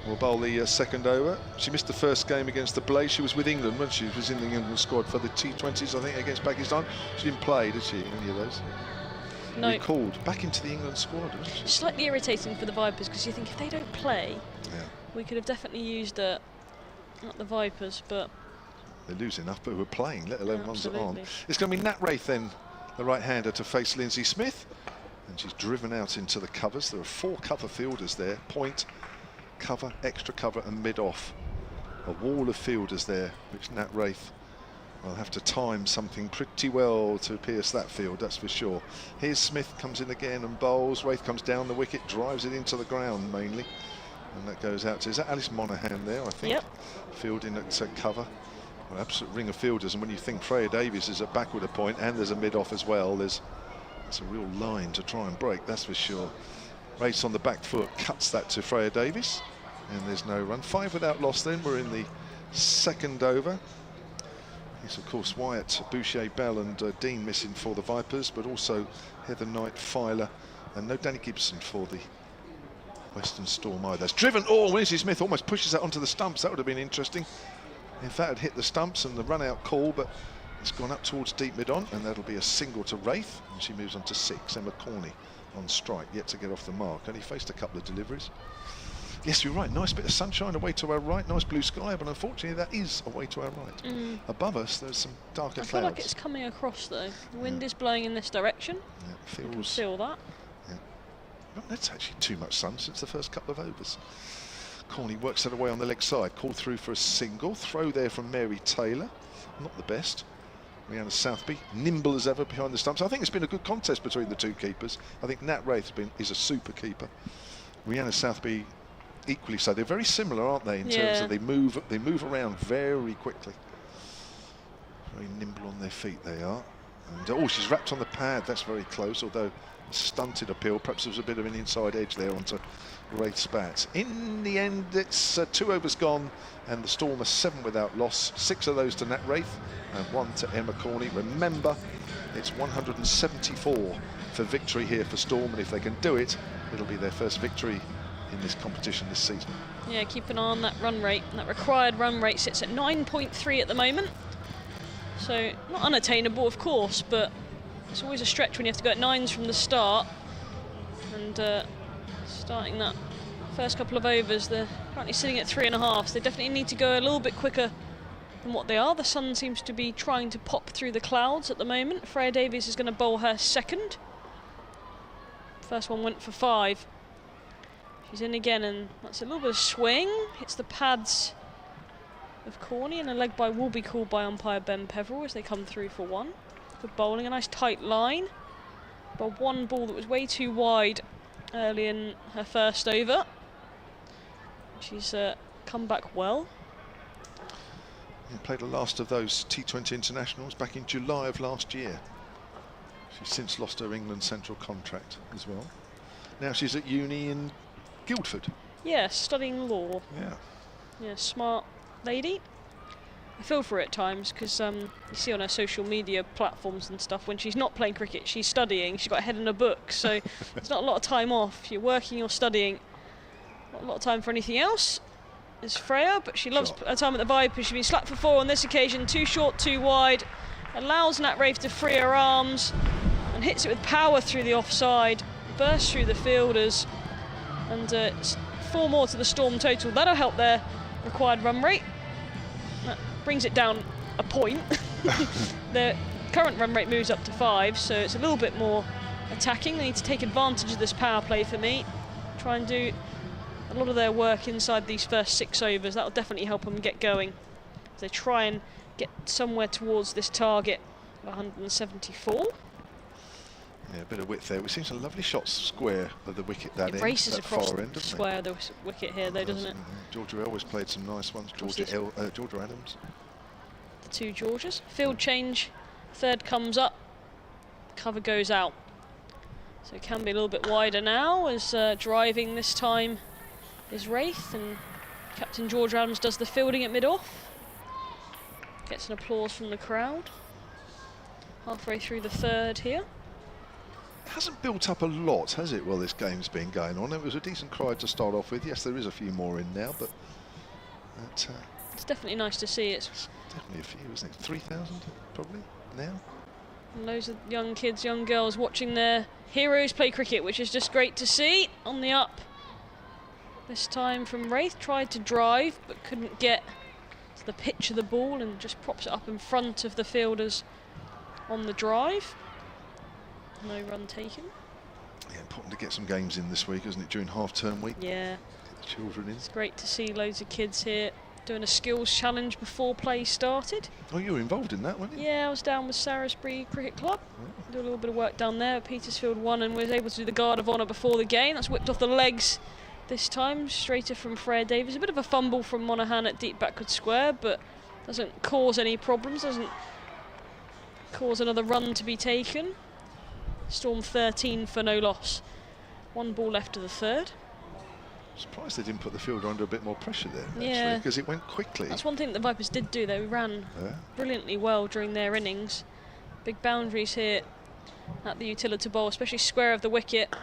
will bowl the second over. She missed the first game against the Blaze. She was with England when she was in the England squad for the T20s, I think, against Pakistan. She didn't play, did she, in any of those? No. Recalled back into the England squad, wasn't she? Slightly irritating for the Vipers, because you think if they don't play, yeah, we could have definitely used not the Vipers, but they lose enough, but who are playing, let alone ones that aren't. Absolutely. It's going to be Nat Wraith then, the right-hander, to face Lindsay Smith. And she's driven out into the covers. There are 4 cover fielders there. Point, cover, extra cover and mid-off. A wall of fielders there, which Nat Wraith will have to time something pretty well to pierce that field, that's for sure. Here's Smith, comes in again and bowls. Wraith comes down the wicket, drives it into the ground mainly. And that goes out to, is that Alice Monaghan there, I think? Yep. Fielding at cover. An absolute ring of fielders, and when you think Freya Davies is at backward a point and there's a mid-off as well, it's a real line to try and break, that's for sure. Race on the back foot cuts that to Freya Davies, and there's no run. 5 without loss then. We're in the second over. It's of course Wyatt, Boucher, Bell and Dean missing for the Vipers, but also Heather Knight, Filer, and no Danny Gibson for the Western Storm either. It's driven, Lindsay Smith almost pushes that onto the stumps. That would have been interesting if that had hit the stumps and the run out call, but it's gone up towards deep mid-on, and that'll be a single to Wraith, and she moves on to 6. Emma Corney on strike, yet to get off the mark. Only faced a couple of deliveries. Yes, you're right, nice bit of sunshine away to our right, nice blue sky, but unfortunately that is away to our right. Above us there's some darker clouds. I feel like it's coming across though. The wind is blowing in this direction. Yeah, you can feel that. Yeah. Well, that's actually too much sun since the first couple of overs. Corney works that away on the leg side, called through for a single. Throw there from Mary Taylor, not the best. Rihanna Southby, nimble as ever behind the stumps. I think it's been a good contest between the 2 keepers. I think Nat Wraith is a super keeper. Rihanna Southby equally so. They're very similar, aren't they, in terms of they move around very quickly. Very nimble on their feet they are. And she's wrapped on the pad, that's very close, although a stunted appeal. Perhaps there was a bit of an inside edge there onto Wraith's bat. In the end, it's 2 overs gone, and the Storm are 7 without loss. 6 of those to Nat Wraith and 1 to Emma Corney. Remember, it's 174 for victory here for Storm, and if they can do it, it'll be their first victory in this competition this season. Yeah, keep an eye on that run rate. That required run rate sits at 9.3 at the moment. So not unattainable, of course, but it's always a stretch when you have to go at 9s from the start. And starting that first couple of overs, they're currently sitting at 3.5, so they definitely need to go a little bit quicker than what they are. The sun seems to be trying to pop through the clouds at the moment. Freya Davies is going to bowl her second. First one went for 5. She's in again, and that's a little bit of swing. Hits the pads of Corney, and a leg by will be called by umpire Ben Peverell as they come through for 1. Good bowling, a nice tight line. But one ball that was way too wide early in her first over. She's come back well. Yeah, played the last of those T20 internationals back in July of last year. She's since lost her England Central contract as well. Now she's at uni in Guildford. Yeah, studying law. Yeah. Yeah, smart lady. I feel for her at times because you see on her social media platforms and stuff, when she's not playing cricket, she's studying. She's got her head in a book, so there's not a lot of time off. You're working, you're studying. Not a lot of time for anything else. Is Freya, but she loves her time at the Vipers. She's been slapped for 4 on this occasion. Too short, too wide. Allows Nat Rafe to free her arms and hits it with power through the offside. Bursts through the fielders. And it's 4 more to the Storm total. That'll help their required run rate. That brings it down a point. Their current run rate moves up to 5, so it's a little bit more attacking. They need to take advantage of this power play for me. Try and do a lot of their work inside these first 6 overs. That'll definitely help them get going. They try and get somewhere towards this target of 174. Yeah, a bit of width there. We've seen some lovely shots square of the wicket that It end, races that across far the end, doesn't square of the wicket here, though, doesn't it? Georgia always played some nice ones. Georgia Adams. The 2 Georges. Field change. 3rd comes up. Cover goes out. So it can be a little bit wider now as driving this time is Wraith, and Captain George Adams does the fielding at mid-off. Gets an applause from the crowd. Halfway through the 3rd here. It hasn't built up a lot, has it, while this game's been going on? It was a decent crowd to start off with. Yes, there is a few more in now, but it's definitely nice to see. It's definitely a few, isn't it? 3,000 probably now. And loads of young kids, young girls watching their heroes play cricket, which is just great to see. On the up this time from Wraith. Tried to drive but couldn't get to the pitch of the ball and just props it up in front of the fielders on the drive. No run taken. Yeah, important to get some games in this week, isn't it, during half-term week? Yeah. Get the children in. It's great to see loads of kids here doing a skills challenge before play started. Oh, you were involved in that, weren't you? Yeah, I was down with Sarasbury Cricket Club. Do a little bit of work down there. Petersfield won and was able to do the Guard of Honour before the game. That's whipped off the legs this time, straighter from Freya Davies. A bit of a fumble from Monaghan at deep backward square, but doesn't cause any problems, doesn't cause another run to be taken. Storm 13 for no loss. 1 ball left of the 3rd. Surprised they didn't put the fielder under a bit more pressure there, Yeah. actually, because it went quickly. That's one thing that the Vipers did do. They ran brilliantly well during their innings. Big boundaries here at the Utilita Bowl, especially square of the wicket.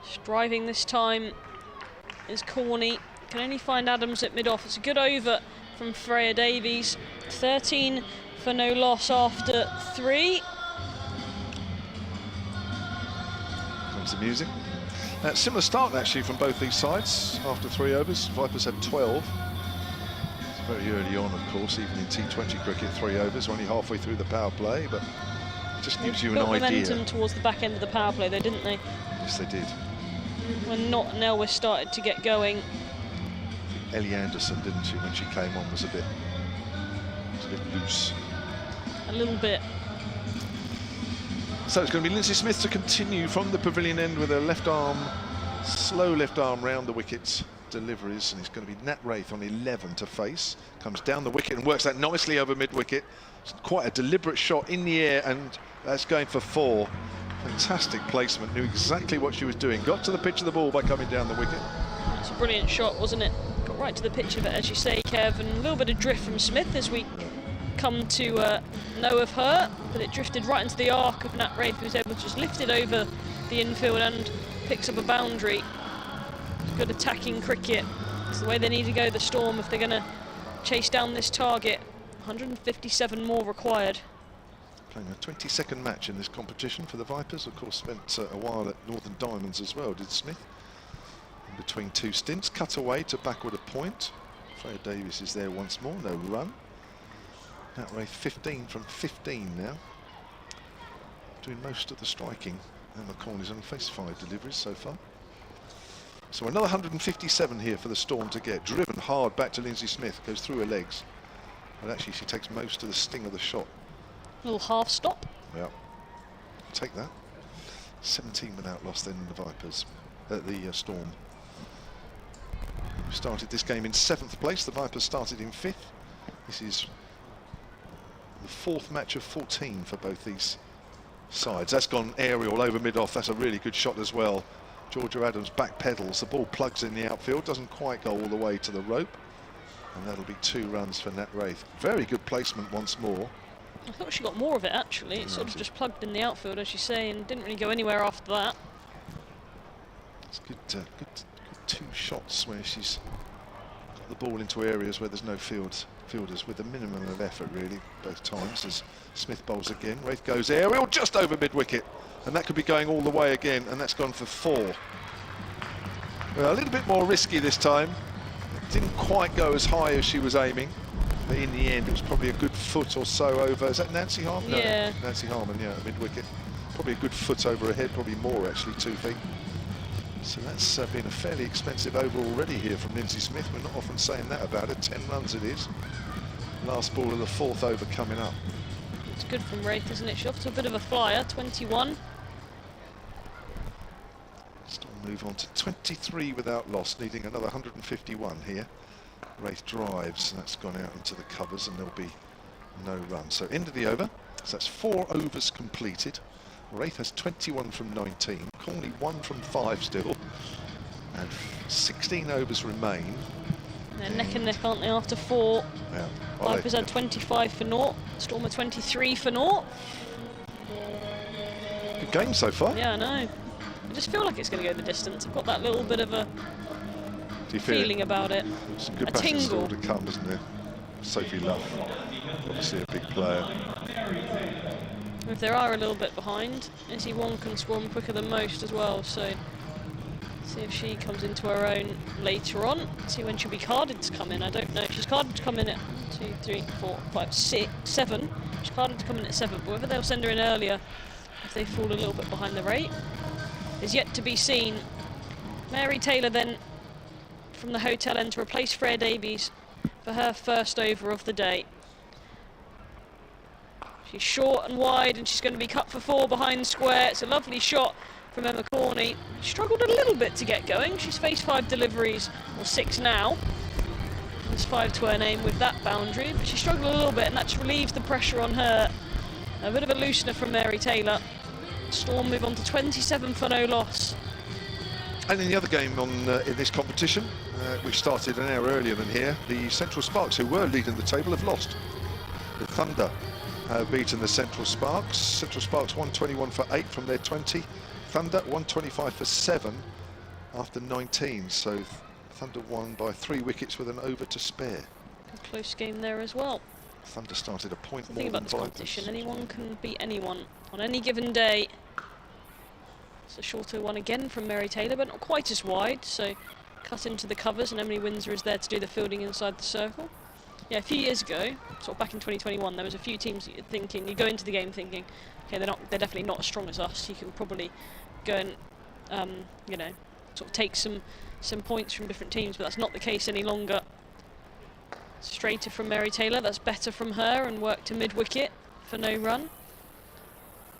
Just driving this time is Corney. Can only find Adams at mid-off. It's a good over from Freya Davies. 13 for no loss after 3. Comes the music. Similar start actually from both these sides after 3 overs. Vipers had 12. It's very early on, of course, even in T20 cricket, 3 overs, only halfway through the power play, but it just gives you an idea. Momentum towards the back end of the power play, though, didn't they? Yes, they did. When Not and Elwes started to get going. Ellie Anderson, didn't she, when she came on, was a bit loose. A little bit. So it's going to be Lindsay Smith to continue from the pavilion end with her left arm, slow left arm round the wickets deliveries, and it's going to be Nat Raith on 11 to face. Comes down the wicket and works that nicely over mid-wicket. It's quite a deliberate shot in the air, and that's going for 4. Fantastic placement, knew exactly what she was doing. Got to the pitch of the ball by coming down the wicket. It's a brilliant shot, wasn't it? Got right to the pitch of it, as you say, Kev, and a little bit of drift from Smith as we come to know of her, but it drifted right into the arc of Nat Raith, who was able to just lift it over the infield and picks up a boundary. It's good attacking cricket. It's the way they need to go, the Storm, if they're going to chase down this target. 157 more required. Playing a 22nd match in this competition for the Vipers. Of course, spent a while at Northern Diamonds as well, did Smith. In between 2 stints, cut away to backward a point. Freya Davies is there once more, no run. Nat Raith 15 from 15 now. Doing most of the striking. And McCorney's only faced 5 deliveries so far. So another 157 here for the Storm to get. Driven hard back to Lindsay Smith, goes through her legs. But actually she takes most of the sting of the shot. Little half stop. Yeah, take that. 17 without loss then in the Vipers, the Storm. We started this game in 7th place. The Vipers started in 5th. This is the 4th match of 14 for both these sides. That's gone aerial over mid-off. That's a really good shot as well. Georgia Adams back pedals. The ball plugs in the outfield. Doesn't quite go all the way to the rope. And that'll be 2 runs for Nat Wraith. Very good placement once more. I thought she got more of it actually. It sort of just plugged in the outfield, as you say, and didn't really go anywhere after that. It's good 2 shots where she's got the ball into areas where there's no fielders with a minimum of effort really both times. As Smith bowls again, Wraith goes aerial just over mid-wicket, and that could be going all the way again, and that's gone for 4. Well, a little bit more risky this time. It didn't quite go as high as she was aiming, but in the end it was probably a good foot or so over. Is that Nancy Harmon? Yeah. No, Nancy Harmon, yeah, mid-wicket. Probably a good foot over her head, probably more actually, 2 feet. So that's been a fairly expensive over already here from Lindsay Smith. We're not often saying that about her. 10 runs it is. Last ball of the 4th over coming up. It's good from Wraith, isn't it? She's off to a bit of a flyer, 21. Still move on to 23 without loss, needing another 151 here. Wraith drives, and that's gone out into the covers, and there'll be no run. So end of the over. So that's 4 overs completed. Wraith has 21 from 19, Corney 1 from 5 still, and 16 overs remain. They're neck and neck, aren't they, after 4? Yeah. Vipers had 25 for naught, Storm had 23 for naught. Good game so far. Yeah, I know. I just feel like it's going to go the distance. I've got that little bit of a feeling about it. Some good A battles still tingle. to come, isn't there? Sophie Love, obviously a big player. If they are a little bit behind, Izzy Wong can swarm quicker than most as well, so see if she comes into her own later on. See when she'll be carded to come in. I don't know. She's carded to come in at 2, 3, 4, 5, 6, 7. She's carded to come in at 7, but whether they'll send her in earlier if they fall a little bit behind the rate is yet to be seen. Mary Taylor then from the hotel end to replace Freya Davies for her first over of the day. She's short and wide, and she's going to be cut for 4 behind square. It's a lovely shot from Emma Corney. She struggled a little bit to get going. She's faced 5 deliveries, or 6 now. There's 5 to her name with that boundary, but she struggled a little bit, and that just relieves the pressure on her. A bit of a loosener from Mary Taylor. Storm move on to 27 for no loss. And in the other game in this competition, which started an hour earlier than here, the Central Sparks, who were leading the table, have lost. The Thunder have beaten the Central Sparks. Central Sparks 121 for 8 from their 20. Thunder 125 for 7 after 19. So Thunder won by 3 wickets with an over to spare. A close game there as well. Thunder started a point The more thing than about this Vipers. competition, anyone can beat anyone on any given day. It's a shorter one again from Mary Taylor, but not quite as wide, so cut into the covers, and Emily Windsor is there to do the fielding inside the circle. Yeah, a few years ago, sort of back in 2021, there was a few teams that you're thinking, you go into the game thinking, okay, they're definitely not as strong as us. You can probably go and, you know, sort of take some points from different teams, but that's not the case any longer. Straighter from Mary Taylor, that's better from her, and work to mid-wicket for no run.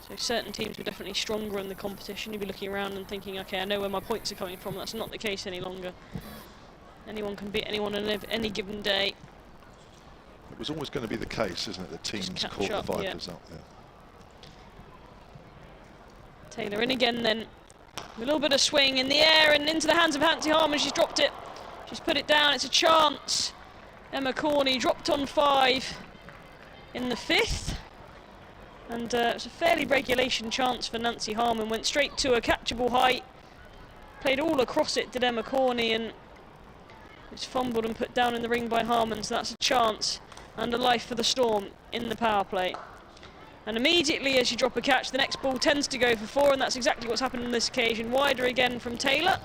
So certain teams were definitely stronger in the competition. You'd be looking around and thinking, okay, I know where my points are coming from. That's not the case any longer. Anyone can beat anyone on any given day. It was always going to be the case, isn't it? The teams caught the Vipers up there. Taylor in again then. A little bit of swing in the air and into the hands of Nancy Harmon. She's dropped it. She's put it down. It's a chance. Emma Corney dropped on 5 in the 5th. And it was a fairly regulation chance for Nancy Harmon. Went straight to a catchable height. Played all across it, did Emma Corney, and it's fumbled and put down in the ring by Harmon. So that's a chance and a life for the Storm in the power play. And immediately as you drop a catch, the next ball tends to go for 4, and that's exactly what's happened on this occasion. Wider again from Taylor.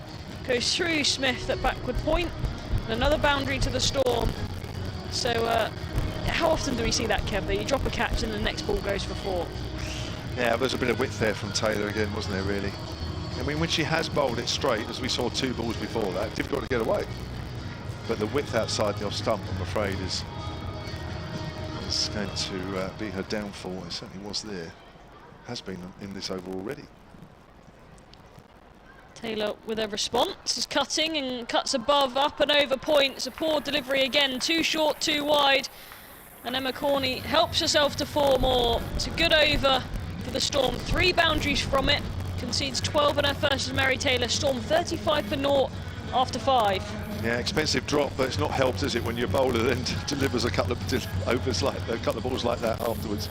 Goes through Smith at backward point. And another boundary to the Storm. So how often do we see that, Kev, that you drop a catch and the next ball goes for 4? Yeah, there's a bit of width there from Taylor again, wasn't there, really? I mean, when she has bowled it straight, as we saw 2 balls before that, difficult to get away. But the width outside the off stump, I'm afraid, is going to be her downfall. It certainly was there. Has been in this over already. Taylor with a response is cutting and cuts above, up and over point. It's a poor delivery again, too short, too wide. And Emma Corney helps herself to 4 more. It's a good over for the Storm. 3 boundaries from it. Concedes 12 in her first as Mary Taylor. Storm 35 for naught after 5. Yeah, expensive drop, but it's not helped, is it, when your bowler then delivers a couple of overs like a couple of balls like that afterwards.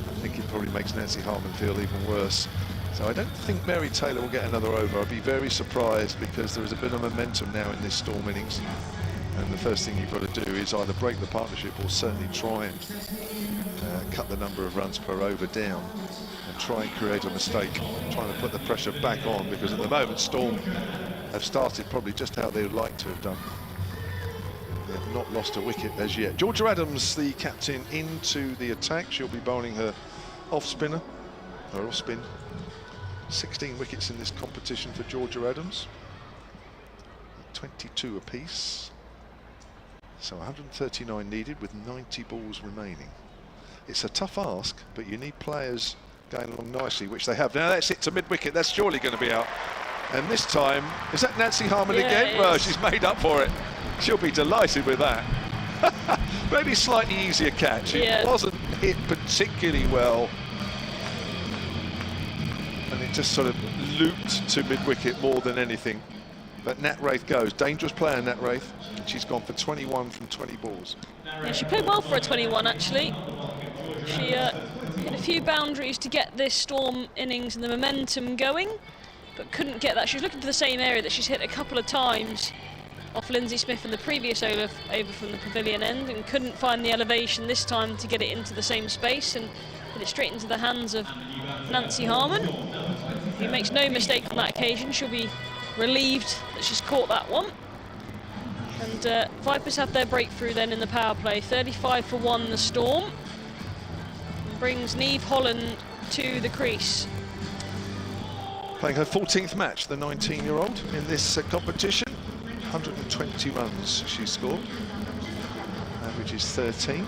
I think it probably makes Nancy Harman feel even worse. So I don't think Mary Taylor will get another over. I'd be very surprised, because there is a bit of momentum now in this Storm innings. And the first thing you've got to do is either break the partnership or certainly try and cut the number of runs per over down and try and create a mistake, trying to put the pressure back on, because at the moment Storm have started probably just how they would like to have done. They have not lost a wicket as yet. Georgia Adams, the captain, into the attack. She'll be bowling her off spinner, or off spin. 16 wickets in this competition for Georgia Adams. 22 apiece. So 139 needed with 90 balls remaining. It's a tough ask, but you need players going along nicely, which they have. Now that's it to mid-wicket. That's surely going to be out. And this time, is that Nancy Harman again? Well, she's made up for it. She'll be delighted with that. Maybe slightly easier catch. It wasn't hit particularly well. And it just sort of looped to mid-wicket more than anything. But Nat Wraith goes. Dangerous player, Nat Wraith. She's gone for 21 from 20 balls. Yeah, she played well for a 21, actually. She hit a few boundaries to get this Storm innings and the momentum going, but couldn't get that. She was looking for the same area that she's hit a couple of times off Lindsay Smith in the previous over from the pavilion end, and couldn't find the elevation this time to get it into the same space and put it straight into the hands of Nancy Harman, who makes no mistake on that occasion. She'll be relieved that she's caught that one. And Vipers have their breakthrough then in the power play. 35 for 1 the Storm. And brings Niamh Holland to the crease. Playing her 14th match, the 19-year-old, in this competition. 120 runs she scored. Average is 13.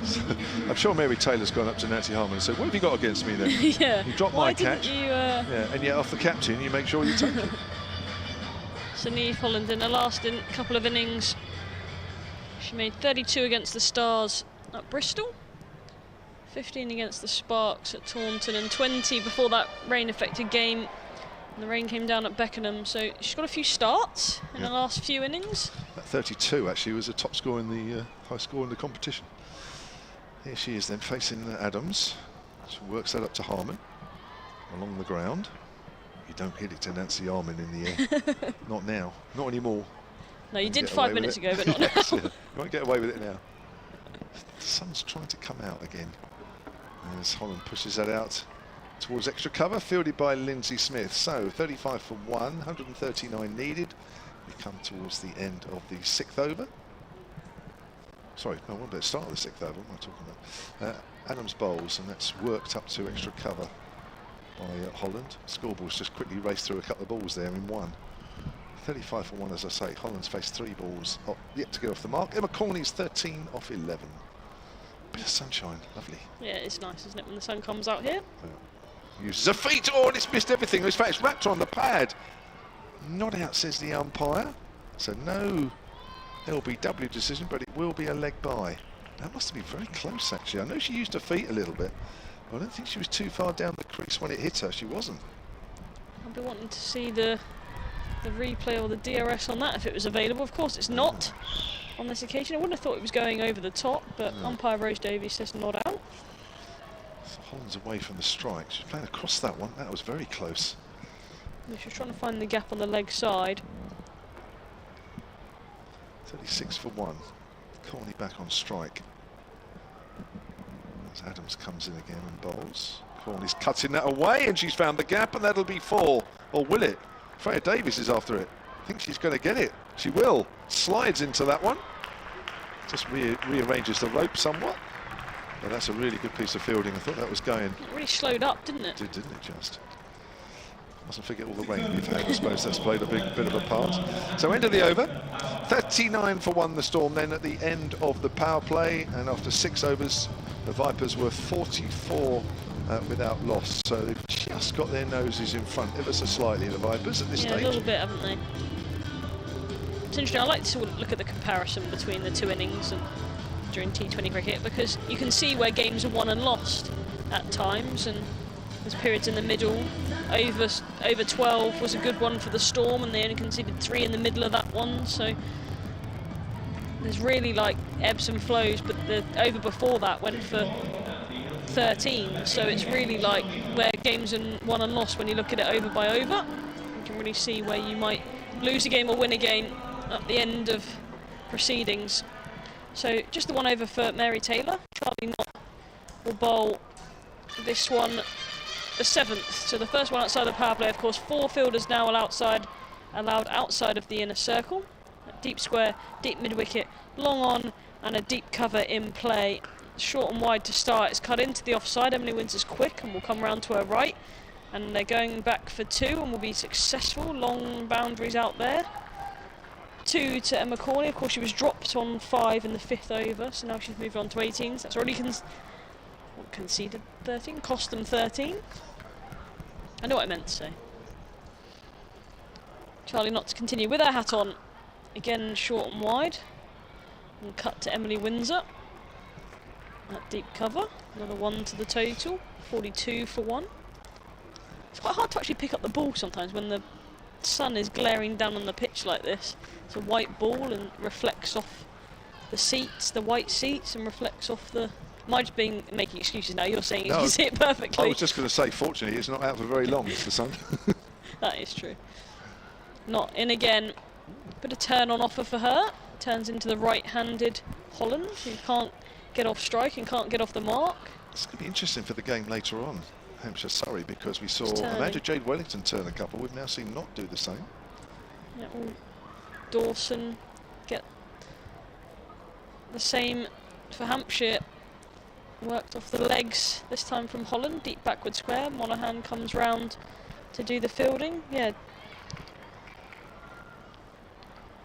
So, I'm sure Mary Taylor's gone up to Nancy Harman and said, "What have you got against me then? Yeah. You dropped my catch. Yeah, and yet off the captain, you make sure you take it." So Niamh Holland in her last couple of innings, she made 32 against the Stars at Bristol, 15 against the Sparks at Taunton, and 20 before that rain-affected game. And the rain came down at Beckenham, so she's got a few starts in the last few innings. That 32 actually was the top score in the high score in the competition. Here she is then facing Adams. She works that up to Harman along the ground. You don't hit it to Nancy Harman in the air. Not now. Not anymore. No, you did 5 minutes ago, but not now. Yes, you won't get away with it now. The sun's trying to come out again. As Holland pushes that out towards extra cover, fielded by Lindsay Smith. So 35 for 1, 139 needed. We come towards the end of the 6th over. Sorry, no, we're at the start of the 6th over. What am I talking about? Adams bowls, and that's worked up to extra cover by Holland. Scoreboard's just quickly raced through a couple of balls there in one. 35 for 1, as I say. Holland's faced 3 balls yet to get off the mark. Emma Corney's 13 off 11. Bit of sunshine, lovely. Yeah, it's nice, isn't it, when the sun comes out here? Uses a feet. Oh, and it's missed everything. In fact, it's wrapped on the pad. Not out, says the umpire. So no LBW decision, but it will be a leg by. That must have been very close, actually. I know she used her feet a little bit. I don't think she was too far down the crease when it hit her. She wasn't. I'll be wanting to see the replay or the DRS on that if it was available. Of course, it's not on this occasion. I wouldn't have thought it was going over the top, but umpire Rose Davies says not out. So Holland's away from the strike. She's playing across that one. That was very close. She's trying to find the gap on the leg side. 36 for 1. Corney back on strike. As Adams comes in again and bowls. Corney's cutting that away, and she's found the gap, and that'll be 4. Or will it? Freya Davies is after it. I think she's going to get it. She will. Slides into that one. Just rearranges the rope somewhat. But that's a really good piece of fielding. I thought that was going. It really slowed up, didn't it? Didn't it just? Mustn't forget all the rain we've had. I suppose that's played a bit of a part. So end of the over. 39 for 1 the Storm then at the end of the power play. And after 6 overs, the Vipers were 44 without loss. So they've just got their noses in front ever so slightly, the Vipers, at this stage. Yeah, a little bit, haven't they? It's interesting. I like to look at the comparison between the 2 innings and during T20 cricket, because you can see where games are won and lost at times, and There's periods in the middle. Over 12 was a good one for the Storm, and they only conceded 3 in the middle of that one. So there's really like ebbs and flows, but the over before that went for 13. So it's really like where games are won and lost when you look at it over by over. You can really see where you might lose a game or win a game at the end of proceedings. So just the one over for Mary Taylor. Charlie Knott will bowl this one, the 7th. So the first one outside the power play, of course. 4 fielders now allowed outside of the inner circle. Deep square, deep mid-wicket, long on, and a deep cover in play. Short and wide to start. It's cut into the offside. Emily Windsor's quick and will come round to her right. And they're going back for 2 and will be successful. Long boundaries out there. 2 to Emma Corney. Of course, she was dropped on 5 in the 5th over, so now she's moved on to 18s. That's already conceded 13, cost them 13. I know what I meant to say. Charlie Knott to continue with her hat on. Again, short and wide. And cut to Emily Windsor. That deep cover. Another 1 to the total. 42 for 1. It's quite hard to actually pick up the ball sometimes when the sun is glaring down on the pitch like this. It's a white ball and reflects off the seats, the white seats, and reflects off the... Am just making excuses now? You're saying you can see it perfectly. I was just going to say, fortunately, it's not out for very long, it's the sun. That is true. Not in again. Bit of turn on offer for her. Turns into the right-handed Holland, who can't get off strike and can't get off the mark. It's going to be interesting for the game later on, Hampshire Surrey, because we saw Amanda Jade Wellington turn a couple. We've now seen Knott do the same. Yeah, Dawson get the same for Hampshire. Worked off the legs, this time from Holland, deep backward square. Monaghan comes round to do the fielding. Yeah.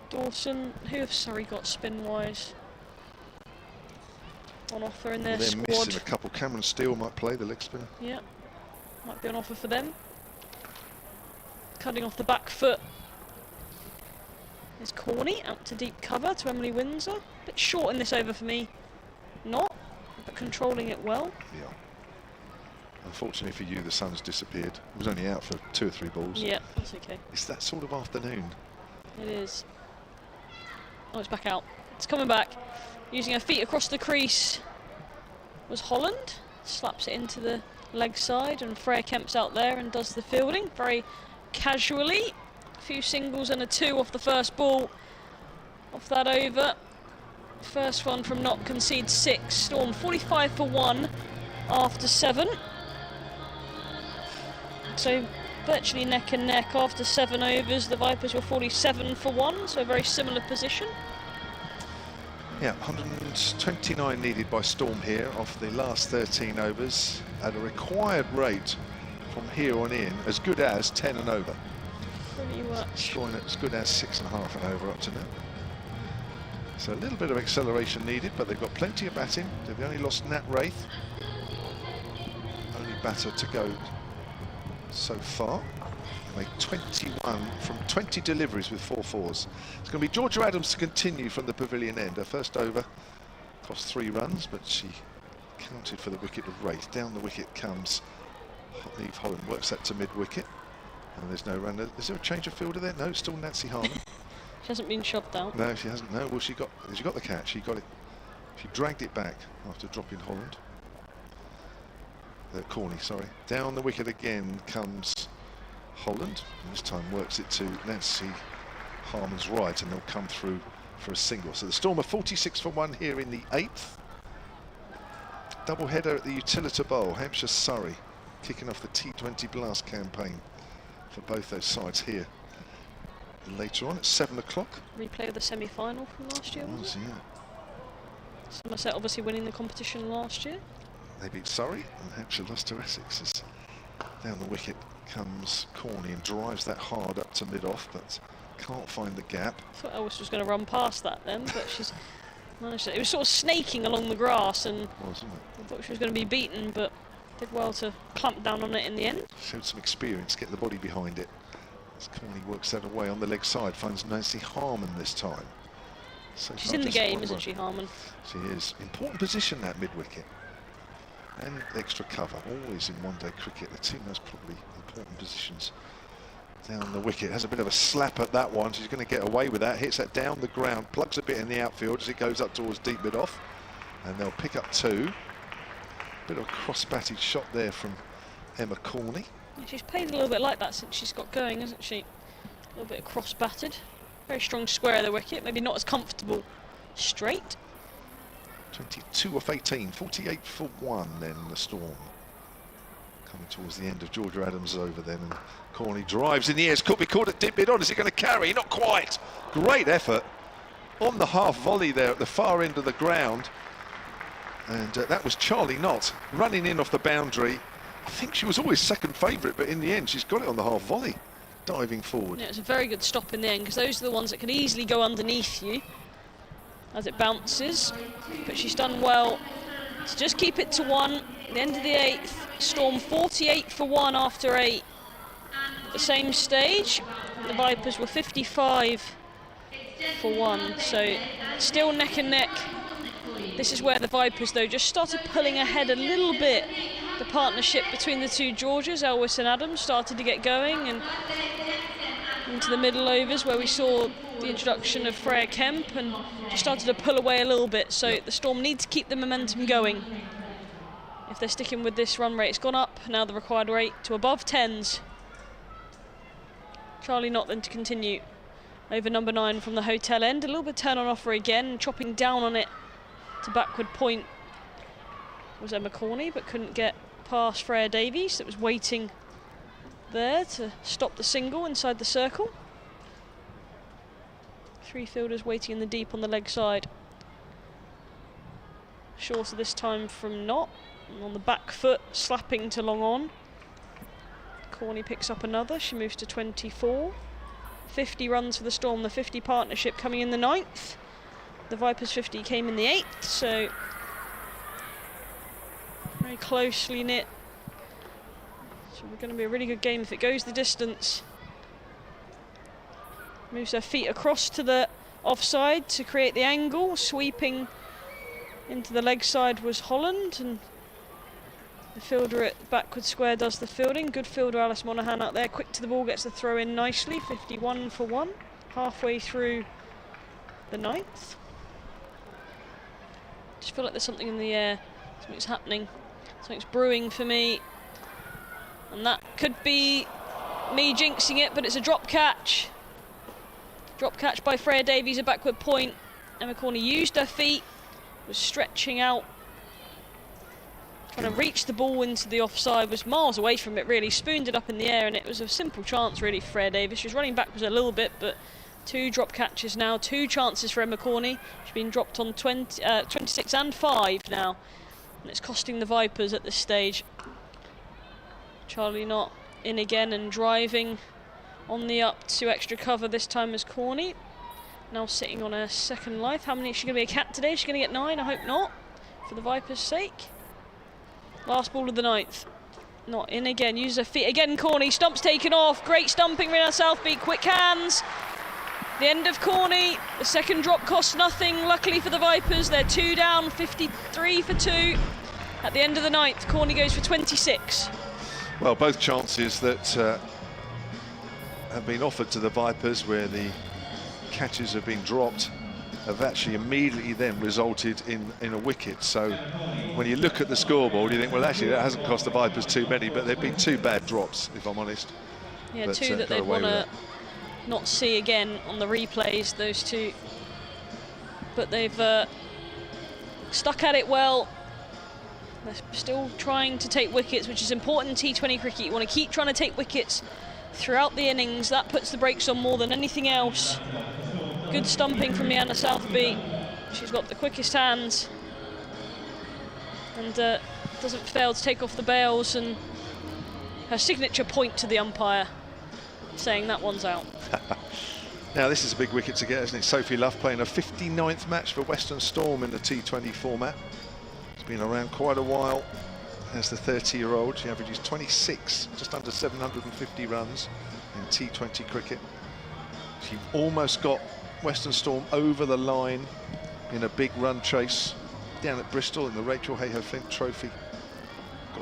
Dawson, who have Surrey got spin-wise? On offer in their squad. They're missing a couple. Cameron Steele might play, the leg spinner. Yeah, might be on offer for them. Cutting off the back foot is Corney, out to deep cover to Emily Windsor. Bit short in this over for me. Not. But controlling it well. Yeah. Unfortunately for you, the sun's disappeared. It was only out for 2 or 3 balls. Yeah, that's okay. It's that sort of afternoon. It is. Oh, it's back out. It's coming back. Using her feet across the crease was Holland. Slaps it into the leg side, and Freya Kemp's out there and does the fielding very casually. A few singles and a 2 off the first ball. Off that over. First one from Knott concedes 6. Storm 45 for 1 after 7. So virtually neck and neck after 7 overs. The Vipers were 47 for 1, so a very similar position. Yeah, 129 needed by Storm here off the last 13 overs at a required rate from here on in, as good as 10 and over. Pretty much. Scoring as good as 6.5 and over up to now. So a little bit of acceleration needed, but they've got plenty of batting. They've only lost Nat Wraith. Only batter to go so far. Made 21 from 20 deliveries with 4 fours. It's going to be Georgia Adams to continue from the pavilion end. Her first over cost 3 runs, but she counted for the wicket of Wraith. Down the wicket comes Eve Holland, works that to mid-wicket. And there's no run. Is there a change of fielder there? No, still Nancy Harmon. She hasn't been shoved out. No, she hasn't. No, well, she got the catch. She got it. She dragged it back after dropping Holland. Corney, sorry. Down the wicket again comes Holland. And this time works it to Nancy Harmon's right, and they'll come through for a single. So the Storm are 46 for 1 here in the 8th. Double header at the Utilita Bowl. Hampshire Surrey kicking off the T20 Blast campaign for both those sides here. Later on at 7 o'clock. Replay of the semi-final from last year, was it? Yeah. Somerset obviously winning the competition last year. They beat Surrey, and Hampshire lost to Essex. As down the wicket comes Corney and drives that hard up to mid-off, but can't find the gap. I thought Elvis was going to run past that then, but she's managed to. It was sort of snaking along the grass, and wasn't it? I thought she was going to be beaten, but did well to clamp down on it in the end. Showed some experience, get the body behind it. As Corney works that away on the leg side, finds Nancy Harmon this time. So she's in the game, isn't she, Harmon? She is. Important position, that mid-wicket. and extra cover. Always in one-day cricket, the two most probably important positions down the wicket. Has a bit of a slap at that one. She's going to get away with that. Hits that down the ground, plugs a bit in the outfield as it goes up towards deep mid-off, and they'll pick up 2. Bit of a cross-batted shot there from Emma Corney. She's played a little bit like that since she's got going, hasn't she? A little bit cross-batted. Very strong square of the wicket, maybe not as comfortable straight. 22 off 18, 48 for 1 then the Storm. Coming towards the end of Georgia Adams over then, and Corney drives in the air. Could be caught at dip mid on. Is he going to carry? Not quite. Great effort on the half volley there at the far end of the ground. And that was Charlie Knott running in off the boundary. I think she was always second favourite, but in the end she's got it on the half volley, diving forward. Yeah, it's a very good stop in the end, because those are the ones that can easily go underneath you as it bounces. But she's done well to just keep it to 1. At the end of the 8th, Storm 48 for 1 after 8. At the same stage, the Vipers were 55 for 1, so still neck and neck. This is where the Vipers, though, just started pulling ahead a little bit. The partnership between the two Georgias, Elwys and Adams, started to get going, and into the middle overs where we saw the introduction of Freya Kemp, and just started to pull away a little bit. So the Storm need to keep the momentum going. If they're sticking with this run rate, it's gone up now, the required rate, to above 10s. Charlie Knott then to continue over number 9 from the hotel end. A little bit turn on offer again, chopping down on it to backward point was Emma Corney, but couldn't get past Freya Davies, that was waiting there to stop the single inside the circle. 3 fielders waiting in the deep on the leg side. Shorter this time from Knott, and on the back foot, slapping to long on. Corney picks up another, she moves to 24. 50 runs for the Storm, the 50 partnership coming in the 9th. The Vipers 50 came in the 8th, so very closely knit. So we're going to be a really good game if it goes the distance. Moves her feet across to the offside to create the angle. Sweeping into the leg side was Holland, and the fielder at backward square does the fielding. Good fielder Alice Monaghan out there, quick to the ball, gets the throw in nicely. 51 for 1, halfway through the 9th. Just feel like there's something in the air, something's happening, something's brewing for me, and that could be me jinxing it, but it's a drop catch. Drop catch by Freya Davies, a backward point. Emma Corney used her feet, was stretching out, trying to reach the ball into the offside, was miles away from it really, spooned it up in the air, and it was a simple chance really for Freya Davies. She was running backwards a little bit, but 2 drop catches now, 2 chances for Emma Corney. She's been dropped on 26 and 5 now, and it's costing the Vipers at this stage. Charlie Knott in again and driving on the up to extra cover this time as Corney. Now sitting on her second life. How many is she going to be a cat today? Is she going to get 9? I hope not, for the Vipers' sake. Last ball of the 9th. Not in again, uses her feet again. Corney, stumps taken off. Great stumping, Rina Southbeat, quick hands. The end of Corney. The second drop costs nothing, luckily for the Vipers. They're 2 down, 53 for 2. At the end of the 9th, Corney goes for 26. Well, both chances that have been offered to the Vipers where the catches have been dropped have actually immediately then resulted in a wicket. So when you look at the scoreboard, you think, well, actually that hasn't cost the Vipers too many, but they've been 2 bad drops, if I'm honest. Yeah, but, 2 that they'd want to not see again on the replays, those 2. But they've stuck at it well. They're still trying to take wickets, which is important in T20 cricket. You want to keep trying to take wickets throughout the innings. That puts the brakes on more than anything else. Good stumping from Rina Southbeat. She's got the quickest hands and doesn't fail to take off the bails, and her signature point to the umpire saying that one's out. Now this is a big wicket to get, isn't it? Sophie Luff playing her 59th match for Western Storm in the T20 format. She's been around quite a while as the 30-year-old. She averages 26, just under 750 runs in T20 cricket. She almost got Western Storm over the line in a big run chase down at Bristol in the Rachel Hayhoe Flint Trophy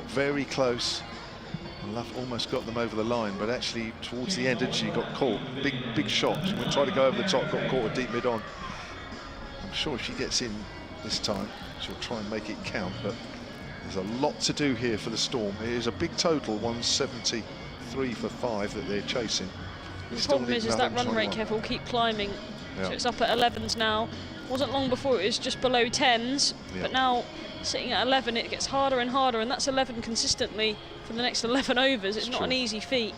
Got very close. Luff almost got them over the line, but actually towards the end, didn't she? Got caught. Big shot. She went try to go over the top, got caught a deep mid on. I'm sure if she gets in this time, she'll try and make it count, but there's a lot to do here for the Storm. It is a big total, 173 for 5 that they're chasing. The problem is that run rate, Kev, will keep climbing. Yeah. So it's up at 11s now. Wasn't long before it was just below 10s, but now sitting at 11, it gets harder and harder, and that's 11 consistently for the next 11 overs. It's not an easy feat.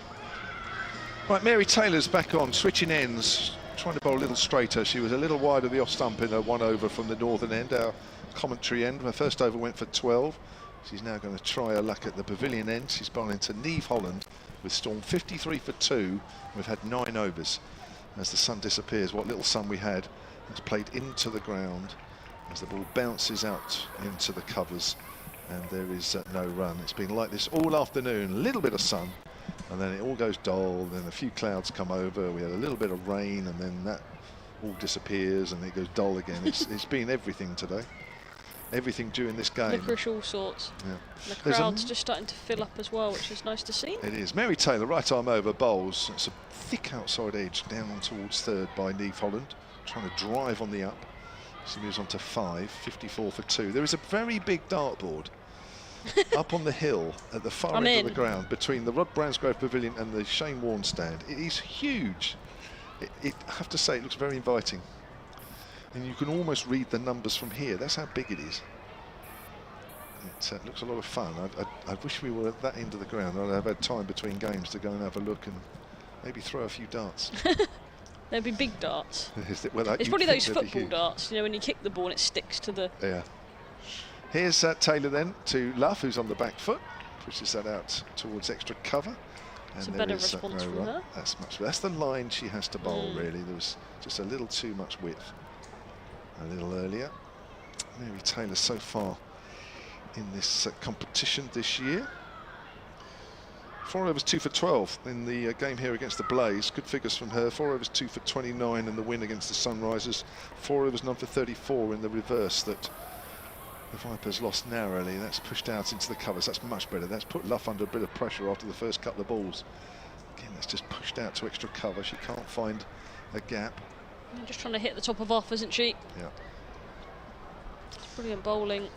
Right, Mary Taylor's back on, switching ends, trying to bowl a little straighter. She was a little wide of the off stump in her 1 over from the northern end, our commentary end. Her first over went for 12. She's now going to try her luck at the pavilion end. She's bowling to Neve Holland with Storm 53 for 2. We've had 9 overs. As the sun disappears, what little sun we had is played into the ground as the ball bounces out into the covers, and there is no run. It's been like this all afternoon, a little bit of sun, and then it all goes dull, then a few clouds come over, we had a little bit of rain, and then that all disappears and it goes dull again. It's been everything today. Everything during this game. Licorice all sorts. Yeah. And the crowd's just starting to fill up as well, which is nice to see. It is. Mary Taylor, right arm over, bowls. It's a thick outside edge down towards third by Neve Holland, trying to drive on the up. She moves on to 5, 54 for 2. There is a very big dartboard up on the hill at the far end of the ground between the Rod Bransgrove Pavilion and the Shane Warne stand. It is huge. I have to say, it looks very inviting. And you can almost read the numbers from here. That's how big it is. It looks a lot of fun. I wish we were at that end of the ground. I'd have had time between games to go and have a look and maybe throw a few darts. There'd be big darts. Well, it's probably those football darts, you know, when you kick the ball and it sticks to the... Yeah. Here's Taylor then to Luff, who's on the back foot. Pushes that out towards extra cover. It's a better response from her. That's much. That's the line she has to bowl, really. There was just a little too much width a little earlier. Mary Taylor so far in this competition this year. 4 overs 2 for 12 in the game here against the Blaze. Good figures from her. 4 overs 2 for 29 in the win against the Sunrisers. 4 overs none for 34 in the reverse that the Vipers lost narrowly. That's pushed out into the covers. That's much better. That's put Luff under a bit of pressure after the first couple of balls. Again, that's just pushed out to extra cover. She can't find a gap. Just trying to hit the top of off, isn't she? Yeah. It's brilliant bowling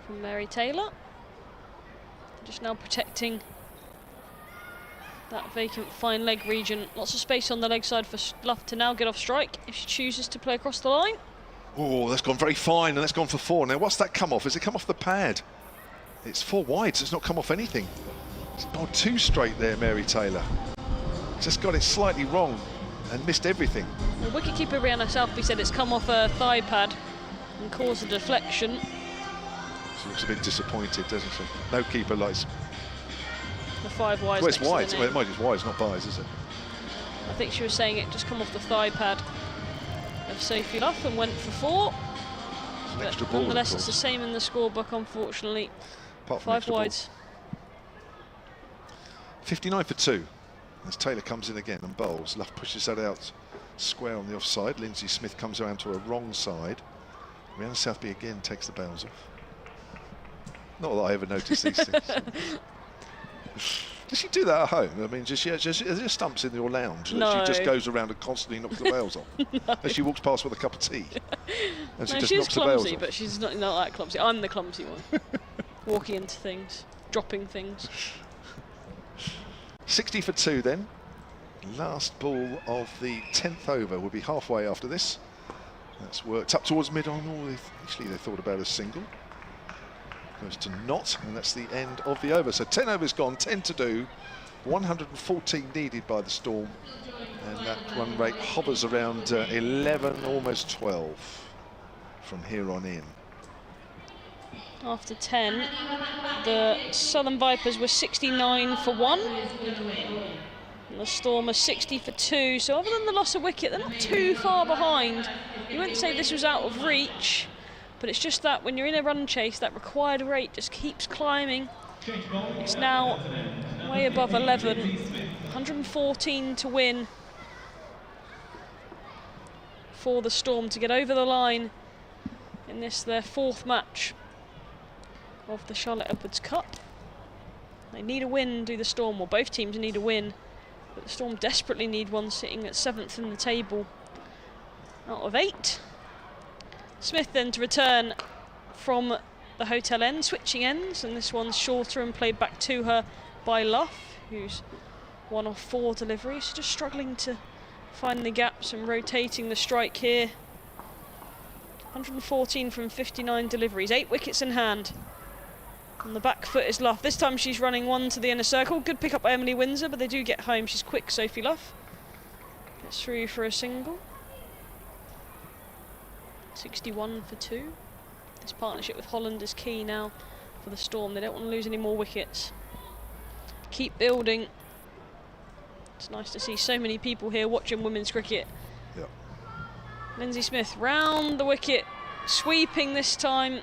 from Mary Taylor. Just now protecting that vacant fine leg region. Lots of space on the leg side for Luff to now get off strike if she chooses to play across the line. Oh, that's gone very fine, and that's gone for 4. Now, what's that come off? Has it come off the pad? It's 4 wide, so it's not come off anything. It's bowled 2 straight there, Mary Taylor. Just got it slightly wrong and missed everything. Well, wicketkeeper Rihanna Southby said it's come off a thigh pad and caused a deflection. She looks a bit disappointed, doesn't she? No keeper likes the 5 wides. Well, it's wide. Well, it might be wide, it's not buys, is it? I think she was saying it just come off the thigh pad of Sophie Luff and went for 4. It's an extra ball. Nonetheless, it's the same in the scorebook, unfortunately. Apart from 5 wides. 59 for 2. As Taylor comes in again and bowls, Luff pushes that out square on the offside. Lindsay Smith comes around to a wrong side. Rihanna Southby again takes the bounds off. Not that I ever noticed these things. Does she do that at home? I mean, just stumps in your lounge? No. She just goes around and constantly knocks the bails off? No. As she walks past with a cup of tea? And she No, just she's knocks the bails clumsy, off? but she's not that clumsy. I'm the clumsy one. Walking into things, dropping things. 60 for 2 then. Last ball of the 10th over. Will be halfway after this. That's worked up towards mid-on. Initially they thought about a single. Goes to not, and that's the end of the over. So 10 overs gone, 10 to do. 114 needed by the Storm. And that run rate hovers around 11, almost 12 from here on in. After 10, the Southern Vipers were 69 for 1. And the Storm are 60 for 2. So other than the loss of wicket, they're not too far behind. You wouldn't say this was out of reach, but it's just that when you're in a run chase, that required rate just keeps climbing. It's now way above 11. 114 to win for the Storm to get over the line in this, their 4th match of the Charlotte Edwards Cup. They need a win, do the Storm, or both teams need a win, but the Storm desperately need one, sitting at 7th in the table out of 8. Smith then to return from the hotel end, switching ends, and this one's shorter and played back to her by Luff, who's 1 of 4 deliveries, just struggling to find the gaps and rotating the strike here. 114 from 59 deliveries, 8 wickets in hand. On the back foot is Luff. This time she's running 1 to the inner circle. Good pick up by Emily Windsor, but they do get home. She's quick, Sophie Luff. Gets through for a single. 61 for 2. This partnership with Holland is key now for the Storm. They don't want to lose any more wickets. Keep building. It's nice to see so many people here watching women's cricket. Yep. Lindsay Smith round the wicket, sweeping this time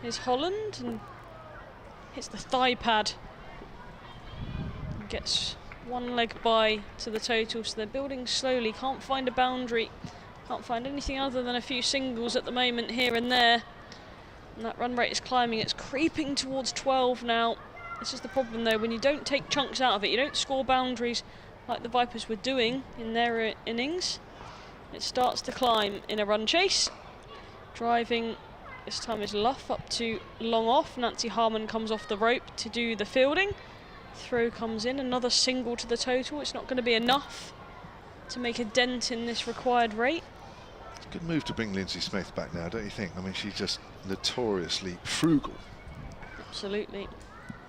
is Holland, and hits the thigh pad. Gets 1 leg by to the total, so they're building slowly. Can't find a boundary. Can't find anything other than a few singles at the moment here and there. And that run rate is climbing. It's creeping towards 12 now. This is the problem though, when you don't take chunks out of it, you don't score boundaries like the Vipers were doing in their innings. It starts to climb in a run chase. Driving this time is Luff up to long off. Nancy Harmon comes off the rope to do the fielding. Throw comes in, another single to the total. It's not going to be enough to make a dent in this required rate. It's a good move to bring Lindsay Smith back now, don't you think? I mean, she's just notoriously frugal. Absolutely.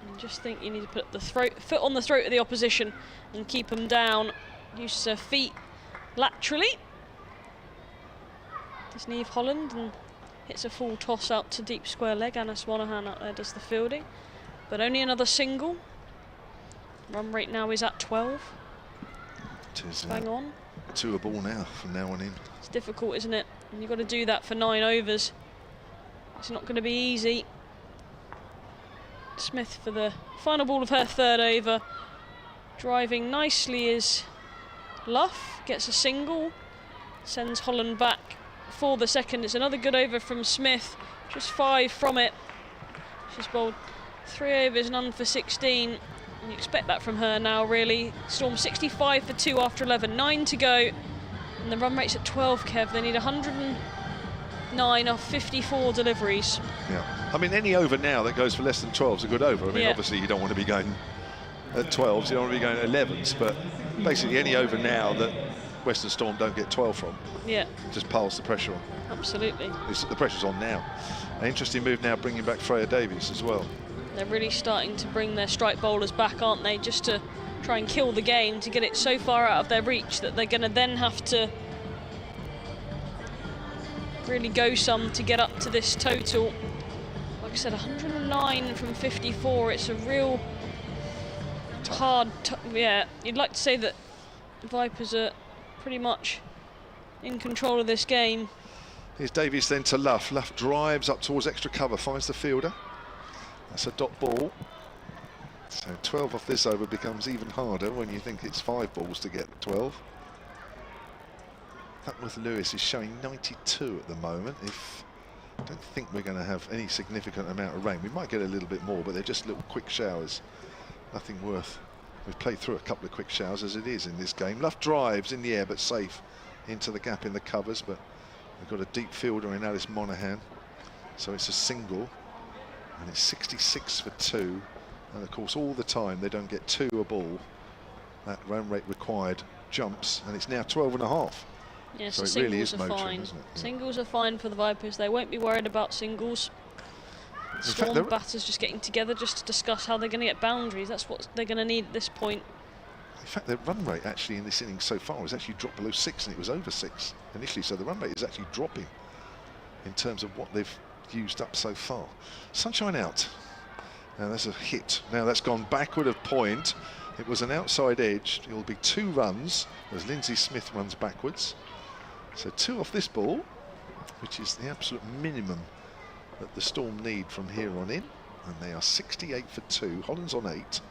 And just think you need to put the foot on the throat of the opposition and keep them down. Use her feet laterally. There's Niamh Holland and hits a full toss out to deep square leg. Anna Swanahan out there does the fielding, but only another single. Run rate now is at 12. It is bang on. 2 a ball now from now on in. It's difficult, isn't it? And you've got to do that for 9 overs. It's not going to be easy. Smith for the final ball of her 3rd over. Driving nicely is Luff, gets a single, sends Holland back for the 2nd. It's another good over from Smith, just 5 from it. She's bowled 3 overs, none for 16. And you expect that from her now, really. Storm 65 for 2 after 11, 9 to go. And the run rate's at 12, Kev. They need 109 off 54 deliveries. Yeah. I mean, any over now that goes for less than 12 is a good over. I mean, obviously you don't want to be going at 12s, you don't want to be going at 11s, but basically any over now that Western Storm don't get 12 from, just piles the pressure on. Absolutely. The pressure's on now. An interesting move now, bringing back Freya Davies as well. They're really starting to bring their strike bowlers back, aren't they, just to try and kill the game, to get it so far out of their reach that they're going to then have to really go some to get up to this total. Like I said, 109 from 54. It's a real hard, you'd like to say that the Vipers are pretty much in control of this game. Here's Davies then to Luff. Luff drives up towards extra cover, finds the fielder. That's a dot ball. So 12 off this over becomes even harder when you think it's 5 balls to get 12. Hapworth Lewis is showing 92 at the moment. I don't think we're going to have any significant amount of rain. We might get a little bit more, but they're just little quick showers. Nothing worth. We've played through a couple of quick showers as it is in this game. Luff drives in the air, but safe into the gap in the covers. But we've got a deep fielder in Alice Monaghan, so it's a single, and it's 66 for 2. And of course, all the time they don't get 2 a ball. That run rate required jumps, and it's now 12.5. Yeah, so so it really singles is are motoring, fine. isn't it? Yeah. Singles are fine for the Vipers. They won't be worried about singles. Storm batters just getting together just to discuss how they're going to get boundaries. That's what they're going to need at this point. In fact, their run rate actually in this innings so far has actually dropped below 6, and it was over 6 initially. So the run rate is actually dropping in terms of what they've used up so far. Sunshine out. Now there's a hit. Now that's gone backward of point. It was an outside edge. It will be 2 runs as Lindsay Smith runs backwards. So 2 off this ball, which is the absolute minimum that the Storm need from here on in. And they are 68 for 2. Holland's on 8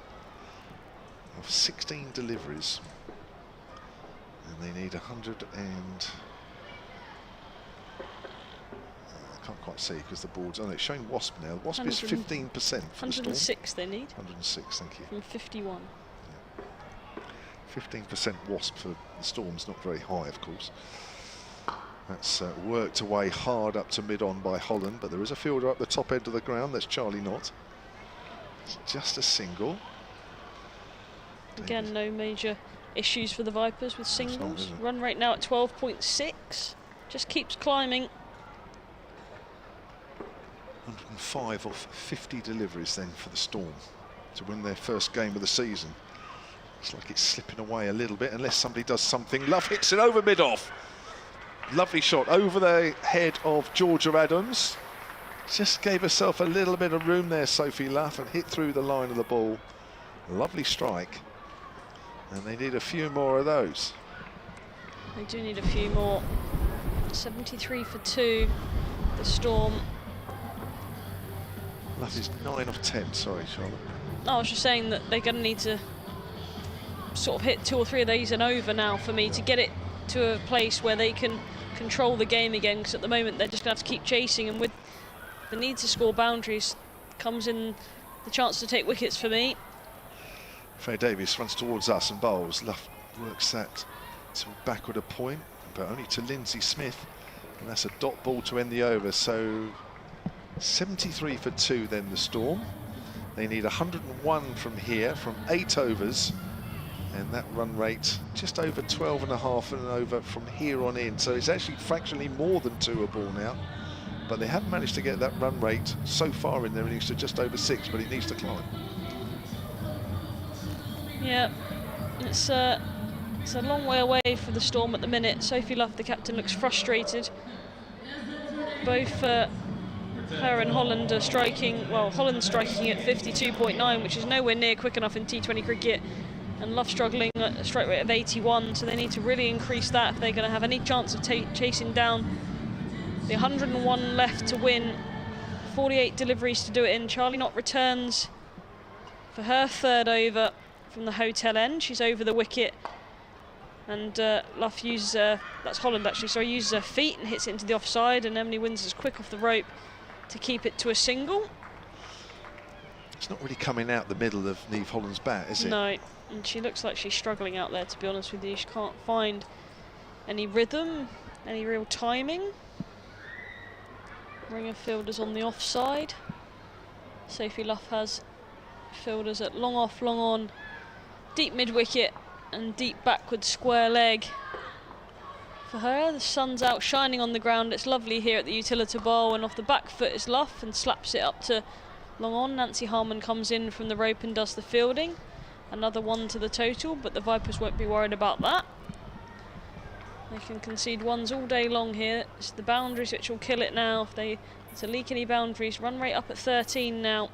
of 16 deliveries. And they need Can't quite see because the board's on. It's showing Wasp now. Wasp is 15% for the Storm. 106 they need. 106, thank you. From 51. 15% Wasp for the Storm's not very high, of course. That's worked away hard up to mid-on by Holland, but there is a fielder up the top end of the ground. That's Charlie Knott. It's just a single. Again, no major issues for the Vipers with singles. Run rate now at 12.6. Just keeps climbing. 105 off 50 deliveries then for the Storm to win their first game of the season. Looks like it's slipping away a little bit unless somebody does something. Love hits it over mid-off. Lovely shot over the head of Georgia Adams. Just gave herself a little bit of room there, Sophie Luff, and hit through the line of the ball. Lovely strike. And they need a few more of those. They do need a few more. 73 for 2, the Storm. Luff is 9 of 10, sorry, Charlotte. I was just saying that they're going to need to sort of hit 2 or 3 of these and over now for me to get it to a place where they can control the game again, because at the moment they're just going to have to keep chasing, and with the need to score boundaries comes in the chance to take wickets for me. Faye Davies runs towards us and bowls. Luff works that to backward a point, but only to Lindsay Smith, and that's a dot ball to end the over. So 73 for 2 then the Storm. They need 101 from here, from 8 overs, and that run rate just over 12.5 and over from here on in. So it's actually fractionally more than 2 a ball now, but they haven't managed to get that run rate so far in their innings to just over 6, but it needs to climb. Yeah, it's a long way away for the Storm at the minute. Sophie Luff, the captain, looks frustrated. Both her and Holland are striking, well, Holland's striking at 52.9, which is nowhere near quick enough in T20 cricket, and Luff struggling at a strike rate of 81, so they need to really increase that if they're going to have any chance of chasing down the 101 left to win. 48 deliveries to do it in. Charlie Knott returns for her 3rd over from the hotel end. She's over the wicket, and Luff uses that's Holland actually, so he uses her feet and hits it into the offside, and Emily Wins is quick off the rope to keep it to a single. It's not really coming out the middle of Niamh Holland's bat, is it? No, and she looks like she's struggling out there, to be honest with you. She can't find any rhythm, any real timing. Ringer fielders on the offside. Sophie Luff has fielders at long off, long on, deep mid-wicket and deep backward square leg. For her, the sun's out shining on the ground. It's lovely here at the Utilita Bowl, and off the back foot is Luff and slaps it up to long on. Nancy Harmon comes in from the rope and does the fielding. Another 1 to the total, but the Vipers won't be worried about that. They can concede ones all day long here. It's the boundaries which will kill it now. If they to leak any boundaries, run rate up at 13 now.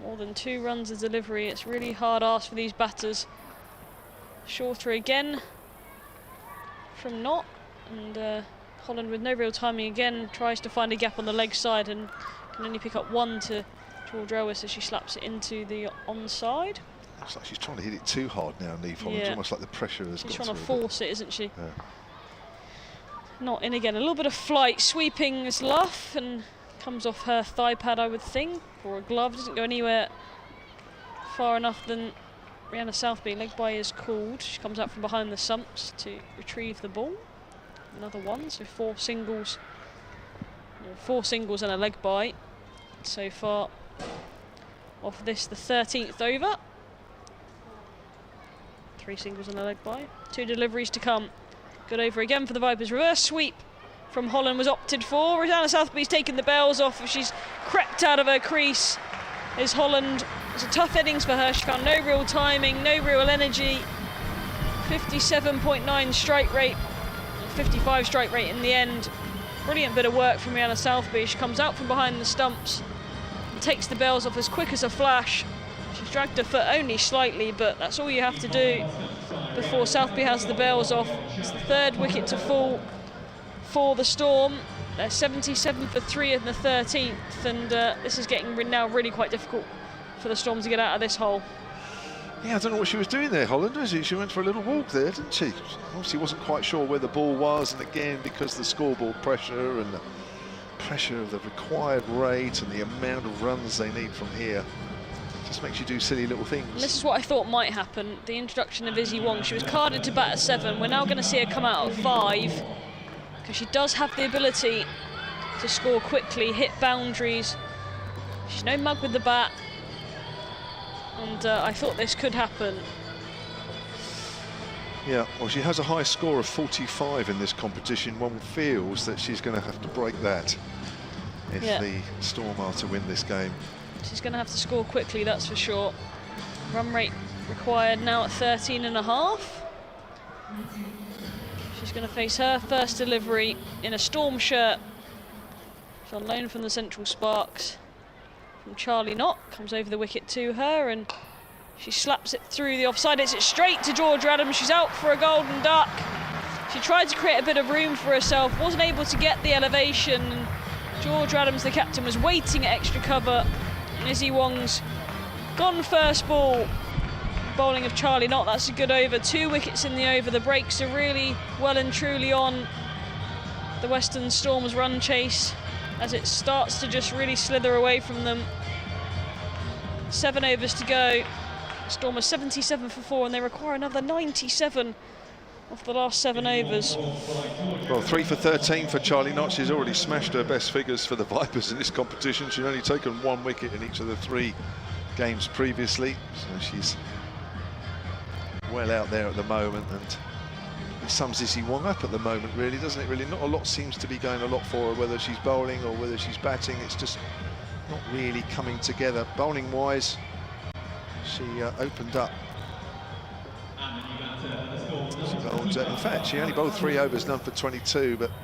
More than 2 runs of delivery. It's really hard ask for these batters. Shorter again from Knott, and Holland with no real timing again tries to find a gap on the leg side and can only pick up 1 to George Ellis as she slaps it into the onside. Looks like she's trying to hit it too hard now, Niamh Holland. It's almost like the pressure has got She's trying to through force it, isn't she? Yeah. Not in again. A little bit of flight, sweeping is Luff, and comes off her thigh pad, I would think, or a glove. Doesn't go anywhere far enough than Rihanna Southby. Leg bye is called. She comes out from behind the stumps to retrieve the ball. Another 1, so 4 singles. 4 singles and a leg bye so far off this, the 13th over. 3 singles and a leg bye. 2 deliveries to come. Good over again for the Vipers. Reverse sweep from Holland was opted for. Rihanna Southby's taken the bells off. She's crept out of her crease. Is Holland. It's a tough innings for her. She found no real timing, no real energy. 57.9 strike rate, 55 strike rate in the end. Brilliant bit of work from Rihanna Southby. She comes out from behind the stumps and takes the bells off as quick as a flash. She's dragged her foot only slightly, but that's all you have to do before Southby has the bells off. It's the 3rd wicket to fall for the Storm. They're 77 for 3 in the 13th, and this is getting now really quite difficult for the Storm to get out of this hole. Yeah, I don't know what she was doing there, Holland, was she? She went for a little walk there, didn't she? Obviously wasn't quite sure where the ball was, and again, because of the scoreboard pressure and pressure of the required rate and the amount of runs they need from here just makes you do silly little things. And this is what I thought might happen. The introduction of Izzy Wong. She was carded to bat at 7. We're now going to see her come out at 5 because she does have the ability to score quickly, hit boundaries. She's no mug with the bat, and I thought this could happen. Yeah, well, she has a high score of 45 in this competition. One feels that she's going to have to break that if the Storm are to win this game. She's going to have to score quickly, that's for sure. Run rate required now at 13.5. She's going to face her first delivery in a Storm shirt. She's on loan from the Central Sparks. From Charlie Knott, comes over the wicket to her, and she slaps it through the offside. It's straight to Georgia Adams. She's out for a golden duck. She tried to create a bit of room for herself, wasn't able to get the elevation. And Georgia Adams, the captain, was waiting at extra cover. And Izzy Wong's gone first ball. Bowling of Charlie Knott, that's a good over. 2 wickets in the over. The breaks are really well and truly on the Western Storm's run chase as it starts to just really slither away from them. 7 overs to go. Storm are 77 for 4 and they require another 97 off the last 7 overs. Well, 3 for 13 for Charlie Knott. She's already smashed her best figures for the Vipers in this competition. She's only taken 1 wicket in each of the 3 games previously, so she's well out there at the moment, and it sums Izzy Wong up at the moment, really, doesn't it? Really, not a lot seems to be going a lot for her, whether she's bowling or whether she's batting. It's just not really coming together. Bowling wise, she opened up. She bowled, in fact, she only bowled 3 overs, none for 22, but it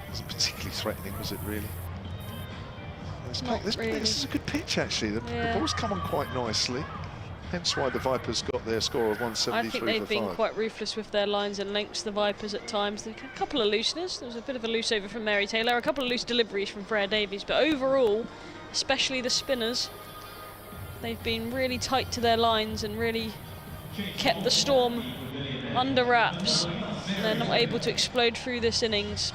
wasn't particularly threatening, was it, really? This is a good pitch, actually. The ball's come on quite nicely. Hence why the Vipers got their score of 173 I think they've been quite ruthless with their lines and lengths, the Vipers, at times. A couple of looseness. There was a bit of a loose over from Mary Taylor, a couple of loose deliveries from Freya Davies, but overall, especially the spinners, they've been really tight to their lines and really kept the Storm under wraps. And they're not able to explode through this innings.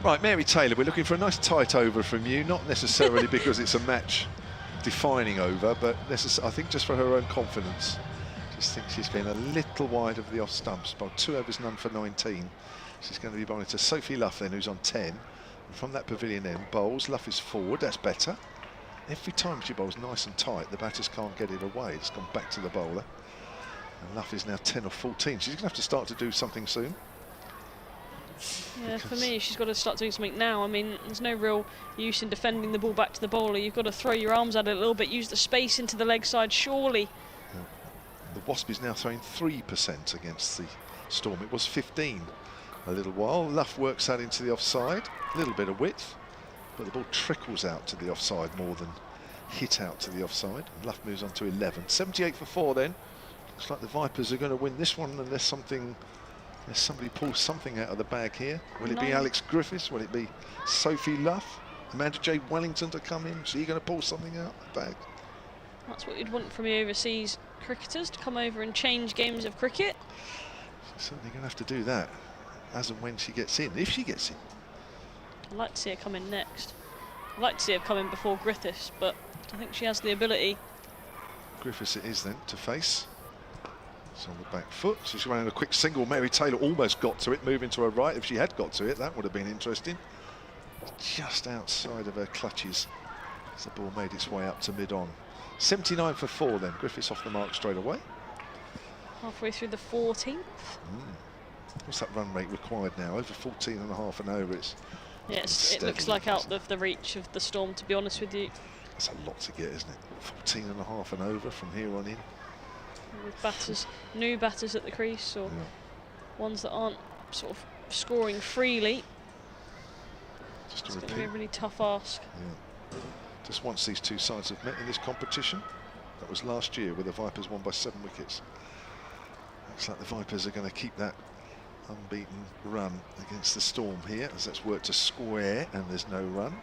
Right, Mary Taylor, we're looking for a nice tight over from you, not necessarily because it's a match defining over, but I think just for her own confidence. Just think she's been a little wide of the off stumps. Bowled 2 overs, none for 19. She's going to be bowling to Sophie Luff then, who's on 10. And from that pavilion end, bowls. Luff is forward, that's better. Every time she bowls nice and tight, the batters can't get it away. It's gone back to the bowler. And Luff is now 10 or 14. She's going to have to start to do something soon. Yeah, for me, she's got to start doing something now. I mean, there's no real use in defending the ball back to the bowler. You've got to throw your arms at it a little bit, use the space into the leg side, surely. Yeah. The Wasp is now throwing 3% against the Storm. It was 15 a little while. Luff works that into the offside, a little bit of width, but the ball trickles out to the offside more than hit out to the offside. And Luff moves on to 11. 78 for 4 then. Looks like the Vipers are going to win this one unless somebody pulls something out of the bag here. Will it be Alex Griffiths? Will it be Sophie Luff? Amanda J. Wellington to come in? Is she going to pull something out of the bag? That's what you'd want from your overseas cricketers, to come over and change games of cricket. She's certainly going to have to do that as and when she gets in, if she gets in. I'd like to see her come in next. I'd like to see her come in before Griffiths, but I think she has the ability. Griffiths it is then to face. It's on the back foot. So she's running a quick single. Mary Taylor almost got to it, moving to her right. If she had got to it, that would have been interesting. Just outside of her clutches as the ball made its way up to mid-on. 79 for 4 then. Griffiths off the mark straight away. Halfway through the 14th. What's that run rate required now? Over 14.5 and over. Yes, it looks like out of the reach of the Storm, to be honest with you. That's a lot to get, isn't it? 14.5 and over from here on in. With batters, new batters at the crease, or ones that aren't sort of scoring freely. Just it's going to be a really tough ask. Yeah. Just once these two sides have met in this competition. That was last year, where the Vipers won by 7 wickets. Looks like the Vipers are going to keep that unbeaten run against the Storm here, as that's worked to square and there's no run.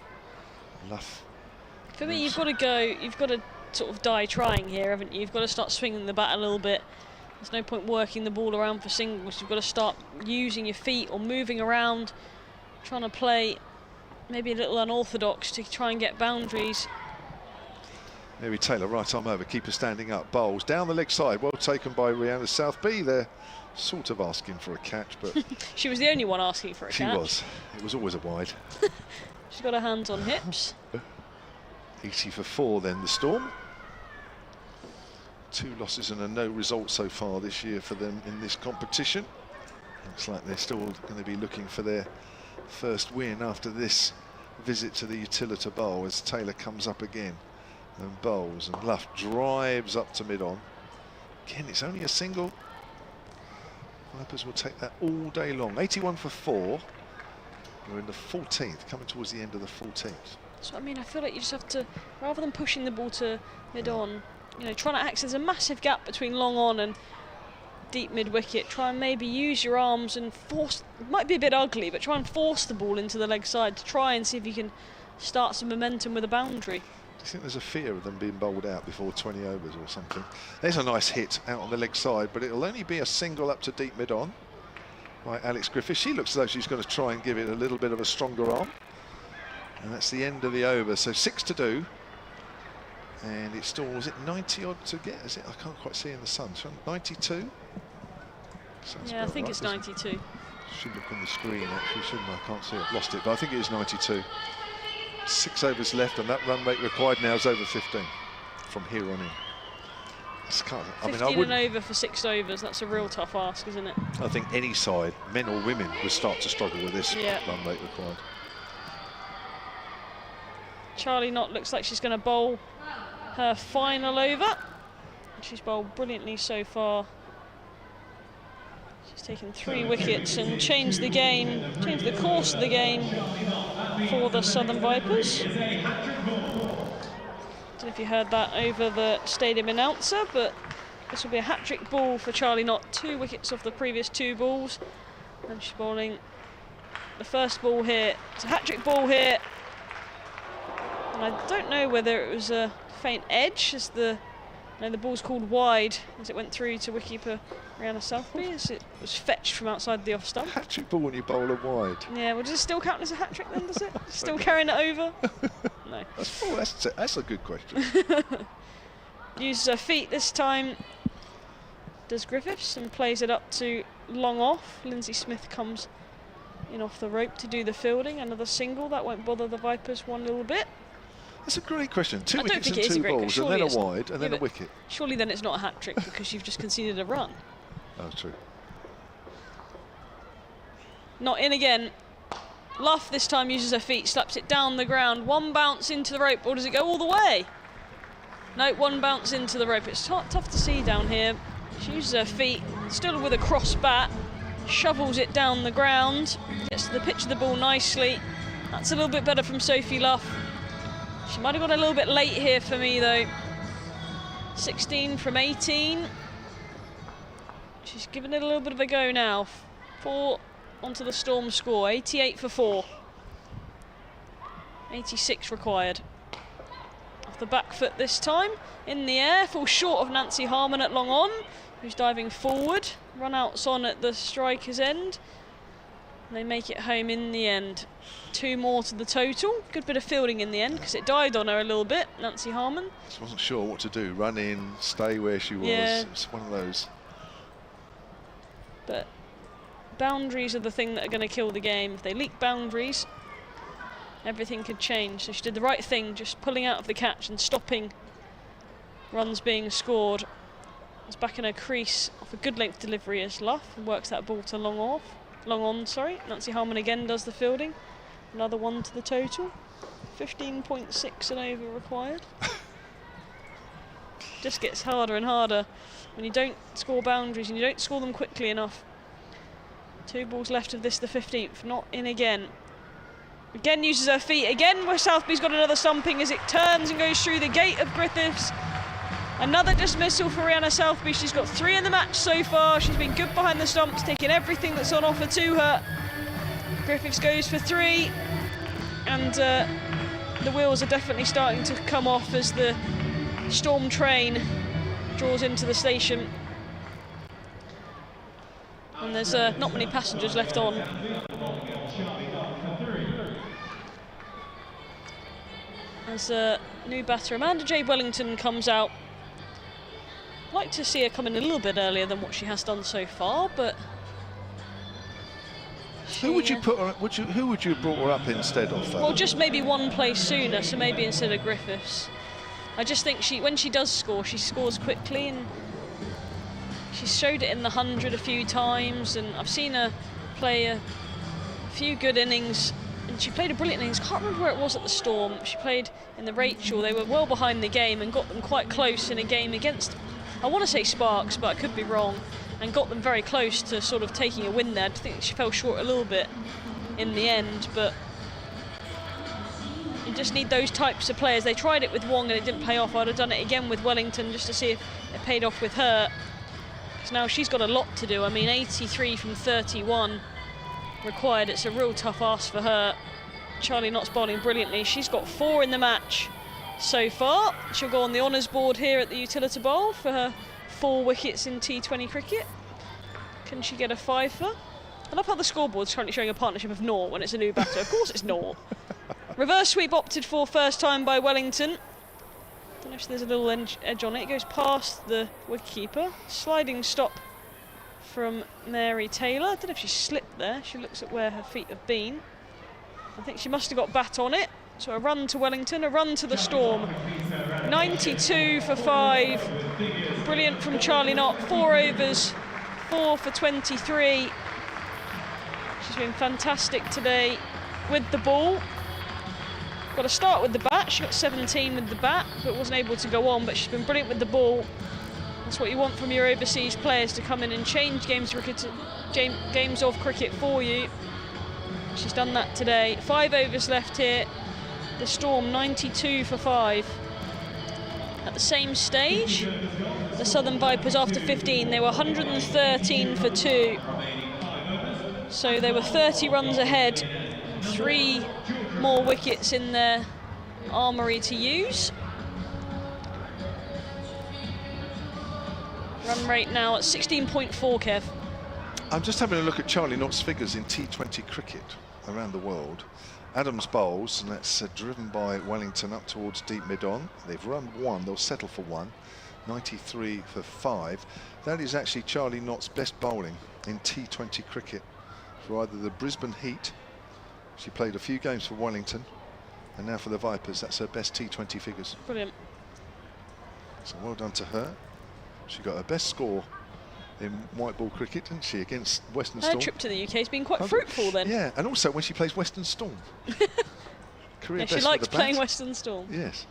Luff. For me, you've got to sort of die trying here, haven't you? You've got to start swinging the bat a little bit. There's no point working the ball around for singles. You've got to start using your feet or moving around trying to play maybe a little unorthodox to try and get boundaries. Mary Taylor, right arm over, keeper standing up, bowls down the leg side, well taken by Rihanna Southby. They're sort of asking for a catch, but she was the only one asking for a catch. She was. It was always a wide. She's got her hands on hips. 80 for 4 then, the Storm. 2 losses and a no result so far this year for them in this competition. Looks like they're still going to be looking for their first win after this visit to the Utilita Bowl as Taylor comes up again and bowls, and Luff drives up to mid-on. Again, it's only a single. Vipers will take that all day long. 81 for 4. We're in the 14th, coming towards the end of the 14th. So I mean, I feel like you just have to, rather than pushing the ball to mid-on, you know, trying to access, there's a massive gap between long on and deep mid-wicket. Try and maybe use your arms and force, it might be a bit ugly, but try and force the ball into the leg side to try and see if you can start some momentum with a boundary. I think there's a fear of them being bowled out before 20 overs or something. There's a nice hit out on the leg side, but it'll only be a single up to deep mid-on by Alex Griffiths. She looks as though she's going to try and give it a little bit of a stronger arm. And that's the end of the over. So 6 to do. And it's still, was it 90 odd to get? Is it? I can't quite see in the sun. So 92? Sounds yeah, I think right, it's 92. Should look on the screen actually, shouldn't I? I can't see it. Lost it, but I think it is 92. 6 overs left, and that run rate required now is over 15 from here on in. It's kind of, I mean, 15 and over for 6 overs, that's a real tough ask, isn't it? I think any side, men or women, would start to struggle with this run rate required. Charlie Knott looks like she's going to bowl her final over. She's bowled brilliantly so far. She's taken 3 wickets and changed the game, changed the course of the game for the Southern Vipers. Don't know if you heard that over the stadium announcer, but this will be a hat-trick ball for Charlie Knott. 2 wickets off the previous 2 balls, and she's bowling the first ball here. It's a hat-trick ball here, and I don't know whether it was a faint edge as the ball's called wide as it went through to wicketkeeper Rihanna Southby as it was fetched from outside the off stump. Hat-trick ball when you bowl it wide. Yeah, well, does it still count as a hat-trick then, does it? Still carrying it over? No. That's a good question. Uses her feet this time, does Griffiths, and plays it up to long off. Lindsay Smith comes in off the rope to do the fielding. Another single, that won't bother the Vipers one little bit. That's a great question. 2 I don't wickets think and it is 2 a great balls, question. and then a Surely wide, and then a wicket. Surely then it's not a hat-trick because you've just conceded a run. Oh, true. Not in again. Luff this time uses her feet, slaps it down the ground. 1 bounce into the rope, or does it go all the way? No, 1 bounce into the rope. It's tough to see down here. She uses her feet, still with a cross bat, shovels it down the ground, gets to the pitch of the ball nicely. That's a little bit better from Sophie Luff. She might have gone a little bit late here for me though. 16 from 18. She's given it a little bit of a go now. 4 onto the Storm score, 88 for 4. 86 required. Off the back foot this time, in the air, falls short of Nancy Harmon at long on, who's diving forward. Run outs on at the striker's end. And they make it home in the end. 2 more to the total. Good bit of fielding in the end because it died on her a little bit, Nancy Harmon. Just wasn't sure what to do. Run in, stay where she was. Yeah. It's one of those. But boundaries are the thing that are going to kill the game. If they leak boundaries, everything could change. So she did the right thing, just pulling out of the catch and stopping runs being scored. It's back in her crease off a good length delivery as Luff and works that ball to long on. Nancy Harmon again does the fielding. Another 1 to the total. 15.6 and over required. Just gets harder and harder when you don't score boundaries and you don't score them quickly enough. 2 balls left of this, the 15th. Not in again. Again uses her feet. Again, where Southby's got another stumping as it turns and goes through the gate of Griffiths. Another dismissal for Rihanna Southby. She's got 3 in the match so far. She's been good behind the stumps, taking everything that's on offer to her. Griffiths goes for 3, and the wheels are definitely starting to come off as the Storm train draws into the station. And there's not many passengers left on. as a new batter. Amanda Jade Wellington comes out. I'd like to see her come in a little bit earlier than what she has done so far, but who would you put her? Who would you have brought her up instead of? Well, just maybe one place sooner, so maybe instead of Griffiths. I just think when she does score, she scores quickly, and she's showed it in the 100 a few times, and I've seen her play a few good innings, and she played a brilliant innings. Can't remember where it was at the Storm. She played in the Rachel. They were well behind the game and got them quite close in a game against, I want to say Sparks, but I could be wrong, and got them very close to sort of taking a win there. I think she fell short a little bit in the end, but you just need those types of players. They tried it with Wong and it didn't pay off. I'd have done it again with Wellington just to see if it paid off with her, because now she's got a lot to do. I mean, 83 from 31 required. It's a real tough ask for her. Charlie Knott's bowling brilliantly. She's got 4 in the match so far. She'll go on the honours board here at the Utilita Bowl for her 4 wickets in T20 cricket. Can she get a fifer? I love how the scoreboard's currently showing a partnership of naught when it's a new batter. Of course it's naught. Reverse sweep opted for first time by Wellington. Don't know if there's a little edge on it. It goes past the wicketkeeper. Sliding stop from Mary Taylor. I don't know if she slipped there. She looks at where her feet have been. I think she must have got bat on it. So a run to Wellington, a run to the Storm. 92 for 5. Brilliant from Charlie Knott. 4 overs, 4 for 23. She's been fantastic today with the ball. Got to start with the bat. She got 17 with the bat, but wasn't able to go on. But she's been brilliant with the ball. That's what you want from your overseas players, to come in and change games of cricket for you. She's done that today. 5 overs left here. The Storm 92 for 5. At the same stage, the Southern Vipers after 15, they were 113 for 2. So they were 30 runs ahead. 3 more wickets in their armoury to use. Run rate now at 16.4, Kev. I'm just having a look at Charlie Knott's figures in T20 cricket around the world. Adams bowls, and that's driven by Wellington up towards deep mid-on. They've run 1, they'll settle for 1. 93 for 5. That is actually Charlie Knott's best bowling in T20 cricket for either the Brisbane Heat. She played a few games for Wellington, and now for the Vipers, that's her best T20 figures. Brilliant. So well done to her. She got her best score in white ball cricket, didn't she, against Western Storm? Her trip to the UK has been quite fruitful then. Yeah, and also when she plays Western Storm. Career Yeah, best she likes with the playing bat. Western Storm. Yes.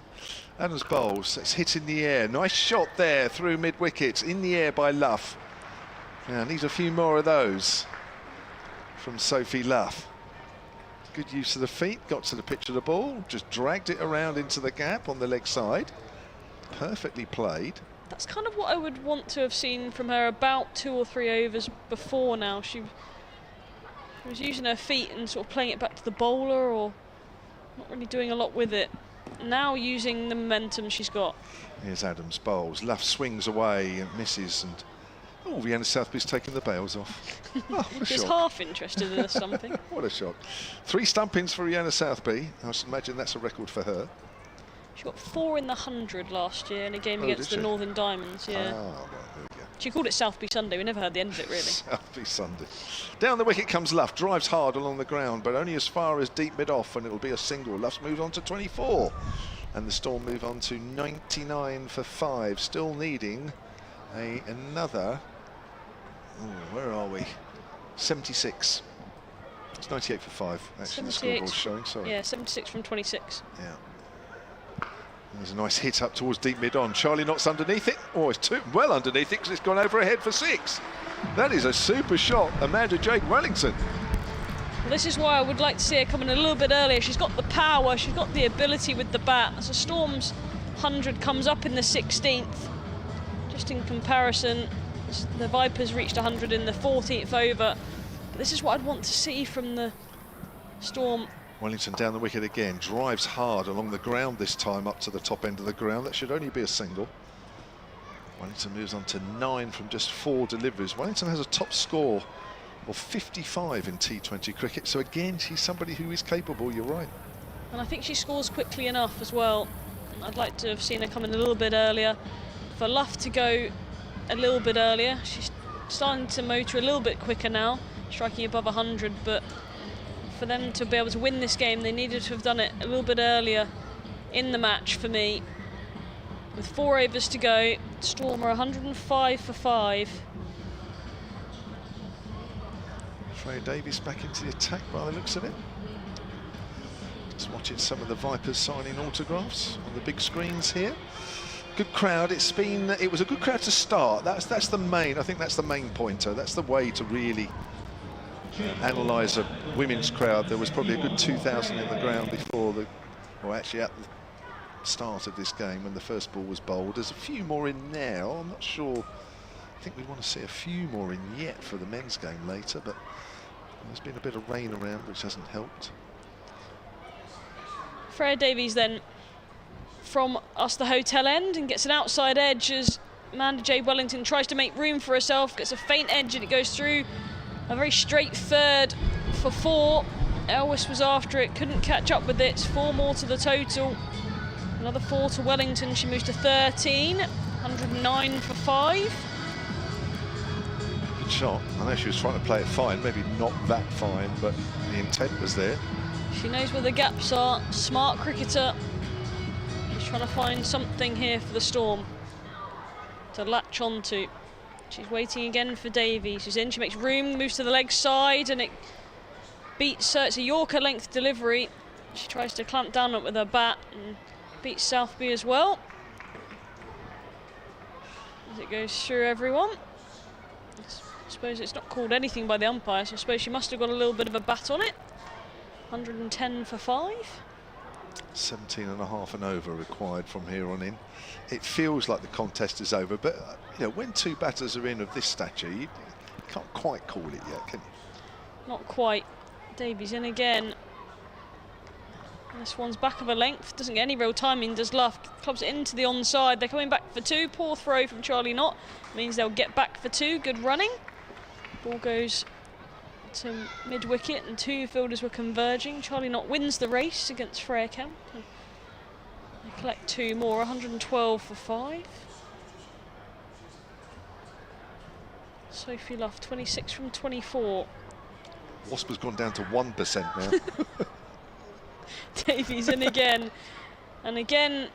Adams bowls, it's hit in the air. Nice shot there through mid-wicket, in the air by Luff. Now, needs a few more of those from Sophie Luff. Good use of the feet, got to the pitch of the ball, just dragged it around into the gap on the leg side. Perfectly played. That's kind of what I would want to have seen from her about 2 or 3 overs before now. She was using her feet and sort of playing it back to the bowler, or not really doing a lot with it. Now using the momentum she's got. Here's Adams bowls. Luff swings away and misses, and oh, Vienna Southby's taken the bails off. Oh, what a She's shot. half interested in a stumping. What a shot. 3 stumpings for Vienna Southby. I should imagine that's a record for her. She got 4 in the 100 last year in a game against the did she? Northern Diamonds. Yeah. Ah, right, there we go. She called it Southby Sunday. We never heard the end of it, really. Southby Sunday. Down the wicket comes Luff, drives hard along the ground, but only as far as deep mid-off, and it'll be a single. Luff's moved on to 24, and the Storm move on to 99 for 5, still needing another, where are we? 76. It's 98 for 5, actually, the scoreboard's showing, sorry. Yeah, 76 from 26. Yeah. There's a nice hit up towards deep mid-on. Charlie Knott's underneath it. Oh, it's too well underneath it because it's gone over ahead for 6. That is a super shot, Amanda Jade Wellington. Well, this is why I would like to see her coming a little bit earlier. She's got the power, she's got the ability with the bat. As the Storm's 100 comes up in the 16th. Just in comparison, the Vipers reached 100 in the 14th over. But this is what I'd want to see from the Storm. Wellington down the wicket again, drives hard along the ground this time up to the top end of the ground. That should only be a single. Wellington moves on to 9 from just 4 deliveries. Wellington has a top score of 55 in T20 cricket, so again she's somebody who is capable, you're right. And I think she scores quickly enough as well. I'd like to have seen her come in a little bit earlier. For Luff to go a little bit earlier, she's starting to motor a little bit quicker now, striking above 100, but for them to be able to win this game, they needed to have done it a little bit earlier in the match for me. With 4 overs to go, Storm are 105 for 5. Freya Davies back into the attack by the looks of it. Just watching some of the Vipers signing autographs on the big screens here. Good crowd. It was a good crowd to start. That's the main. I think that's the main pointer. That's the way to really analyse a women's crowd. There was probably a good 2,000 in the ground before actually at the start of this game when the first ball was bowled. There's a few more in now. I'm not sure. I think we want to see a few more in yet for the men's game later, but there's been a bit of rain around, which hasn't helped. Freya Davies then from us the hotel end and gets an outside edge as Amanda J. Wellington tries to make room for herself, gets a faint edge and it goes through a very straight third for 4. Elwes was after it, couldn't catch up with it. It's 4 more to the total. Another 4 to Wellington, she moves to 13, 109 for 5. Good shot. I know she was trying to play it fine, maybe not that fine, but the intent was there. She knows where the gaps are, smart cricketer. She's trying to find something here for the Storm to latch onto. She's waiting again for Davies. She's in, she makes room, moves to the leg side, and it beats her. It's a Yorker length delivery. She tries to clamp down on it with her bat and beats Southby as well. As it goes through everyone. I suppose it's not called anything by the umpire, so I suppose she must have got a little bit of a bat on it. 110 for 5. 17.5 and over required from here on in. It feels like the contest is over, but you know, when 2 batters are in of this stature, you can't quite call it yet, can you? Not quite. Davies in again. This one's back of a length, doesn't get any real timing, does Luff. Clubs it into the onside. They're coming back for 2. Poor throw from Charlie Knott. Means they'll get back for 2. Good running. Ball goes to mid-wicket and 2 fielders were converging. Charlie Knott wins the race against Freya Kemp. They collect 2 more, 112 for 5. Sophie Luff, 26 from 24. Wasp has gone down to 1% now. Davies in again. And again,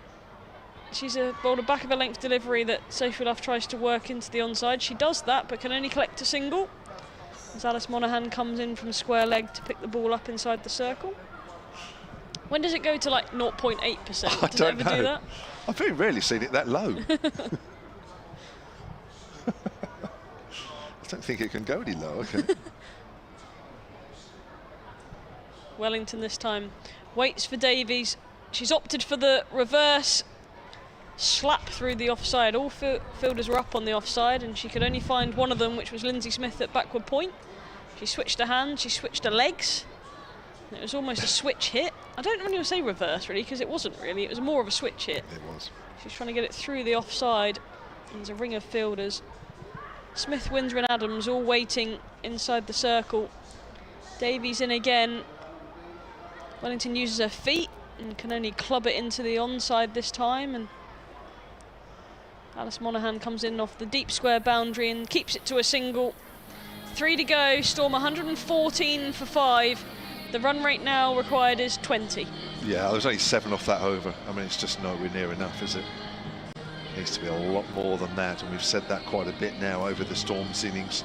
she's bowled a back of a length delivery that Sophie Luff tries to work into the onside. She does that, but can only collect a single. As Alice Monaghan comes in from square leg to pick the ball up inside the circle. When does it go to like 0.8%? Does it ever do that? I've very rarely seen it that low. I don't think it can go any lower, can it? Wellington this time waits for Davies. She's opted for the reverse slap through the offside. All fielders were up on the offside and she could only find one of them, which was Lindsay Smith at backward point. She switched her hands, she switched her legs. It was almost a switch hit. I don't really want to say reverse really, because it wasn't really, it was more of a switch hit. It was. She's trying to get it through the offside. There's a ring of fielders. Smith, Windsor and Adams all waiting inside the circle. Davies in again. Wellington uses her feet and can only club it into the onside this time, and Alice Monaghan comes in off the deep square boundary and keeps it to a single. 3 to go, Storm 114 for 5. The run rate now required is 20. Yeah, there was only 7 off that over. I mean, it's just nowhere near enough, is it? It needs to be a lot more than that, and we've said that quite a bit now over the Storm's innings.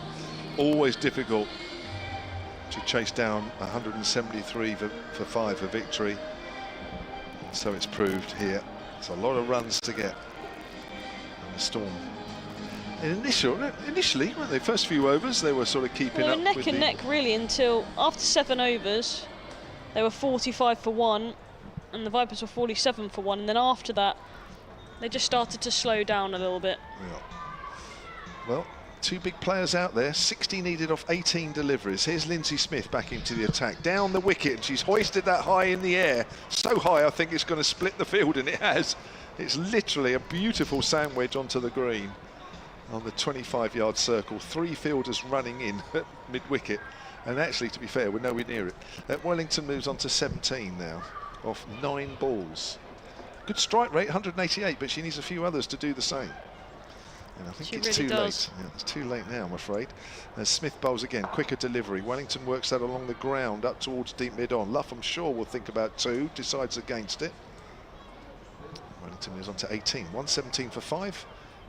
Always difficult to chase down 173 for 5 for victory. So it's proved here. It's a lot of runs to get. And the Storm, initially, weren't they? First few overs, they were sort of keeping up. They were neck and neck really until after 7 overs, they were 45 for 1, and the Vipers were 47 for 1. And then after that, they just started to slow down a little bit. Yeah. Well, 2 big players out there, 60 needed off 18 deliveries. Here's Lindsay Smith back into the attack, down the wicket, and she's hoisted that high in the air. So high, I think it's going to split the field, and it has. It's literally a beautiful sandwich onto the green on the 25-yard circle. 3 fielders running in at mid-wicket, and actually, to be fair, we're nowhere near it. Wellington moves on to 17 now. off 9 balls. Good strike rate, 188, but she needs a few others to do the same. And I think She it's really too does. late. Yeah, it's too late now, I'm afraid. As Smith bowls again, quicker delivery. Wellington works that along the ground up towards deep mid-on. Luff, I'm sure, will think about 2, decides against it. Wellington is on to 18. 117 for 5.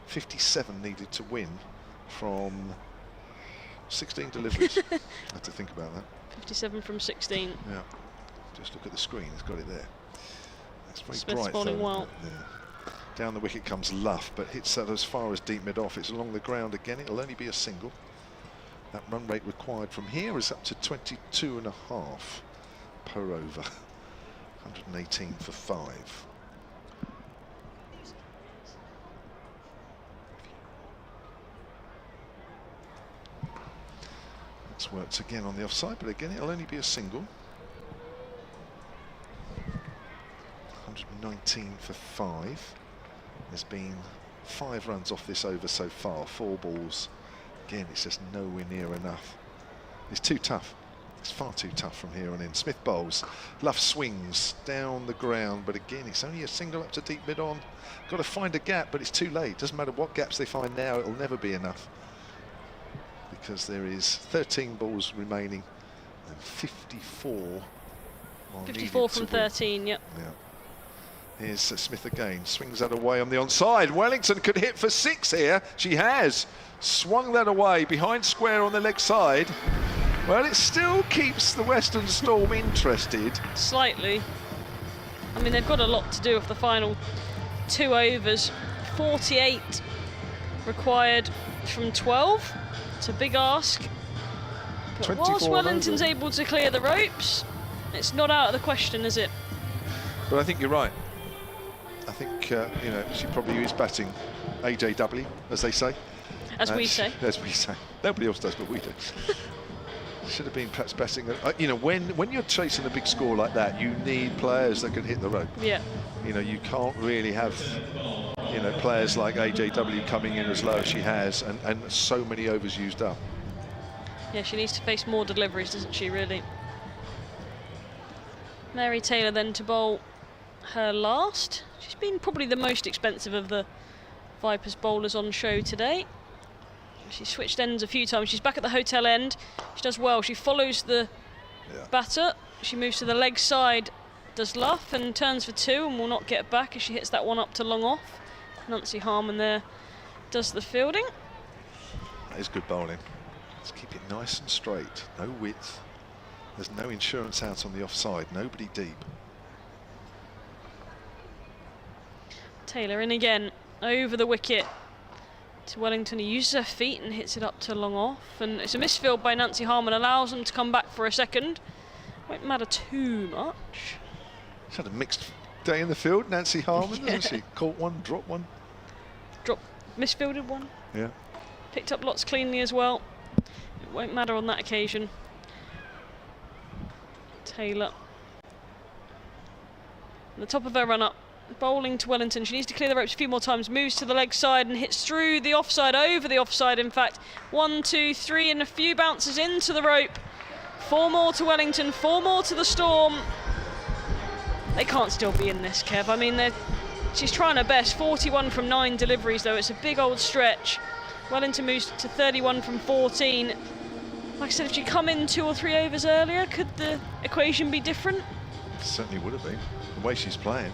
57 needed to win from 16 deliveries. I have to think about that. 57 from 16. Yeah. Just look at the screen, it's got it there. It's very Smith's bright bowling though. well. Yeah. Down the wicket comes Luff, but hits that as far as deep mid-off. It's along the ground again. It'll only be a single. That run rate required from here is up to 22.5 per over. 118 for 5. That's worked again on the offside, but again it'll only be a single. 119 for 5. There's been 5 runs off this over so far, 4 balls. Again, it's just nowhere near enough. It's too tough. It's far too tough from here on in. Smith bowls. Luff swings down the ground, but again, it's only a single up to deep mid-on. Got to find a gap, but it's too late. Doesn't matter what gaps they find now, it'll never be enough. Because there is 13 balls remaining and 54. 54 from 13, yep. Yeah. Here's Smith again, swings that away on the onside. Wellington could hit for 6 here. She has swung that away behind square on the leg side. Well, it still keeps the Western Storm interested. Slightly. I mean, they've got a lot to do with the final 2 overs. 48 required from 12. It's a big ask. But whilst Wellington's able to clear the ropes, it's not out of the question, is it? But I think you're right. I think, you know, she probably is batting AJW, as they say. As we say. As we say. Nobody else does, but we do. Should have been perhaps batting. You know, when you're chasing a big score like that, you need players that can hit the rope. Yeah. You know, you can't really have, you know, players like AJW coming in as low as she has, and so many overs used up. Yeah, she needs to face more deliveries, doesn't she, really? Mary Taylor then to bowl her last. She's been probably the most expensive of the Vipers bowlers on show today. She switched ends a few times. She's back at the hotel end. She does well. She follows the batter. She moves to the leg side, does Luff, and turns for 2 and will not get back as she hits that one up to long off. Nancy Harmon there does the fielding. That is good bowling. Let's keep it nice and straight. No width. There's no insurance out on the offside. Nobody deep. Taylor in again, over the wicket to Wellington. He uses her feet and hits it up to long off, and it's a misfield by Nancy Harmon, allows them to come back for a second. Won't matter too much. She's had a mixed day in the field, Nancy Harmon, hasn't she? Caught one, dropped one. Misfielded one. Yeah. Picked up lots cleanly as well. It won't matter on that occasion. Taylor. On the top of her run up. Bowling to Wellington. She needs to clear the ropes a few more times. Moves to the leg side and hits through the offside, over the offside in fact. 1, 2, 3 and a few bounces into the rope. 4 more to Wellington, 4 more to the Storm. They can't still be in this, Kev. I mean, she's trying her best. 41 from 9 deliveries though. It's a big old stretch. Wellington moves to 31 from 14. Like I said, if she'd come in 2 or 3 overs earlier, could the equation be different? Certainly would have been, the way she's playing.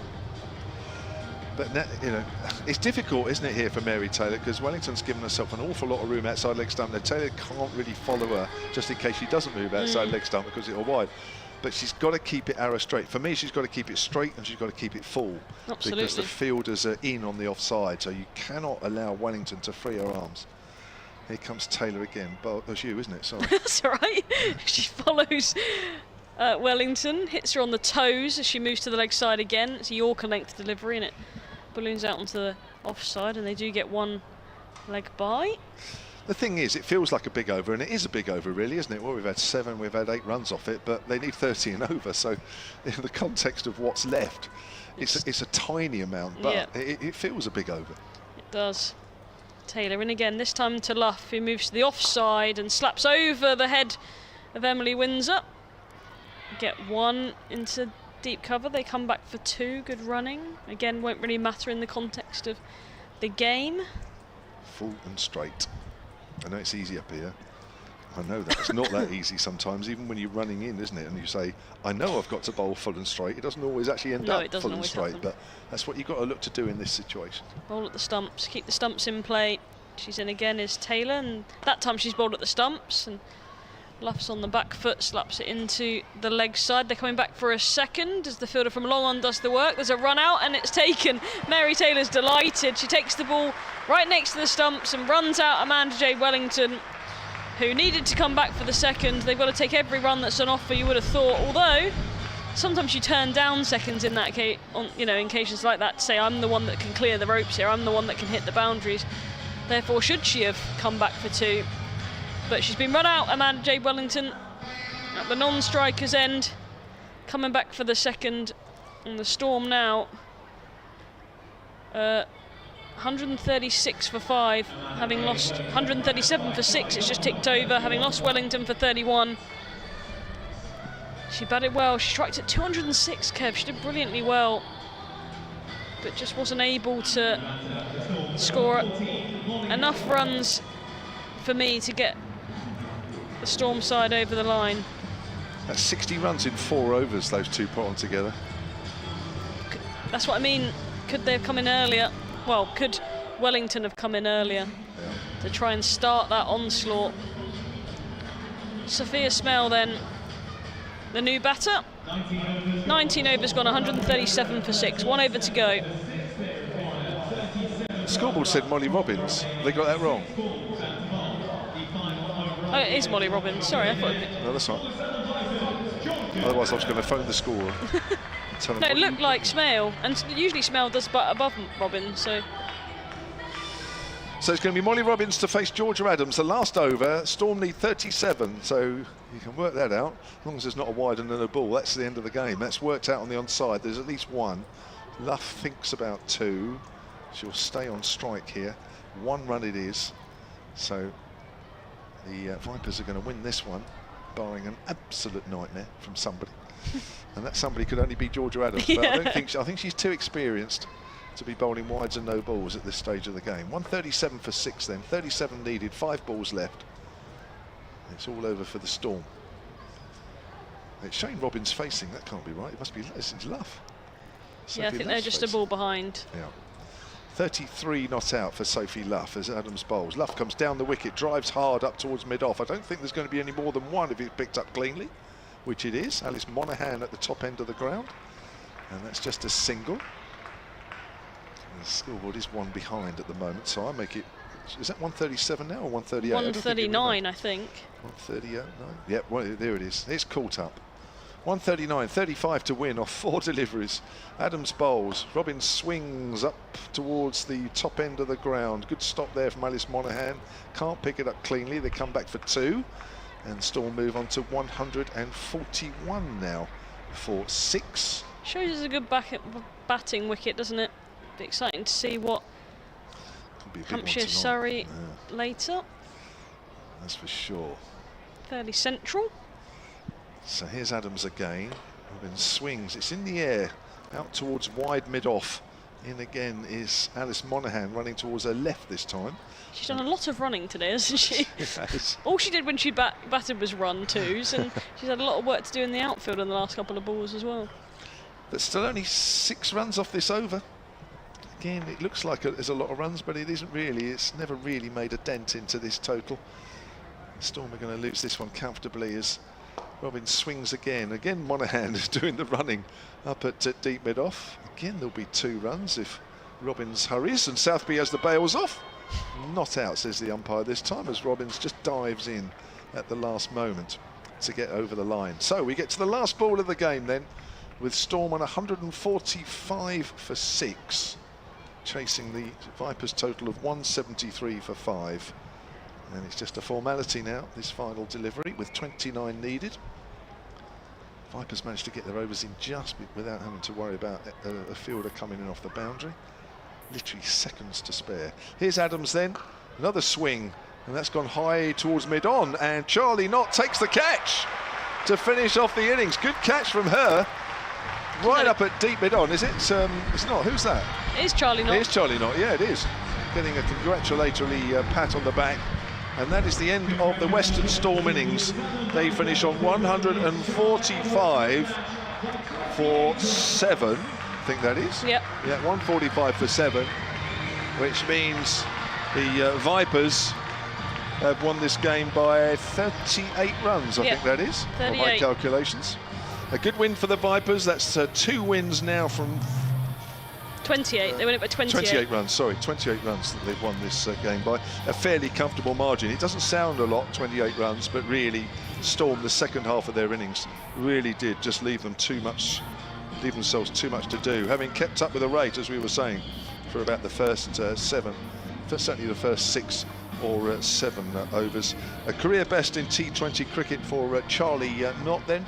But, you know, it's difficult, isn't it, here for Mary Taylor, because Wellington's given herself an awful lot of room outside leg stump. Now, Taylor can't really follow her, just in case she doesn't move outside leg stump because it'll wide. But she's got to keep it arrow straight. For me, she's got to keep it straight and she's got to keep it full. Absolutely. Because the fielders are in on the offside, so you cannot allow Wellington to free her arms. Here comes Taylor again. But that's you, isn't it? Sorry. That's all right. She follows Wellington, hits her on the toes as she moves to the leg side again. It's a Yorker length delivery and it balloons out onto the offside, and they do get 1 leg by. The thing is, it feels like a big over, and it is a big over, really, isn't it? Well, we've had 7, we've had 8 runs off it, but they need 30 and over. So, in the context of what's left, it's a tiny amount, but it feels a big over. It does. Taylor in again, this time to Luff, who moves to the offside and slaps over the head of Emily Windsor. Get 1 into deep cover. They come back for 2. Good running. Again, won't really matter in the context of the game. Full and straight. I know it's easy up here. I know that. It's not that easy sometimes, even when you're running in, isn't it? And you say, I know I've got to bowl full and straight. It doesn't always actually end up full and straight, but that's what you've got to look to do in this situation. Bowl at the stumps, keep the stumps in play. She's in again is Taylor, and that time she's bowled at the stumps, and Luff's on the back foot, slaps it into the leg side. They're coming back for a second as the fielder from long on does the work. There's a run out and it's taken. Mary Taylor's delighted. She takes the ball right next to the stumps and runs out Amanda J. Wellington, who needed to come back for the second. They've got to take every run that's on offer, you would have thought, although sometimes you turn down seconds in that case, in occasions like that, to say I'm the one that can clear the ropes here, I'm the one that can hit the boundaries. Therefore, should she have come back for 2? But she's been run out, Amanda J. Wellington, at the non-striker's end, coming back for the second. And the Storm now 136 for 5, having lost 137 for 6. It's just ticked over, having lost Wellington for 31. She batted well. She striked at 206, Kev. She did brilliantly well, but just wasn't able to score enough runs for me to get the Storm side over the line. That's 60 runs in 4 overs, those two put on together. That's what I mean. Could they have come in earlier? Well, could Wellington have come in earlier to try and start that onslaught? Sophia Smell then, the new batter. 19 overs gone, 137 for 6. 1 over to go. Scoreboard said Molly Robbins. They got that wrong. Oh, it is Molly Robbins. Sorry, I thought. No, that's not. Otherwise, I was going to phone the scorer. No, it looked like Smale, and usually Smale does but above Robbins, so. So it's going to be Molly Robbins to face Georgia Adams. The last over, Storm need 37, so you can work that out. As long as there's not a wide and then a ball, that's the end of the game. That's worked out on the onside. There's at least 1. Luff thinks about 2. She'll stay on strike here. 1 run it is. So the Vipers are going to win this one, barring an absolute nightmare from somebody. And that somebody could only be Georgia Adams, but I think she's too experienced to be bowling wides and no balls at this stage of the game. 137 for 6 then, 37 needed, 5 balls left. It's all over for the Storm. It's Shane Robbins facing, that can't be right. It must be, it's Luff. Yeah, I think they're just a ball behind. Yeah. 33 not out for Sophie Luff as Adams bowls. Luff comes down the wicket, drives hard up towards mid-off. I don't think there's going to be any more than 1 if it's picked up cleanly, which it is. Alice Monaghan at the top end of the ground, and that's just a single. The scoreboard is 1 behind at the moment, so I make it. Is that 137 now or 138? 139, I think. 138. No. Yep, well, there it is. It's caught up. 139, 35 to win off 4 deliveries. Adams bowls. Robbins swings up towards the top end of the ground. Good stop there from Alice Monaghan. Can't pick it up cleanly. They come back for 2. And Storm move on to 141 now for 6. Shows us a good batting wicket, doesn't it? Be exciting to see what Hampshire Surrey later. That's for sure. Fairly central. So here's Adams again. Robbins swings. It's in the air, out towards wide mid-off. In again is Alice Monaghan, running towards her left this time. She's done a lot of running today, hasn't she? Yes. All she did when she batted was run 2s, and she's had a lot of work to do in the outfield in the last couple of balls as well. But still only 6 runs off this over. Again, it looks like there's a lot of runs, but it isn't really. It's never really made a dent into this total. Storm are going to lose this one comfortably as Robbins swings again. Again, Monaghan is doing the running up at deep mid-off. Again, there'll be 2 runs if Robbins hurries, and Southby has the bails off. Not out, says the umpire this time, as Robbins just dives in at the last moment to get over the line. So we get to the last ball of the game then, with Storm on 145 for 6, chasing the Vipers total of 173 for 5. And it's just a formality now, this final delivery, with 29 needed. Vipers managed to get their overs in just without having to worry about a fielder coming in off the boundary. Literally seconds to spare. Here's Adams then, another swing, and that's gone high towards mid-on, and Charlie Knott takes the catch to finish off the innings. Good catch from her. right up at deep mid on, is it? It's not. Who's that? It is Charlie Knott. It is Charlie Knott, yeah, it is. Getting a congratulatory pat on the back. And that is the end of the Western Storm innings. They finish on 145 for 7, I think that is. Yep. Yeah, 145 for 7, which means the Vipers have won this game by 38 runs, I think that is, on my calculations. A good win for the Vipers. That's 2 wins now from 28. They win it by 28. 28 runs, sorry, 28 runs that they've won this game by. A fairly comfortable margin. It doesn't sound a lot, 28 runs, but really, Storm, the second half of their innings, really did just leave themselves too much to do. Having kept up with the rate, as we were saying, for about the first 7, certainly the first 6 or 7 overs. A career best in T20 cricket for Charlie Knott then,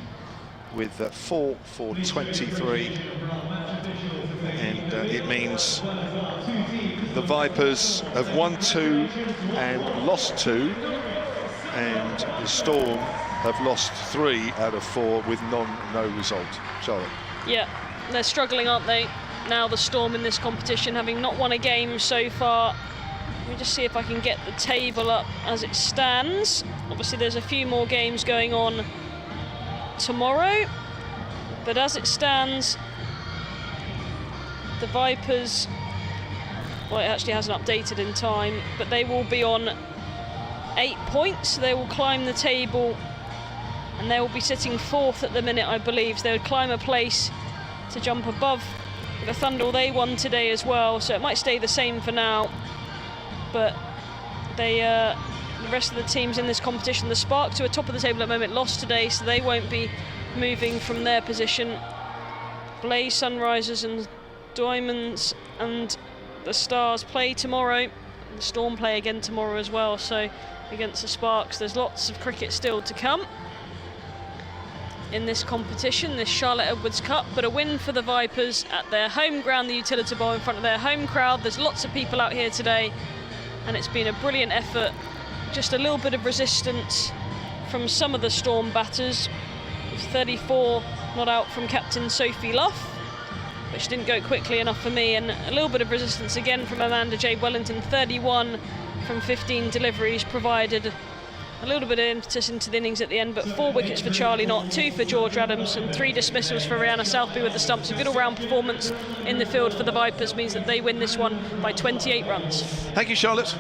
with 4 for 23. And it means the Vipers have won 2 and lost 2, and the Storm have lost 3 out of 4 with no result. Charlotte. Yeah, they're struggling, aren't they? Now the Storm in this competition, having not won a game so far. Let me just see if I can get the table up as it stands. Obviously there's a few more games going on tomorrow, but as it stands, the Vipers, well, it actually hasn't updated in time, but they will be on 8 points. They will climb the table, and they will be sitting 4th at the minute, I believe. So they would climb a place to jump above the Thunder. They won today as well, so it might stay the same for now. But they, the rest of the teams in this competition, the Sparks, who are top of the table at the moment, lost today, so they won't be moving from their position. Blaze, Sunrisers and Diamonds and the Stars play tomorrow. The Storm play again tomorrow as well, so against the Sparks. There's lots of cricket still to come in this competition, this Charlotte Edwards Cup, but a win for the Vipers at their home ground, the Utilita Bowl, in front of their home crowd. There's lots of people out here today, and it's been a brilliant effort. Just a little bit of resistance from some of the Storm batters. 34 not out from captain Sophie Luff, which didn't go quickly enough for me, and a little bit of resistance again from Amanda J. Wellington. 31 from 15 deliveries provided a little bit of impetus into the innings at the end, but 4 wickets for Charlie Knott, 2 for George Adams, and 3 dismissals for Rihanna Southby with the stumps. A good all-round performance in the field for the Vipers means that they win this one by 28 runs. Thank you, Charlotte.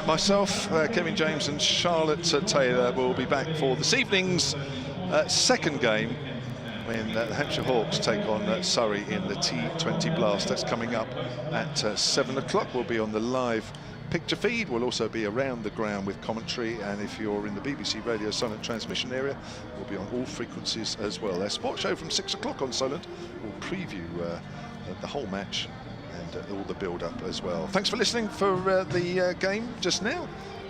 Myself, Kevin James and Charlotte Taylor will be back for this evening's second game, when the Hampshire Hawks take on Surrey in the T20 Blast. That's coming up at 7 o'clock. We'll be on the live picture feed. We'll also be around the ground with commentary, and if you're in the BBC Radio Solent transmission area, we'll be on all frequencies as well. Our sports show from 6 o'clock on Solent will preview the whole match and all the build-up as well. Thanks for listening for the game just now,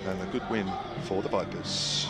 and a good win for the Vipers.